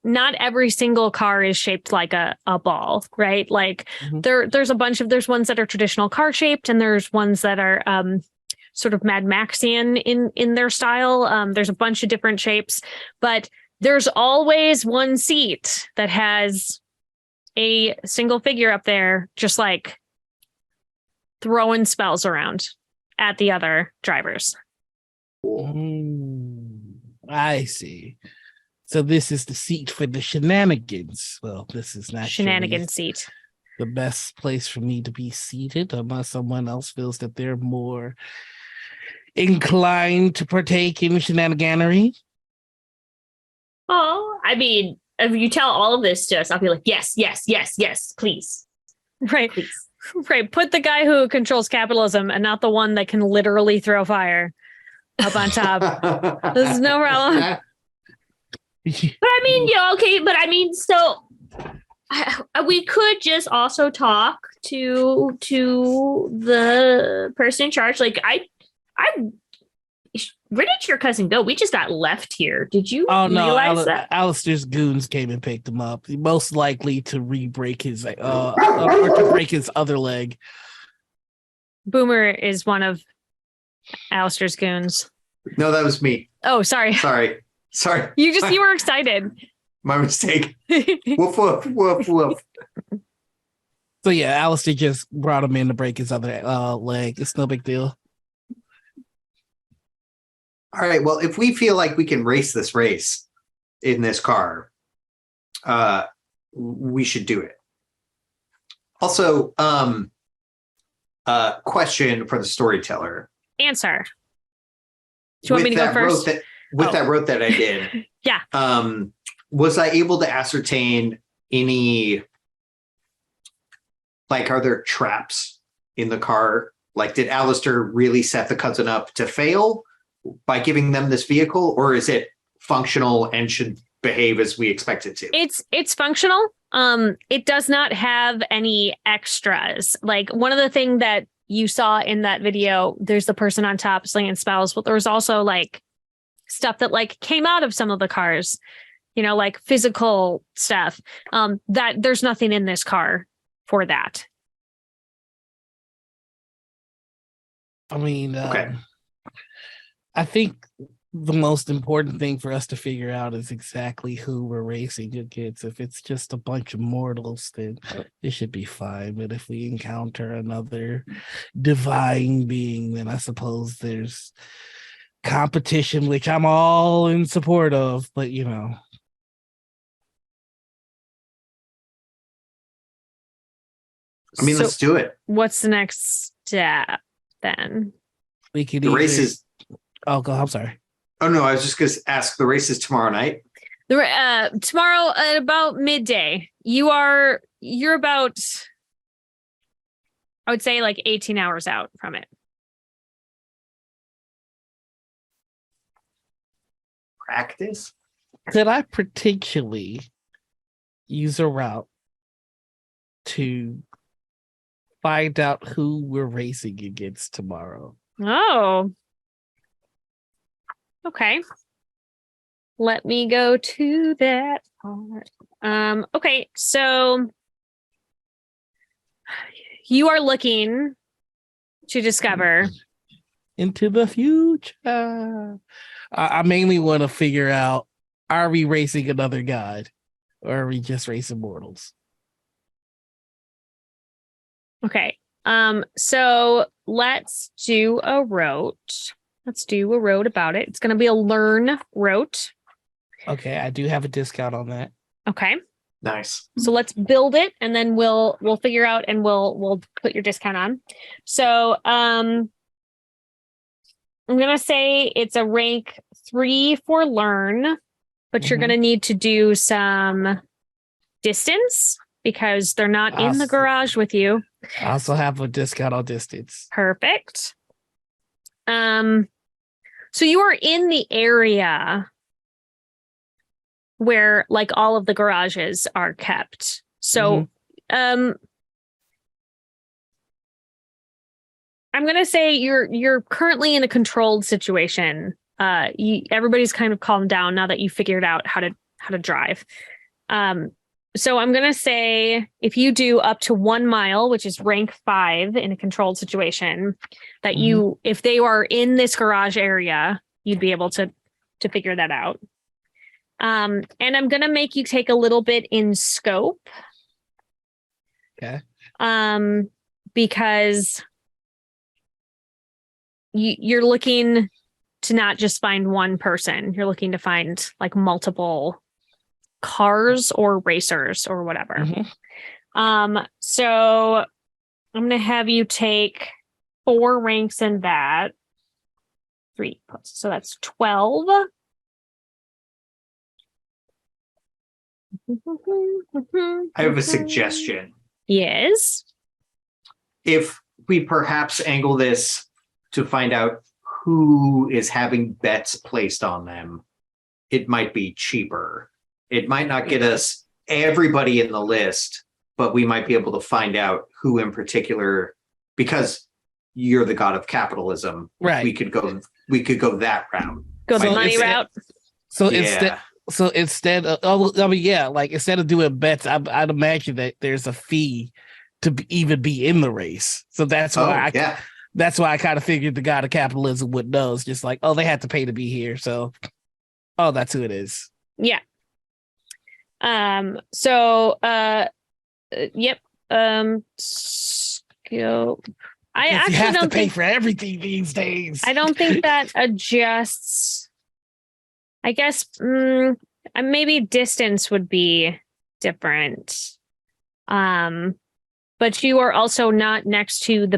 not every single car is shaped like a ball, right? Like there's there's ones that are traditional car shaped and there's ones that are sort of Mad Maxian in their style. There's a bunch of different shapes, but there's always one seat that has a single figure up there, just like throwing spells around at the other drivers. I see. So this is the seat for the shenanigans. Well, this is not Shenanigan seat. the best place for me to be seated unless someone else feels that they're more inclined to partake in shenaniganery. Oh, I mean, if you tell all of this to us, I'll be like, yes, please. Right. Please. Right. Put the guy who controls capitalism and not the one that can literally throw fire up on top. This is no problem. But I mean, yeah, okay. But I mean, so we could just also talk to the person in charge. Like, where did your cousin go? We just got left here. Did you realize that? Alistair's goons came and picked him up. Most likely to re-break his or to break his other leg. Boomer is one of Alistair's goons. No, that was me. Oh, sorry. Sorry. You were excited. My mistake. Woof, woof, woof, woof. So yeah, Alistair just brought him in to break his other leg. It's no big deal. All right. Well, if we feel like we can race this race in this car, we should do it. Also, question for the storyteller. Answer. Do you want me to go first? That route that I did. Yeah. Was I able to ascertain any, like, are there traps in the car? Like, did Alistair really set the cousin up to fail by giving them this vehicle, or is it functional and should behave as we expect it to? It's functional. It does not have any extras. Like, one of the things that you saw in that video, there's the person on top slinging spells, but there was also like stuff that like came out of some of the cars, like physical stuff. That there's nothing in this car for that. I mean, Okay. I think the most important thing for us to figure out is exactly who we're racing against. If it's just a bunch of mortals, then it should be fine. But if we encounter another divine being, then I suppose there's competition, which I'm all in support of. But, I mean, let's do it. What's the next step then? We could The race is... Oh, go. I'm sorry. Oh, no, I was just going to ask, the race is tomorrow night? Tomorrow at about midday. You're about, I would say, like 18 hours out from it. Practice? Could I particularly use a route to find out who we're racing against tomorrow. Oh. Okay. Let me go to that part. Okay, so you are looking to discover Into the future. I mainly want to figure out, are we racing another god? Or are we just racing mortals? Okay. So let's do a rote. Let's do a rote about it. It's going to be a learn rote. Okay, I do have a discount on that. Okay. Nice. So let's build it, and then we'll figure out, and we'll put your discount on. So I'm gonna say it's a rank 3 for learn, but you're gonna need to do some distance because they're not in the garage with you. I also have a discount on distance. Perfect. So you are in the area where like all of the garages are kept. So I'm gonna say you're currently in a controlled situation. Everybody's kind of calmed down now that you figured out how to drive. So I'm gonna say if you do up to 1 mile, which is rank 5 in a controlled situation, that you, if they are in this garage area, you'd be able to figure that out. And I'm gonna make you take a little bit in scope. Okay. Because you're looking to not just find one person. You're looking to find like multiple cars or racers or whatever. So I'm gonna have you take 4 ranks in that. 3 plus, so that's 12. I have a suggestion. Yes. If we perhaps angle this to find out who is having bets placed on them, it might be cheaper. It might not get us everybody in the list, but we might be able to find out who in particular, because you're the god of capitalism. Right. We could go that route. Go the So money route. So Yeah. instead of, like instead of doing bets, I'd imagine that there's a fee to even be in the race. So that's why that's why I kind of figured the god of capitalism would know. It's just like, oh, they had to pay to be here. So, oh, that's who it is. Yeah. Yep. Skill. I actually you have don't to pay think for everything these days. I don't think that adjusts. I guess maybe distance would be different. But you are also not next to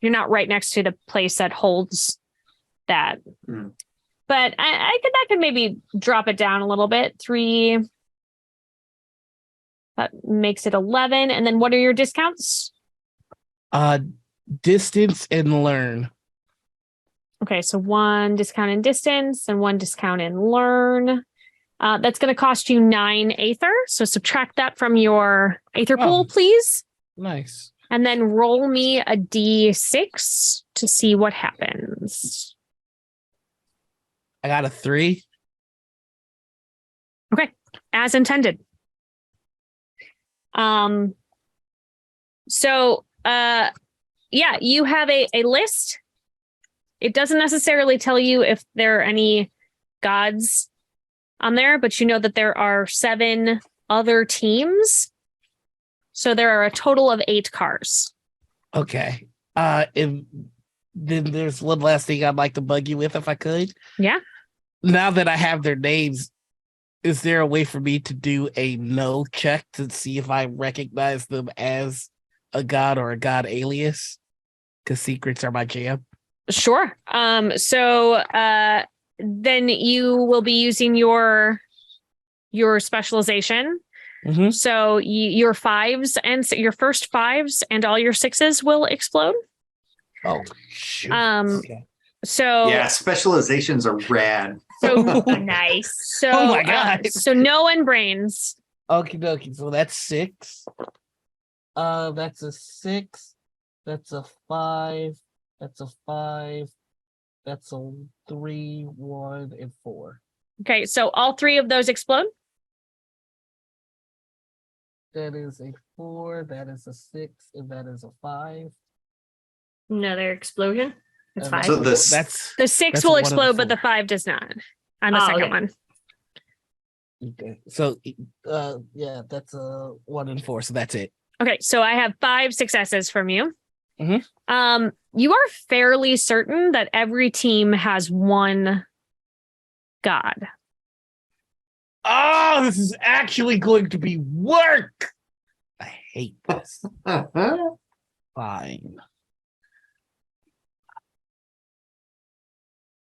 you're not right next to the place that holds that. But that could maybe drop it down a little bit. 3. That makes it 11. And then what are your discounts? Distance and learn. Okay, so 1 discount in distance and 1 discount in learn. That's going to cost you 9 Aether. So subtract that from your Aether pool, please. Nice. And then roll me a D6 to see what happens. I got a 3. Okay, as intended. So, yeah, you have a list. It doesn't necessarily tell you if there are any gods on there, but you know that there are 7 other teams. So there are a total of 8 cars. Okay. Then there's one last thing I'd like to bug you with, if I could. Yeah. Now that I have their names, is there a way for me to do a no check to see if I recognize them as a god or a god alias? Because secrets are my jam. Sure. So then you will be using your specialization. So your 5s and your first 5s and all your 6s will explode. Oh, shoot. Okay. So yeah, specializations are rad. So nice. So oh my god. So no one brains. Okie dokie. So that's 6. That's a 6. That's a 5. That's a 5. That's a 3, 1, and 4. Okay, so all 3 of those explode. That is a 4. That is a 6, and that is a 5. Another explosion. That's And fine. So this- That's The 6 That's will one of the explode, but the 4. 5 does not on the Oh, second okay. one. okay. So, yeah, that's a 1 and 4. So that's it. Okay, so I have 5 successes from you. Mhm. You are fairly certain that every team has one god. Oh, this is actually going to be work. I hate this. Fine.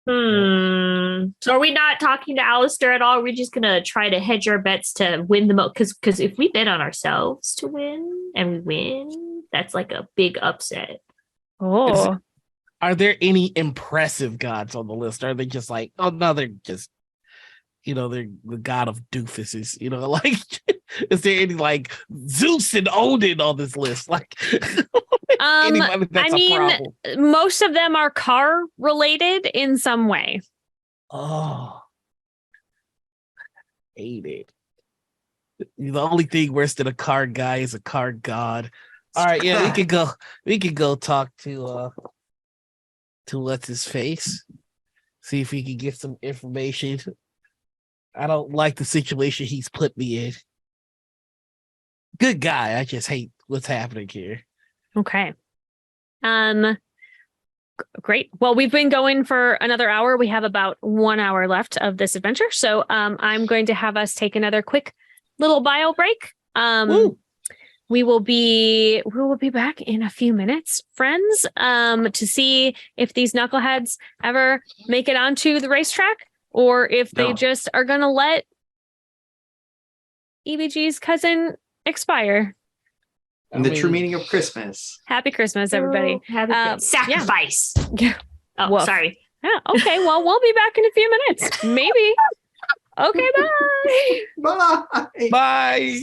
So are we not talking to Alistair at all? Are we just gonna try to hedge our bets to win the most? Because if we bet on ourselves to win and we win, that's like a big upset. Oh, Are there any impressive gods on the list? Or are they just like, oh no, they're just, they're the god of doofuses, like, is there any like Zeus and Odin on this list? Like, anybody that's I mean, a problem. most of them are car related in some way. Oh, hate it. The only thing worse than a card guy is a card god. All right, yeah, we could go. We could go talk to what's his face. See if we can get some information. I don't like the situation he's put me in. Good guy. I just hate what's happening here. Okay. Great. Well, we've been going for another hour. We have about 1 hour left of this adventure. So I'm going to have us take another quick little bio break. Woo. We will be back in a few minutes, friends, to see if these knuckleheads ever make it onto the racetrack or if they No. just are going to let EBG's cousin expire. And the true meaning of Christmas. Happy Christmas, everybody. Sacrifice. Yeah. Oh, Woof. sorry. Yeah, okay, well, we'll be back in a few minutes. Maybe. Okay, bye. Bye. Bye.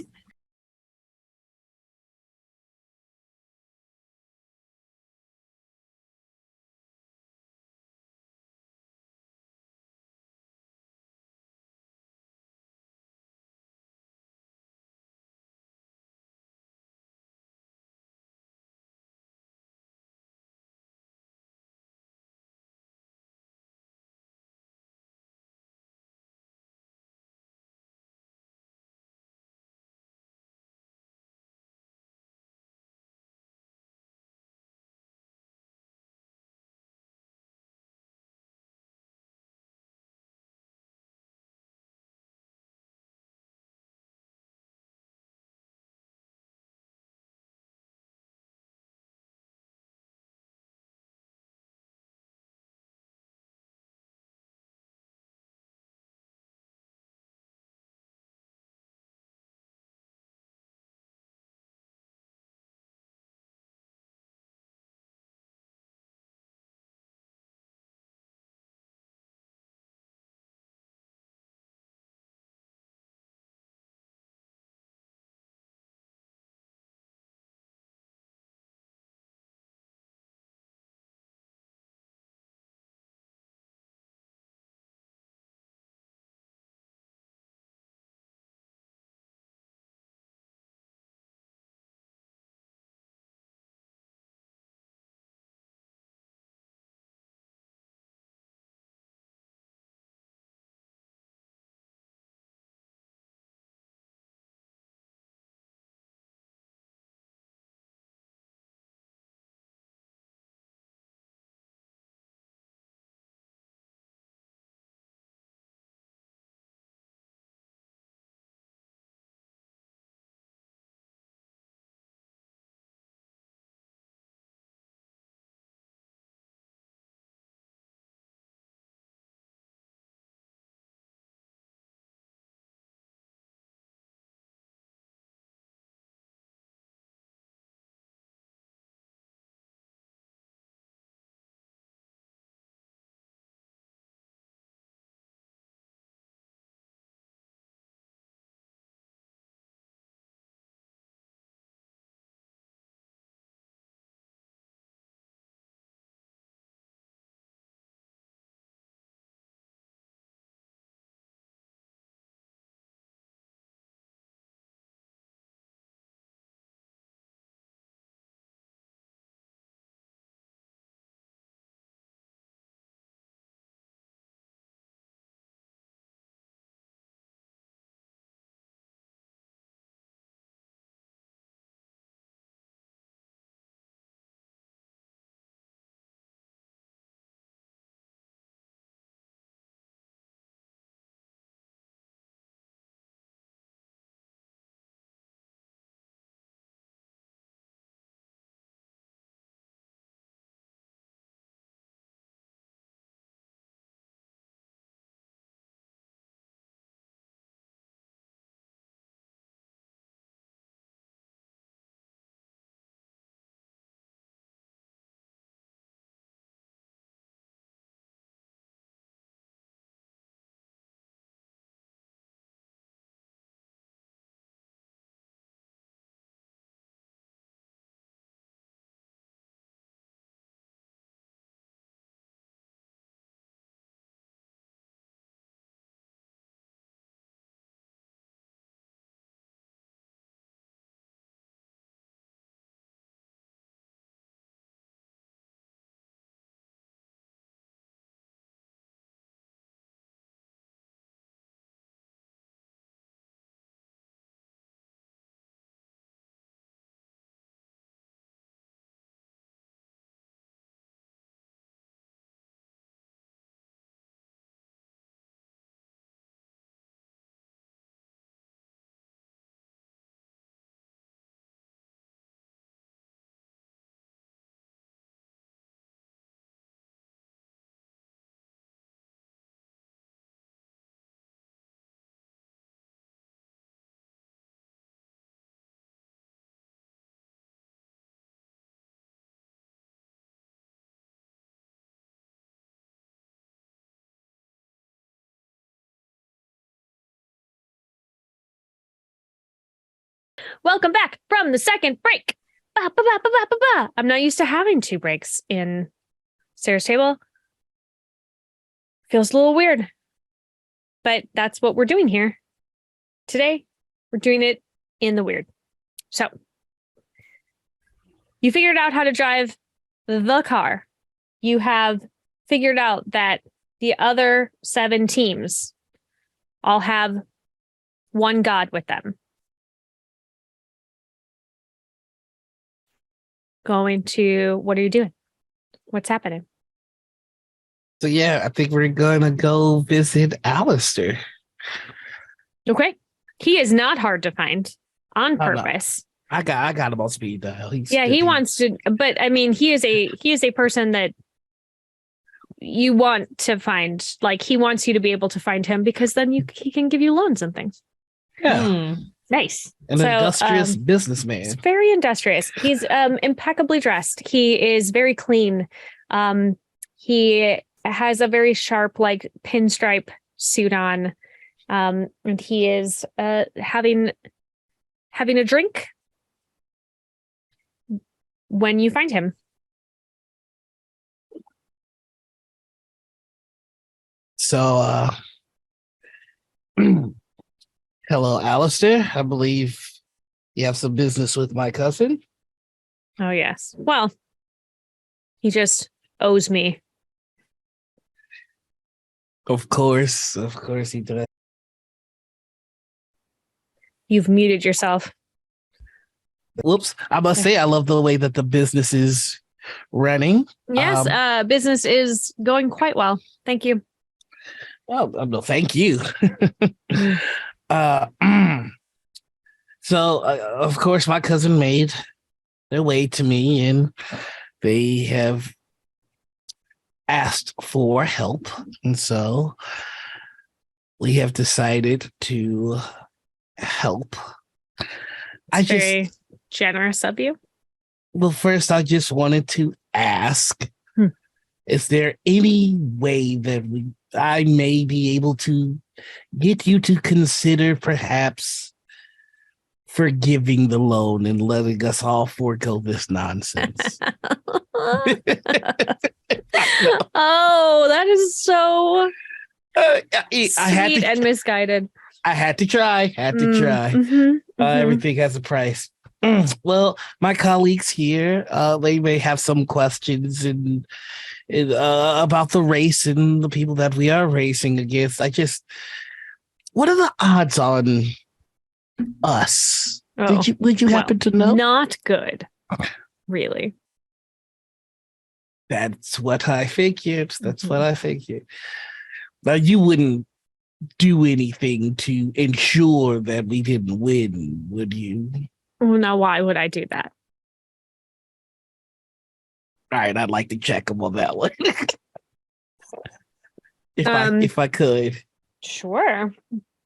Welcome back from the second break. Ba, ba, ba, ba, ba, ba, ba. I'm not used to having 2 breaks in Sarah's Table. Feels a little weird, but that's what we're doing here. Today, we're doing it in the weird. So, you figured out how to drive the car. You have figured out that the other 7 teams all have one god with them. What are you doing? What's happening? So yeah, I think we're gonna go visit Alistair. Okay. He is not hard to find on Oh, no. purpose. I got him on speed dial. He wants to, but I mean, he is a person that you want to find. Like, he wants you to be able to find him because then he can give you loans and things. Yeah. Nice. An industrious businessman. He's very industrious. He's impeccably dressed. He is very clean. He has a very sharp, like, pinstripe suit on. And he is having a drink when you find him. So hello, Alistair. I believe you have some business with my cousin. Oh, yes. Well, he just owes me. Of course he does. You've muted yourself. Whoops. I must say I love the way that the business is running. Yes, business is going quite well. Thank you. Well, no, thank you. So, of course, my cousin made their way to me, and they have asked for help. And so we have decided to help. Very generous of you. Well, first, I just wanted to ask, is there any way that I may be able to get you to consider perhaps forgiving the loan and letting us all forego this nonsense? Oh, that is so I had sweet to, and misguided. I had to try. Everything has a price. Well, my colleagues here, they may have some questions and about the race and the people that we are racing against. What are the odds on us? Oh, Would you happen to know? Not good, really. That's what I figured. Now, you wouldn't do anything to ensure that we didn't win, would you? Well, now, why would I do that? All right, I'd like to check him on that one. if I could. Sure.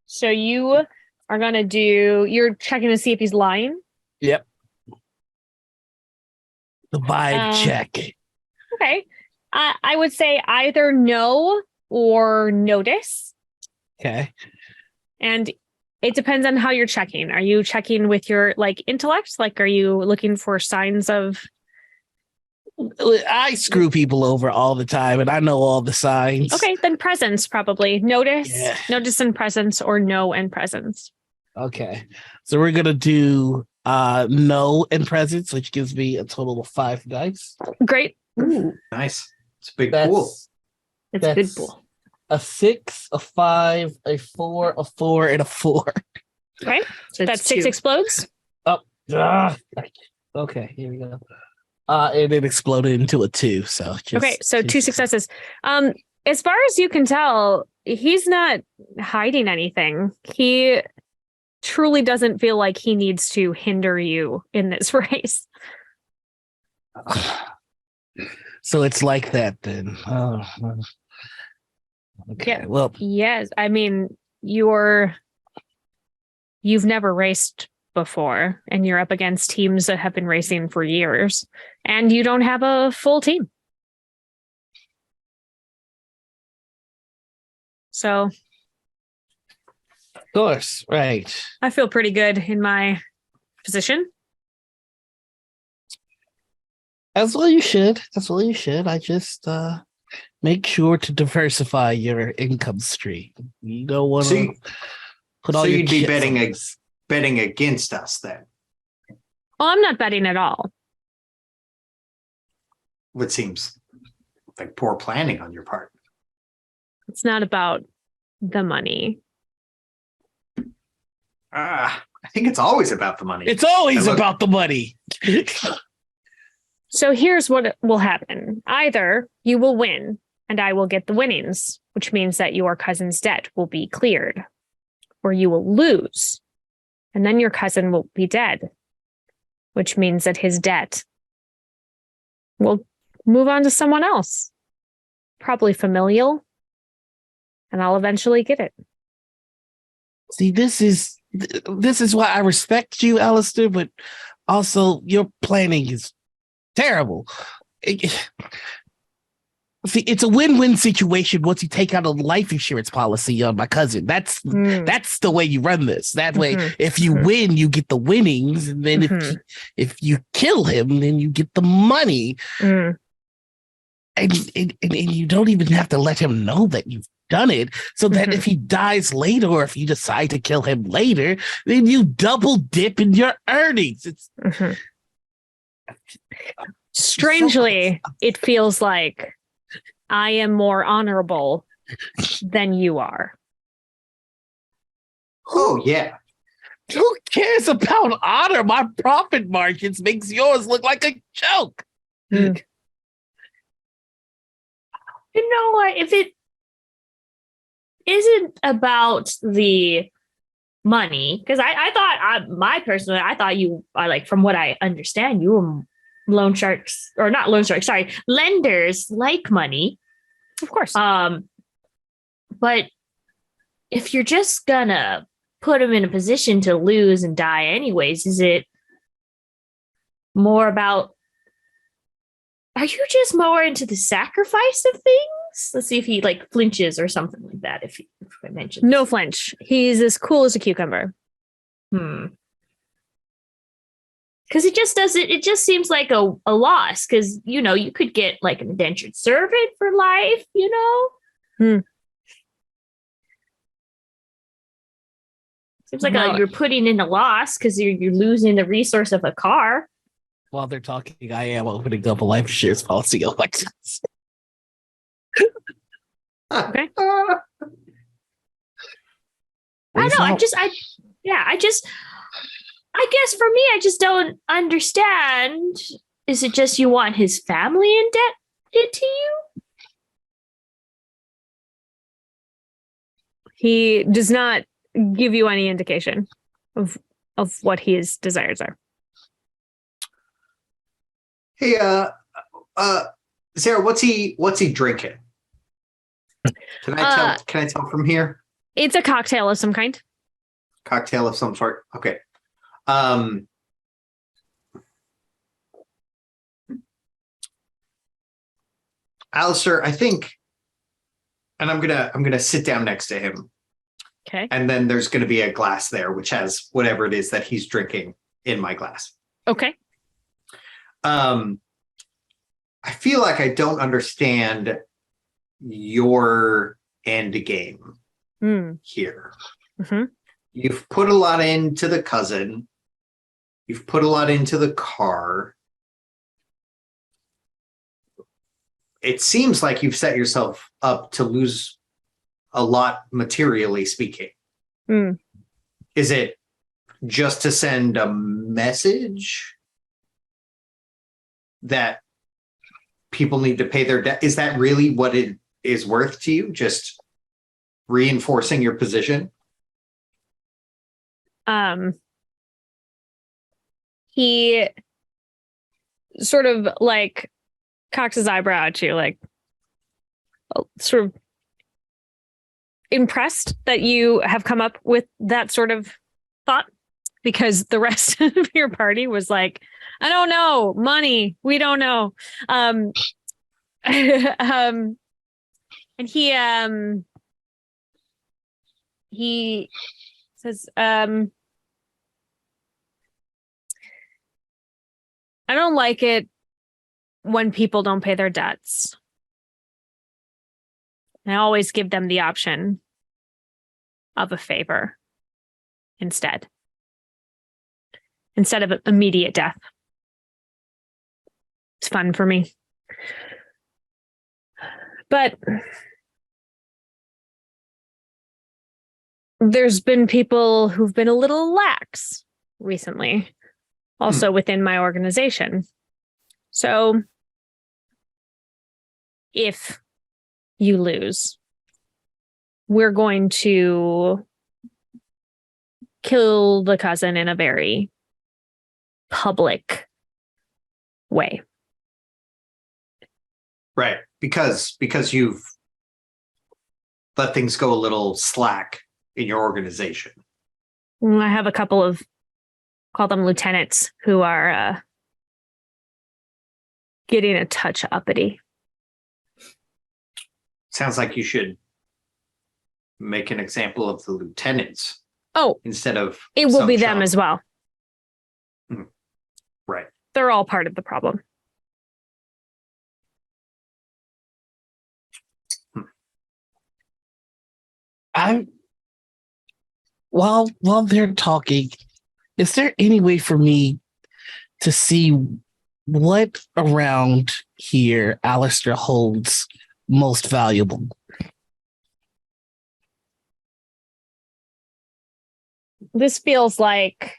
So you are gonna you're checking to see if he's lying? Yep. The vibe check. Okay. I would say either no or notice. Okay. And it depends on how you're checking. Are you checking with your intellect? Like, are you looking for signs of... I screw people over all the time, and I know all the signs. Okay, then presence probably. Notice, Yeah. Notice and presence, or no and presence. Okay. So we're going to do no and presence, which gives me a total of 5 dice. Great. Ooh, nice. It's a big pool. It's a good pool. A 6, a 5, a 4, a 4, and a 4. Okay. So That 6 explodes. Okay, here we go. And it exploded into a 2. So Okay, so 2 successes. As far as you can tell, he's not hiding anything. He truly doesn't feel like he needs to hinder you in this race. So it's like that then. Oh, okay. Yeah. Well, yes. I mean, you've never raced before, and you're up against teams that have been racing for years, and you don't have a full team. So, of course, right. I feel pretty good in my position. As well you should. As well you should. I just make sure to diversify your income stream. You don't want to put all so your you'd be chips betting on this. betting against us then. Well, I'm not betting at all. What seems like poor planning on your part. It's not about the money. I think it's always about the money. It's always Look- about the money. So here's what will happen. Either you will win and I will get the winnings, which means that your cousin's debt will be cleared, or you will lose and then your cousin will be dead, which means that his debt will move on to someone else, probably familial, and I'll eventually get it. See, this is why I respect you, Alistair, but also your planning is terrible. See, it's a win-win situation once you take out a life insurance policy on my cousin. That's the way you run this. That way, if you win, you get the winnings, and then if you kill him, then you get the money. And you don't even have to let him know that you've done it, so that if he dies later, or if you decide to kill him later, then you double dip in your earnings. It's strangely, it feels like I am more honorable than you are. Oh yeah. Who cares about honor? My profit margins makes yours look like a joke. You know what? If it isn't about the money, because I thought you, like, from what I understand, you were loan sharks, or not loan sharks, sorry, lenders like money. Of course. But if you're just gonna put him in a position to lose and die anyways, is it more about, are you just more into the sacrifice of things? Let's see if he like flinches or something like that. If I mention No flinch. He's as cool as a cucumber. because it just doesn't. It just seems like a loss, because you could get like an indentured servant for life. Seems like No. you're putting in a loss because you're losing the resource of a car. While they're talking, I am opening up a life insurance policy on myself. Okay. I don't know. I guess for me, I just don't understand. Is it just you want his family indebted to you? He does not give you any indication of what his desires are. Hey, Sarah, what's he drinking? Can I tell from here? It's a cocktail of some kind. Cocktail of some sort. Okay. Alistair, I think, and I'm gonna sit down next to him, Okay. and then there's gonna be a glass there which has whatever it is that he's drinking in my glass. Okay. I feel like I don't understand your end game here. Mm-hmm. You've put a lot into the cousin. You've put a lot into the car. It seems like you've set yourself up to lose a lot, materially speaking. Is it just to send a message that people need to pay their debt? Is that really what it is worth to you? Just reinforcing your position? He sort of like cocks his eyebrow at you, like sort of impressed that you have come up with that sort of thought, because the rest of your party was like, I don't know, money, we don't know. And he says, I don't like it when people don't pay their debts. I always give them the option of a favor instead of immediate death. It's fun for me. But there's been people who've been a little lax recently, also within my organization. So if you lose, we're going to kill the cousin in a very public way. Right. Because you've let things go a little slack in your organization. I have a couple of, call them lieutenants, who are getting a touch uppity. Sounds like you should make an example of the lieutenants. Oh, instead of it will be them as well. Right. They're all part of the problem. While they're talking, is there any way for me to see what around here Alistair holds most valuable? This feels like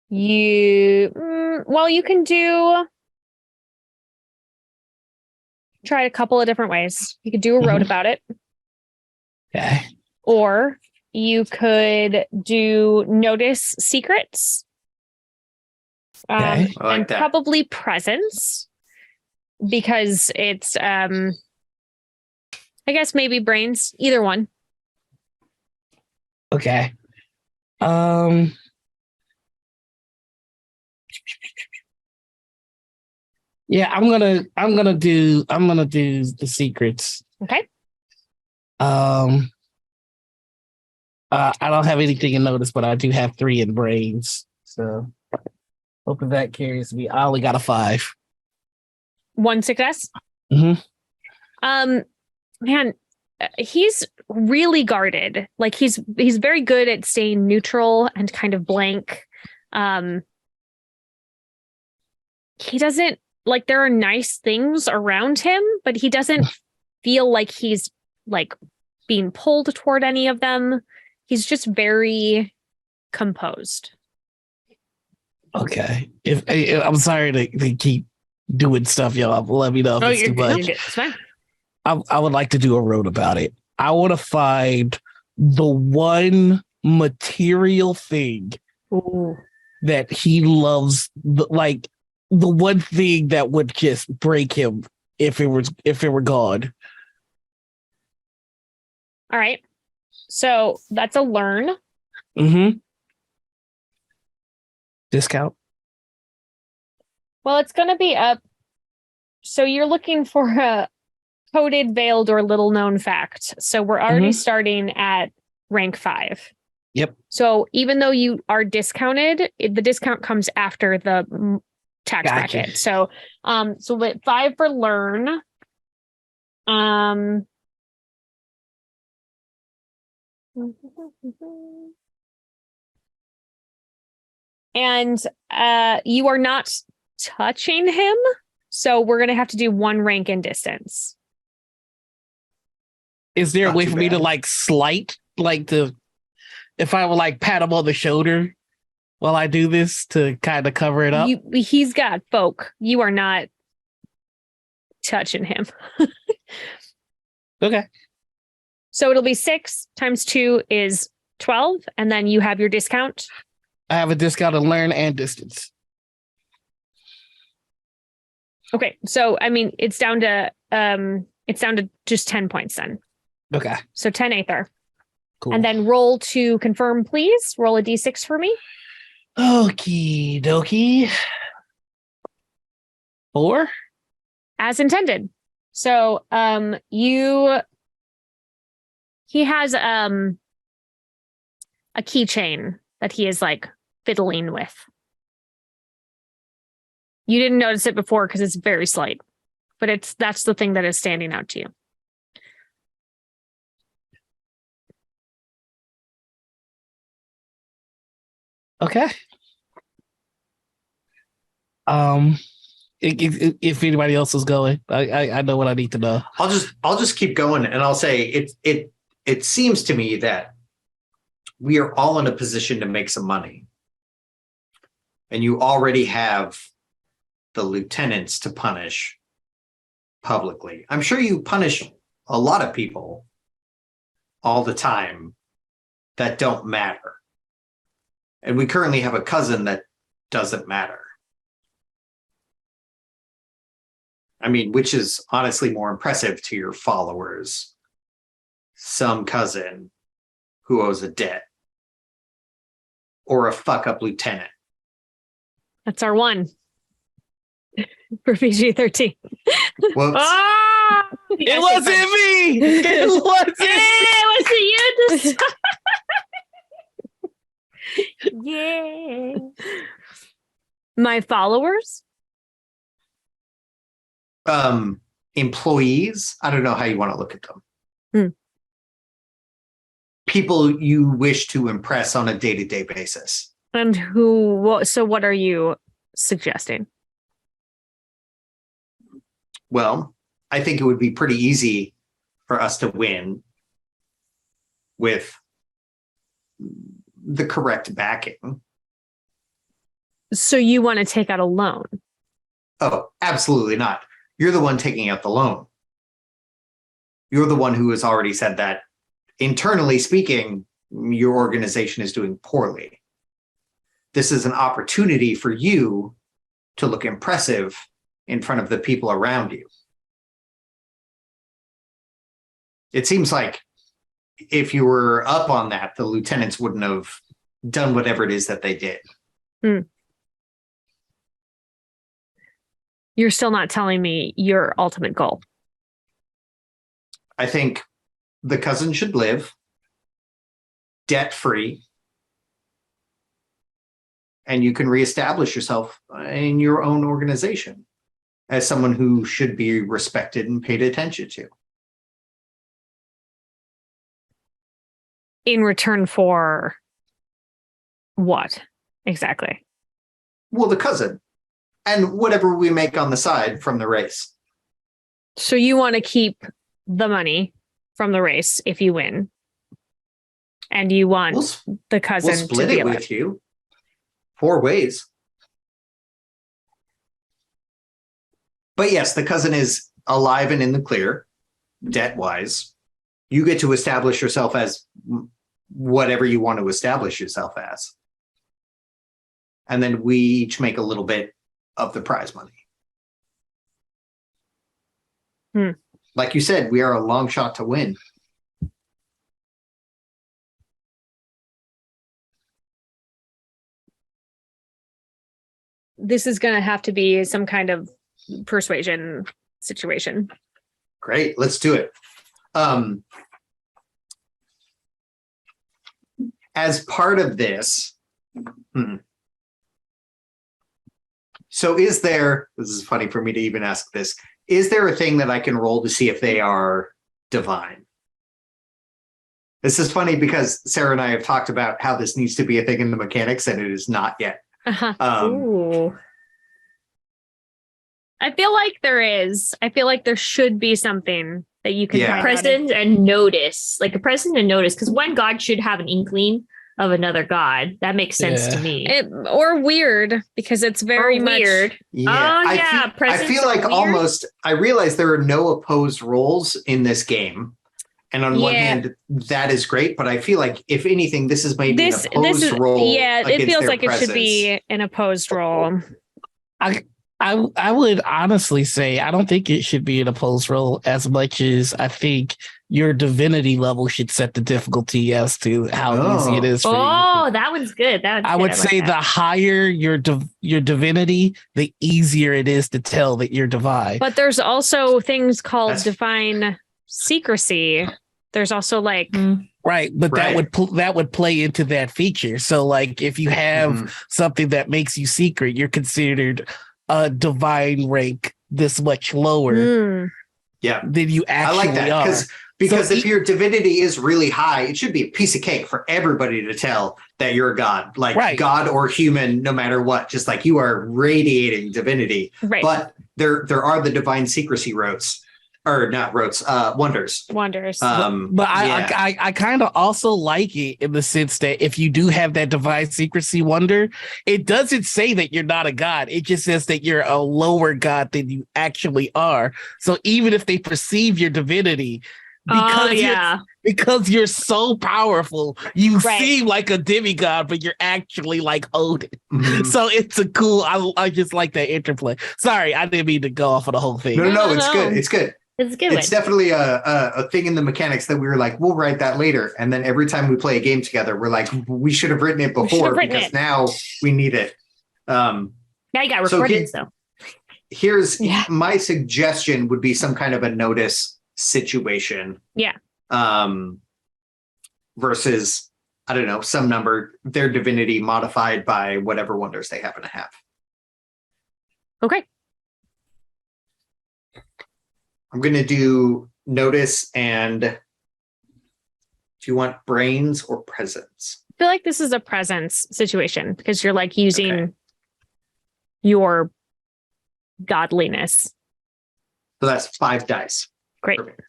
you can try it a couple of different ways. You could do a road about it. Okay. Or you could do notice secrets. Okay. I like and that. Probably presence, because it's I guess maybe brains, either one. Okay. Yeah, I'm gonna do the secrets. Okay. I don't have anything in notice, but I do have 3 in brains. So hoping that carries me. I only got a 5. 1 success. Mm-hmm. Man, he's really guarded. Like he's very good at staying neutral and kind of blank. He doesn't, like, there are nice things around him, but he doesn't feel like he's like being pulled toward any of them. He's just very composed. Okay. If I'm sorry to keep doing stuff, y'all. Let me know if it's too much. It's fine. I would like to do a road about it. I want to find the one material thing that he loves, like the one thing that would just break him if it were gone. All right. So that's a learn. Mm-hmm. Discount? Well, it's going to be up. So you're looking for a coded, veiled, or little known fact. So we're already starting at rank 5. Yep. So even though you are discounted, the discount comes after the tax bracket. So, with 5 for learn. And you are not touching him, so we're gonna have to do 1 rank in distance. Is there a Not way too for me to bad. like slight, like if I would like pat him on the shoulder while I do this to kind of cover it up? He's got folk. You are not touching him. Okay. So it'll be 6 times 2 is 12, and then you have your discount. I have a discount on learn and distance. Okay, so I mean it's down to just 10 points then. Okay. So 10 Aether. Cool. And then roll to confirm, please. Roll a d6 for me. Okie dokie. 4? As intended. So he has a keychain that he is like fiddling with. You didn't notice it before because it's very slight, but that's the thing that is standing out to you. Okay. If anybody else is going, I know what I need to know. I'll just keep going, and I'll say it seems to me that we are all in a position to make some money, and you already have the lieutenants to punish publicly. I'm sure you punish a lot of people all the time that don't matter. And we currently have a cousin that doesn't matter. I mean, which is honestly more impressive to your followers. Some cousin who owes a debt. Or a fuck-up lieutenant. That's our one. For PG-13. Whoops. Ah! It wasn't me. It wasn't. It wasn't you. Yeah. My followers? Employees. I don't know how you want to look at them. People you wish to impress on a day-to-day basis. And so what are you suggesting? Well, I think it would be pretty easy for us to win with the correct backing. So you want to take out a loan? Oh, absolutely not. You're the one taking out the loan. You're the one who has already said that, internally speaking, your organization is doing poorly. This is an opportunity for you to look impressive in front of the people around you. It seems like if you were up on that, the lieutenants wouldn't have done whatever it is that they did. You're still not telling me your ultimate goal. I think the cousin should live debt-free, and you can reestablish yourself in your own organization as someone who should be respected and paid attention to. In return for what exactly? Well, the cousin and whatever we make on the side from the race. So you want to keep the money from the race if you win, and you want the cousin we'll split to be it with you 4 ways. But yes, the cousin is alive and in the clear, debt-wise. You get to establish yourself as whatever you want to establish yourself as. And then we each make a little bit of the prize money. Like you said, we are a long shot to win. This is going to have to be some kind of persuasion situation. Great, let's do it. As part of this, so this is funny for me to even ask this, is there a thing that I can roll to see if they are divine? This is funny because Sarah and I have talked about how this needs to be a thing in the mechanics, and it is not yet. Ooh. I feel like there is. I feel like there should be something that you can find out. Present and notice. Like a present and notice, because one god should have an inkling of another god. That makes sense to me. Or weird, because it's very much weird. Yeah. I feel like almost, I realize there are no opposed roles in this game. And on one hand, that is great, but I feel like if anything, this is maybe an opposed role. Yeah, it feels like it should be an opposed role. I would honestly say I don't think it should be an opposed role as much as I think your divinity level should set the difficulty as to how easy it is for you. Oh, that one's good. I would say the higher your divinity, the easier it is to tell that you're divine. But there's also things called divine secrecy. There's also like right, but that would play into that feature. So like if you have something that makes you secret, you're considered divine rank this much lower Yeah. than you I actually like that are. because So if your divinity is really high, it should be a piece of cake for everybody to tell that you're a god, like Right. god or human, no matter what. Just like you are radiating divinity. Right. But there are the divine secrecy rotes, or not rotes, wonders. Wonders. But I kind of also like it in the sense that if you do have that divine secrecy wonder, it doesn't say that you're not a god. It just says that you're a lower god than you actually are. So even if they perceive your divinity, because you're so powerful, you seem like a demigod, but you're actually like Odin. Mhm. So it's a cool. I just like that interplay. Sorry, I didn't mean to go off of the whole thing. No, it's good. It's good. It's good. It's definitely a thing in the mechanics that we were like, we'll write that later. And then every time we play a game together, we're like, we should have written it before because now we need it. Now you got recordings though. Here's my suggestion would be some kind of a notice situation. Yeah. Versus, I don't know, some number, their divinity modified by whatever wonders they happen to have. Okay. I'm going to do notice and do you want brains or presence? I feel like this is a presence situation because you're like using your godliness. So that's 5 dice. Great. Perfect.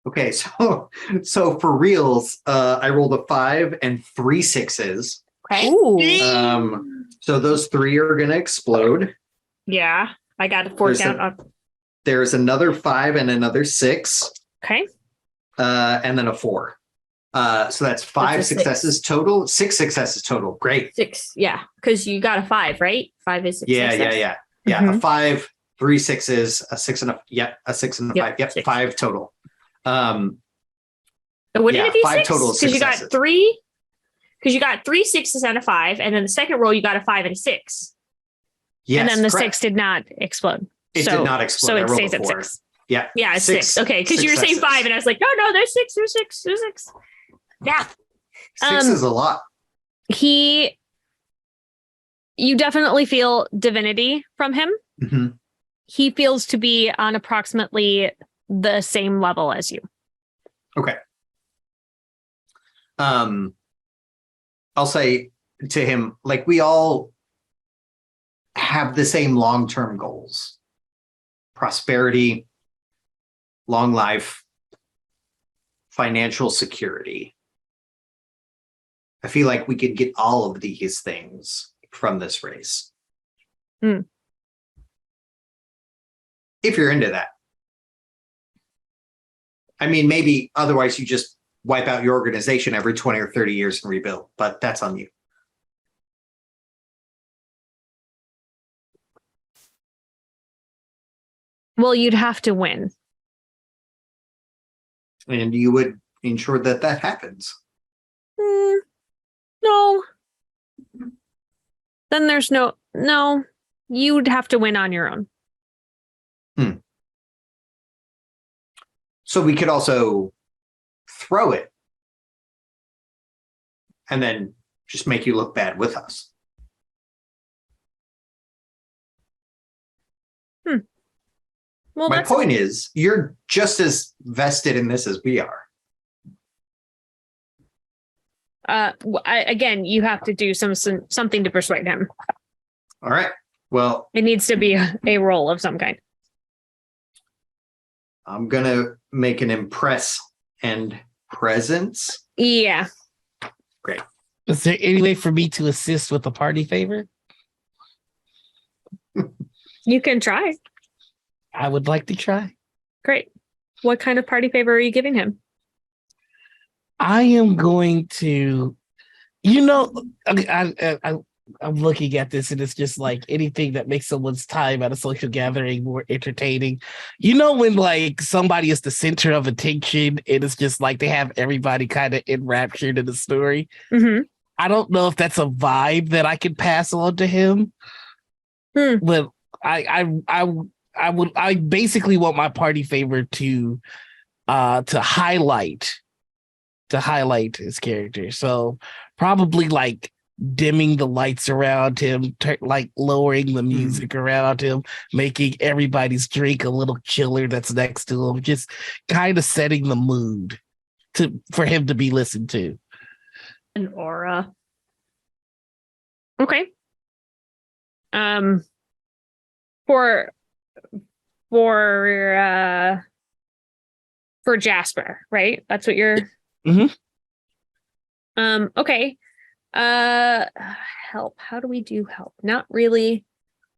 Okay, so for reals, I rolled a 5 and 3 6s. Okay. Ooh. So those 3 are going to explode. Yeah. I got a 4 count up. There's another 5 and another 6. Okay. And then a 4. So that's 5 That's a successes 6. total. 6 successes total. Great. 6. Yeah. Because you got a 5, right? 5 is success. Yeah. Mhm. A 5, 3 6s, a 6 and a 6 and a 5. Yep, 6. 5 total. So wouldn't it be 5 6? total Because you got successes. 3. Because you got 3 6s and a 5, and then the second roll you got a 5 and a 6. Yes, And then the correct. 6 did not explode. It did not explode. So I it rolled stays a at 4. 6. Yeah. Yeah, it's 6. Okay, because you were saying 5, and I was like, no, there's 6, there's 6, there's 6. Yeah. 6 is a lot. You definitely feel divinity from him. Mhm. He feels to be on approximately the same level as you. Okay. I'll say to him, like, we all have the same long-term goals: prosperity, long life, financial security. I feel like we could get all of these things from this race. Hmm. If you're into that. I mean, maybe otherwise you just wipe out your organization every 20 or 30 years and rebuild, but that's on you. Well, you'd have to win. And you would ensure that that happens. No. Then there's no, you'd have to win on your own. So we could also throw it and then just make you look bad with us. Well, My point is, you're just as vested in this as we are. Again, you have to do something to persuade him. All right. Well, It needs to be a roll of some kind. I'm going to make an impress and presence. Yeah. Great. Is there any way for me to assist with a party favor? You can try. I would like to try. Great. What kind of party favor are you giving him? I am going to, I'm looking at this and it's just like anything that makes someone's time at a social gathering more entertaining. You know, when like somebody is the center of attention and it's just like they have everybody kind of enraptured in the story. Mm-hmm. I don't know if that's a vibe that I can pass on to him. But I basically want my party favor to highlight his character. So probably like dimming the lights around him, like lowering the music around him, making everybody's drink a little chiller that's next to him, just kind of setting the mood for him to be listened to. An aura. Okay. For Jasper, right? That's what you're. Okay. Help. How do we do help? Not really.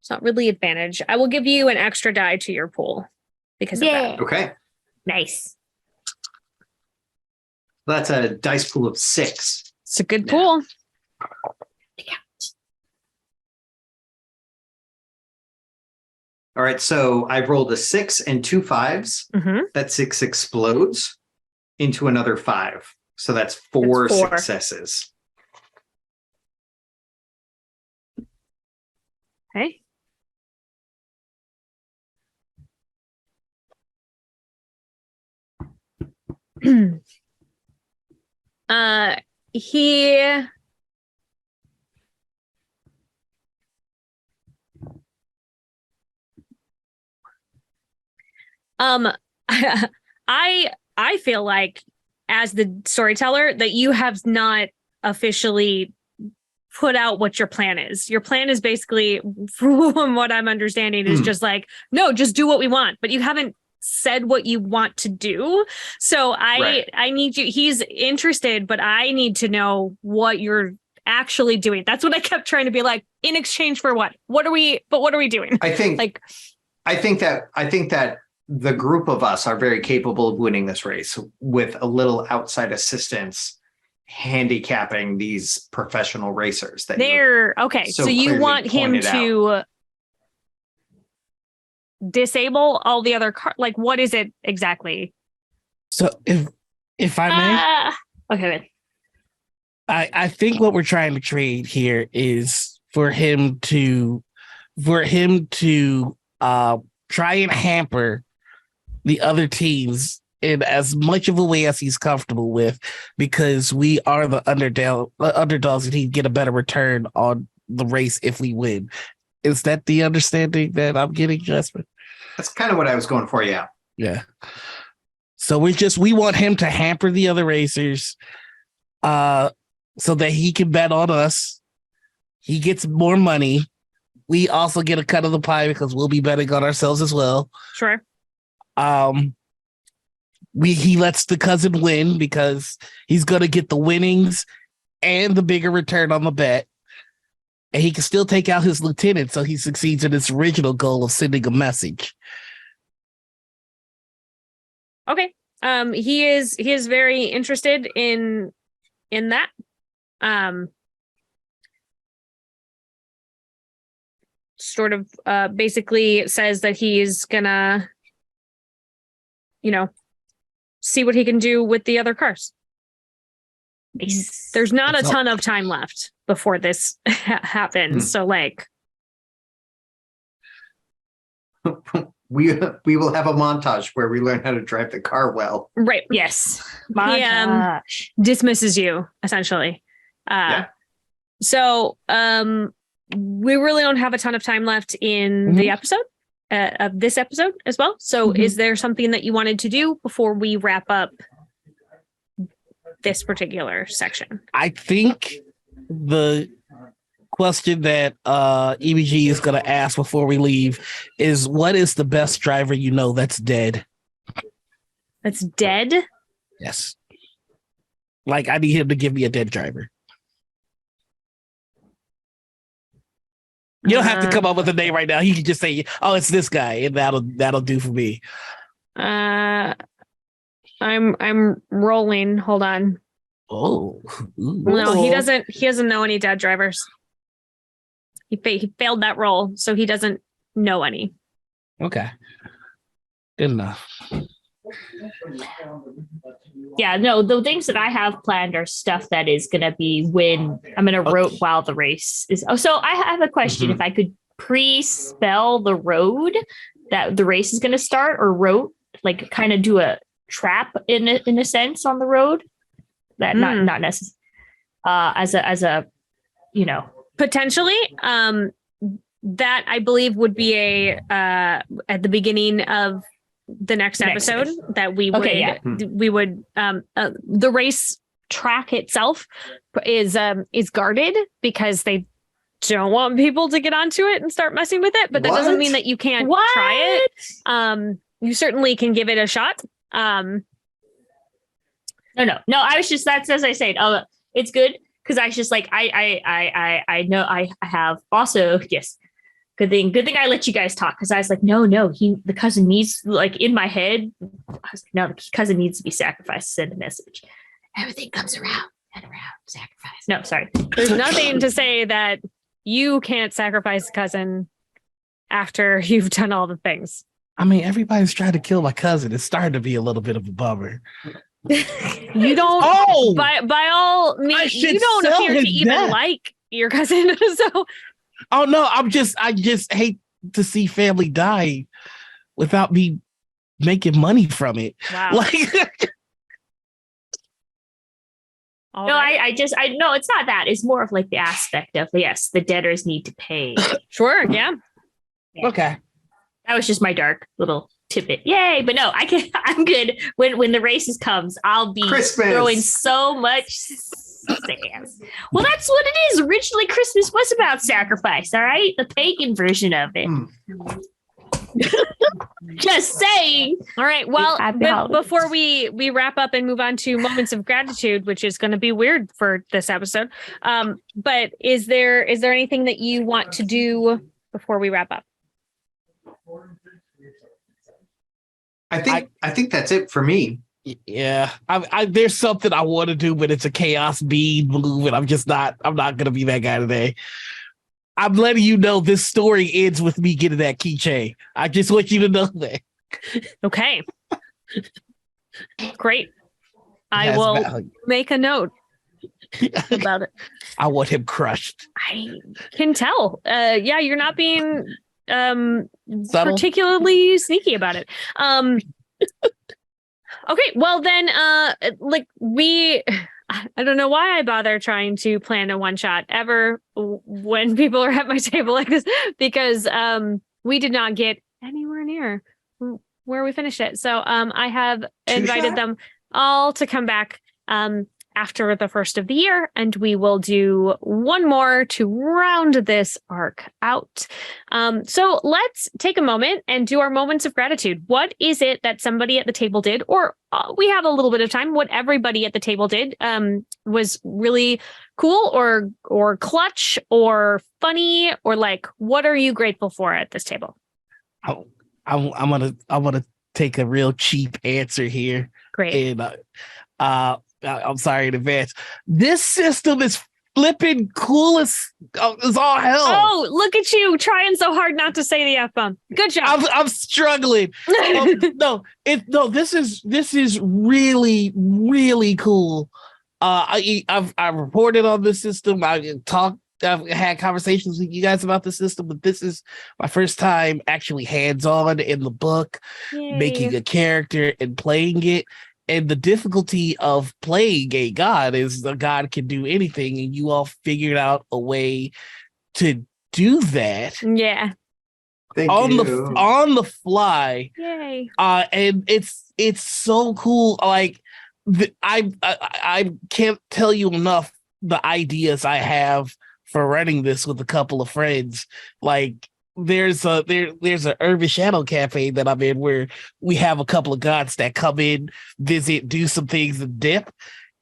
It's not really advantage. I will give you an extra die to your pool because of that. Okay. Nice. That's a dice pool of 6. It's a good pool. All right, so I've rolled a 6 and 2 5s. That 6 explodes into another 5. So that's 4 successes. Okay. He I feel like as the storyteller that you have not officially put out what your plan is. Your plan is basically, from what I'm understanding, is just like, no, just do what we want, but you haven't said what you want to do. So I need you, he's interested, but I need to know what you're actually doing. That's what I kept trying to be like, in exchange for what? What are we doing? I think that the group of us are very capable of winning this race with a little outside assistance handicapping these professional racers. So you want him to disable all the other cars? Like, what is it exactly? So if I may, okay. I think what we're trying to trade here is for him to try and hamper the other teams in as much of a way as he's comfortable with, because we are the underdogs and he'd get a better return on the race if we win. Is that the understanding that I'm getting, Jasper? That's kind of what I was going for, yeah. Yeah. So we want him to hamper the other racers so that he can bet on us. He gets more money. We also get a cut of the pie because we'll be betting on ourselves as well. Sure. He lets the cousin win because he's going to get the winnings and the bigger return on the bet. And he can still take out his lieutenant, so he succeeds in his original goal of sending a message. Okay. He is very interested in that. Sort of basically says that he's gonna, see what he can do with the other cars. There's not a ton of time left before this happens. So like we will have a montage where we learn how to drive the car well. Right. Yes. Montage. He dismisses you essentially. So we really don't have a ton of time left in the episode of this episode as well. So is there something that you wanted to do before we wrap up this particular section? I think the question that EBG is going to ask before we leave is, what is the best driver that's dead? That's dead? Yes. Like, I need him to give me a dead driver. You don't have to come up with a name right now. He can just say, "Oh, it's this guy," and that'll do for me. I'm rolling. Hold on. Oh. No, he doesn't. He doesn't know any dead drivers. He failed that roll, so he doesn't know any. Okay. Good enough. Yeah, no, the things that I have planned are stuff that is going to be when I'm going to rote while the race is. Oh, so I have a question. If I could pre-spell the road that the race is going to start, or rote, like kind of do a trap in a sense on the road that not necessarily as a Potentially. That I believe would be at the beginning of the next episode that we would the race track itself is guarded because they don't want people to get onto it and start messing with it, but that doesn't mean that you can't try it. You certainly can give it a shot. No, I was just, that's as I said, it's good because I was just like, I know I have also, yes, good thing I let you guys talk, because I was like, no, the cousin needs, like, in my head, I was like, no, the cousin needs to be sacrificed to send a message. Everything comes around and around, sacrifice. No, sorry. There's nothing to say that you can't sacrifice a cousin after you've done all the things. I mean, everybody's trying to kill my cousin. It's starting to be a little bit of a bummer. You don't. Oh, by all means, you don't appear to even like your cousin. So. Oh no, I just hate to see family die without me making money from it. Wow. Like. No, right. I no, it's not that. It's more of like the aspect of, yes, the debtors need to pay. Sure, yeah. Okay. That was just my dark little tidbit. Yay! But no, I'm good. When the races comes, I'll be throwing so much sass. Well, that's what it is. Originally, Christmas was about sacrifice. All right, the pagan version of it. Just saying. All right. Well, before we wrap up and move on to moments of gratitude, which is going to be weird for this episode, but is there anything that you want to do before we wrap up? I think that's it for me. Yeah, I there's something I want to do, but it's a chaos bead move, and I'm not going to be that guy today. I'm letting you know this story ends with me getting that keychain. I just want you to know that. Okay. Great. I will make a note about it. I want him crushed. I can tell. Yeah, you're not being particularly sneaky about it. Okay, well then, I don't know why I bother trying to plan a one shot ever when people are at my table like this, because we did not get anywhere near where we finished it. So I have invited them all to come back after the first of the year, and we will do one more to round this arc out. So let's take a moment and do our moments of gratitude. What is it that somebody at the table did, or we have a little bit of time, what everybody at the table did was really cool or clutch or funny, or like, what are you grateful for at this table? I'm gonna take a real cheap answer here. Great. And I'm sorry in advance. This system is flipping cool as all hell. Oh, look at you trying so hard not to say the F-bomb. Good job. I'm struggling. This is really, really cool. I've reported on this system. I've had conversations with you guys about the system, but this is my first time actually hands-on in the book. Yay. Making a character and playing it. And the difficulty of playing a god is a god can do anything, and you all figured out a way to do that. Yeah. On the fly. Yay. And it's so cool. Like I can't tell you enough the ideas I have for running this with a couple of friends. Like there's a Urban Shadow Cafe that I'm in where we have a couple of gods that come in, visit, do some things, and dip.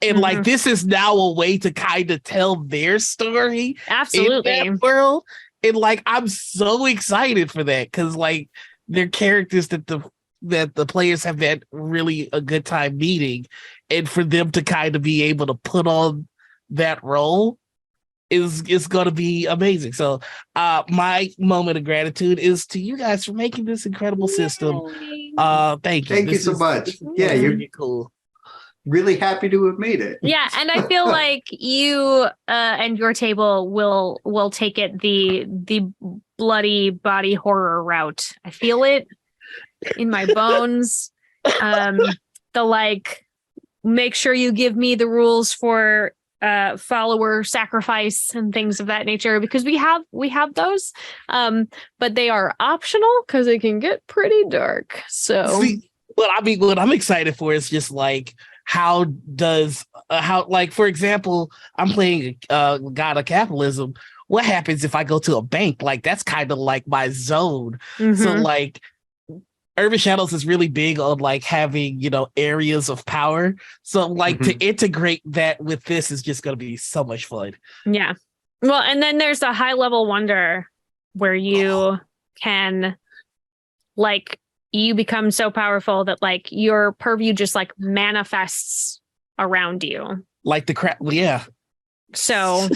And like this is now a way to kind of tell their story. Absolutely. In that world. And like I'm so excited for that, because like they're characters that the players have had really a good time meeting, and for them to kind of be able to put on that role is going to be amazing. So my moment of gratitude is to you guys for making this incredible system. Thank you. Thank you so much. Yeah, you're really cool. Really happy to have made it. Yeah, and I feel like you and your table will take it the bloody body horror route. I feel it in my bones. The like, make sure you give me the rules for follower sacrifice and things of that nature, because we have those, but they are optional because it can get pretty dark. So what I'm excited for is just like how like, for example, I'm playing God of Capitalism. What happens if I go to a bank? Like, that's kind of like my zone. So like Urban Shadows is really big on like having, areas of power. So like to integrate that with this is just going to be so much fun. Yeah. Well, and then there's a high level wonder where you can like, you become so powerful that like your purview just like manifests around you. Like the crap. Yeah. So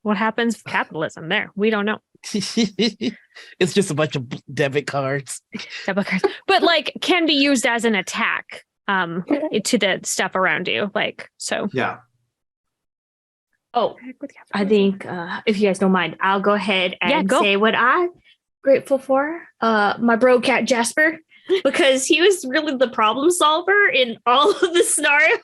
what happens with capitalism there? We don't know. It's just a bunch of debit cards. But like can be used as an attack to the stuff around you. Like, so. Yeah. Oh, I think if you guys don't mind, I'll go ahead and say what I'm grateful for. My bro cat Jasper, because he was really the problem solver in all of the scenarios.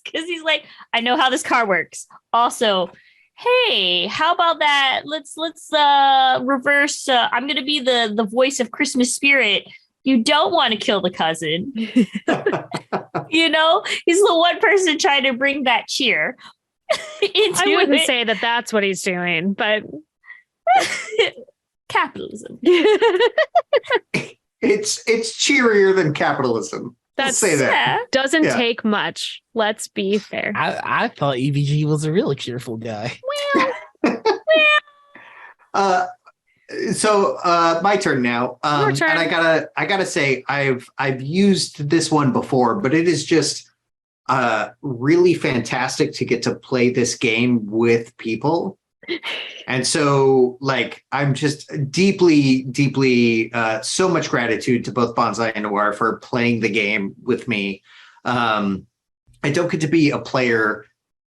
Because he's like, I know how this car works. Also, hey, how about that? Let's reverse. I'm gonna be the voice of Christmas spirit. You don't want to kill the cousin. He's the one person trying to bring that cheer. I wouldn't say that that's what he's doing, but capitalism. It's cheerier than capitalism. That's say that. Doesn't take much. Let's be fair. I thought EVG was a really cheerful guy. So my turn now. Your turn. And I gotta say I've used this one before, but it is just really fantastic to get to play this game with people. And so, like, I'm just deeply so much gratitude to both Banzai and Noir for playing the game with me. I don't get to be a player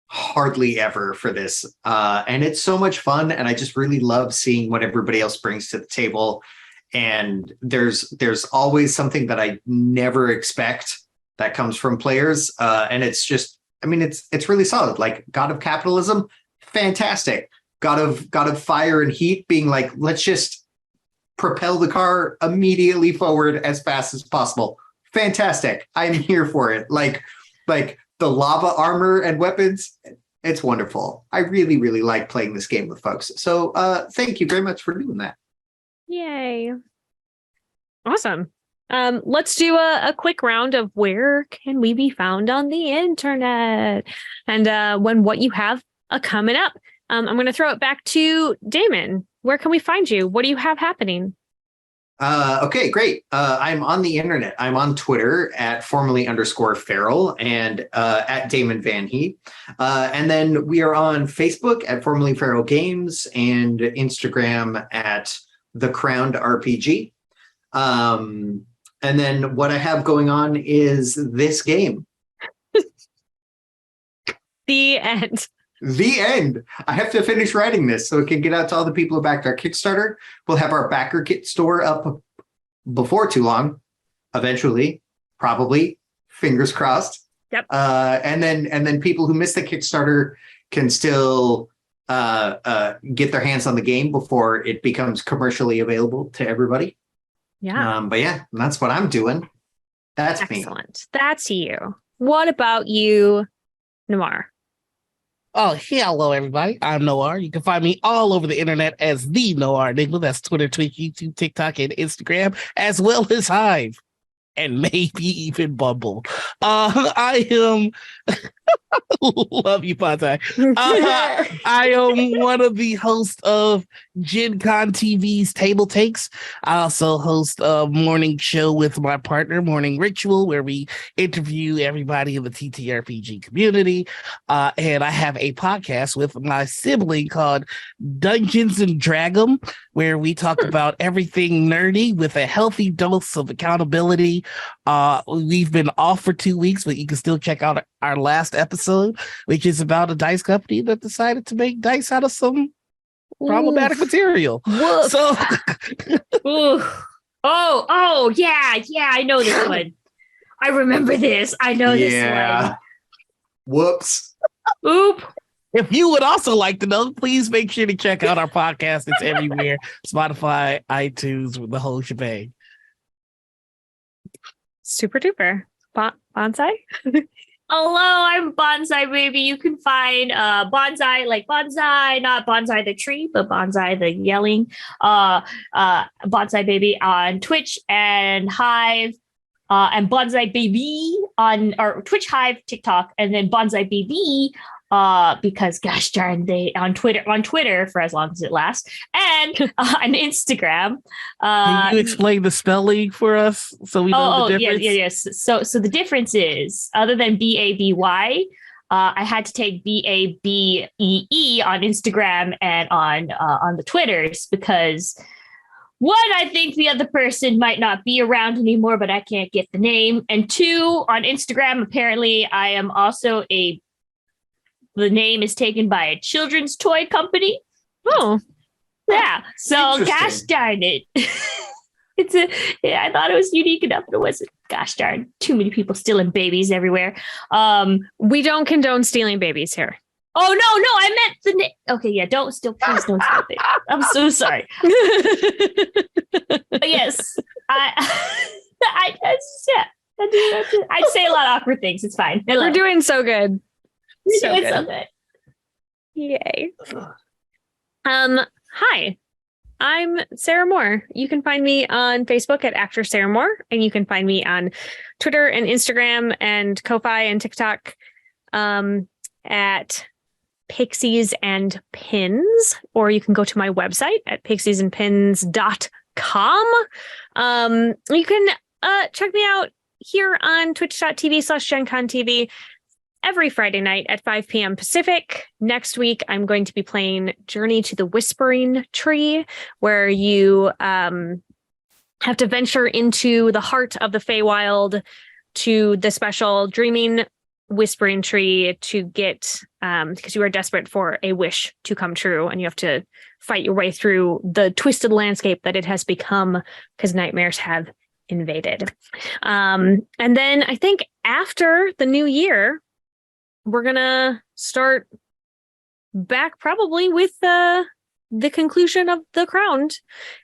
hardly ever for this, and it's so much fun. And I just really love seeing what everybody else brings to the table. And there's always something that I never expect that comes from players, and it's just, I mean, it's really solid. Like God of Capitalism, fantastic. God of Fire and Heat being like, let's just propel the car immediately forward as fast as possible. Fantastic. I'm here for it. Like the lava armor and weapons, it's wonderful. I really, really like playing this game with folks. So thank you very much for doing that. Yay. Awesome. Let's do a quick round of where can we be found on the internet, and what you have coming up. I'm going to throw it back to Damon. Where can we find you? What do you have happening? Okay, great. I'm on the internet. I'm on Twitter at @formerly_Feral and at Damon Vanhee. And then we are on Facebook at Formerly Feral Games and Instagram at The Crowned RPG. And then what I have going on is this game. The end. The end. I have to finish writing this so it can get out to all the people who backed our Kickstarter. We'll have our backer kit store up before too long, eventually, probably, fingers crossed. Yep. And then people who missed the Kickstarter can still get their hands on the game before it becomes commercially available to everybody. Yeah. But yeah, that's what I'm doing. That's excellent. Me. That's you. What about you, Noir? Oh, hello, everybody. I'm Noir. You can find me all over the internet as the Noir Enigma. That's Twitter, Twitch, YouTube, TikTok, and Instagram, as well as Hive, and maybe even Bumble. I am... Love you, Banzai. I am one of the hosts of Gen Con TV's TableTakes. I also host a morning show with my partner, Morning Ritual, where we interview everybody in the TTRPG community. And I have a podcast with my sibling called Dungeons and Dragons, where we talk about everything nerdy with a healthy dose of accountability. We've been off for 2 weeks, but you can still check out our last episode, which is about a dice company that decided to make dice out of some problematic material. Woof. So, yeah, I know this one. I remember this. I know this one. Whoops. Oop. If you would also like to know, please make sure to check out our podcast. It's everywhere. Spotify, iTunes, the whole shebang. Super duper. Bonsai? Hello, I'm Banzai Baby. You can find Bonsai, like bonsai, not bonsai the tree, but bonsai the yelling. Banzai Baby on Twitch and Hive, and Banzai Baby on or Twitch, Hive, TikTok, and then Banzai Baby. Because gosh darn, they on Twitter for as long as it lasts, and on Instagram. Can you explain the spelling for us so we know the difference? Yes. So the difference is, other than BABY, I had to take BABEE on Instagram and on the Twitters because one, I think the other person might not be around anymore, but I can't get the name, and two, on Instagram apparently I am also the name is taken by a children's toy company. Oh, yeah. So gosh darn it. I thought it was unique enough, but it wasn't. Gosh darn, too many people stealing babies everywhere. we don't condone stealing babies here. Oh no, I meant the name. Okay, yeah, please don't steal babies. I'm so sorry. But yes, I'd say a lot of awkward things. It's fine. We're doing so good. So good. Yay. Hi, I'm Sarah Moore. You can find me on Facebook at Actor Sarah Moore, and you can find me on Twitter and Instagram and Ko-Fi and TikTok at Pixies and Pins, or you can go to my website at pixiesandpins.com. You can check me out here on twitch.tv/GenConTV every Friday night at 5 p.m. Pacific. Next week, I'm going to be playing Journey to the Whispering Tree, where you have to venture into the heart of the Feywild to the special Dreaming Whispering Tree to get, because you are desperate for a wish to come true, and you have to fight your way through the twisted landscape that it has become because nightmares have invaded. And then I think after the new year, we're gonna start back probably with the conclusion of The Crowned,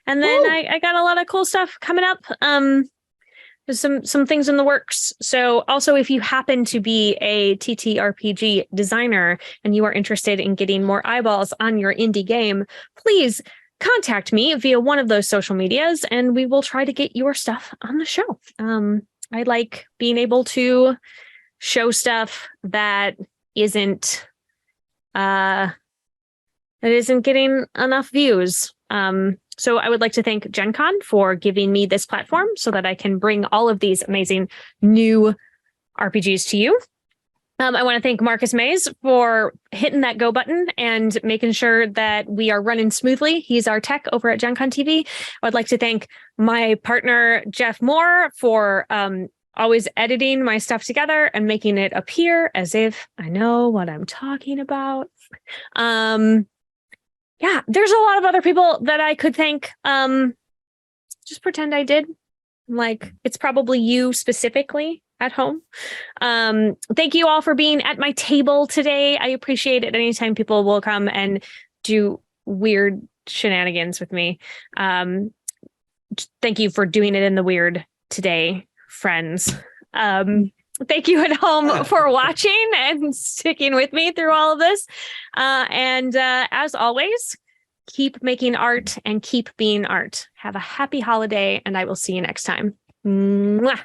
and then I got a lot of cool stuff coming up. There's some things in the works. So also, if you happen to be a TTRPG designer and you are interested in getting more eyeballs on your indie game, please contact me via one of those social medias, and we will try to get your stuff on the show. I like being able to show stuff that isn't getting enough views. So I would like to thank Gen Con for giving me this platform so that I can bring all of these amazing new RPGs to you. I want to thank Marcus Mays for hitting that go button and making sure that we are running smoothly. He's our tech over at Gen Con TV. I would like to thank my partner, Jeff Moore, for always editing my stuff together and making it appear as if I know what I'm talking about. Yeah, there's a lot of other people that I could thank. Just pretend I did. Like, it's probably you specifically at home. Thank you all for being at my table today. I appreciate it anytime people will come and do weird shenanigans with me. Thank you for doing it in the weird today, friends. Thank you at home for watching and sticking with me through all of this. And as always, keep making art and keep being art. Have a happy holiday, and I will see you next time. Mwah.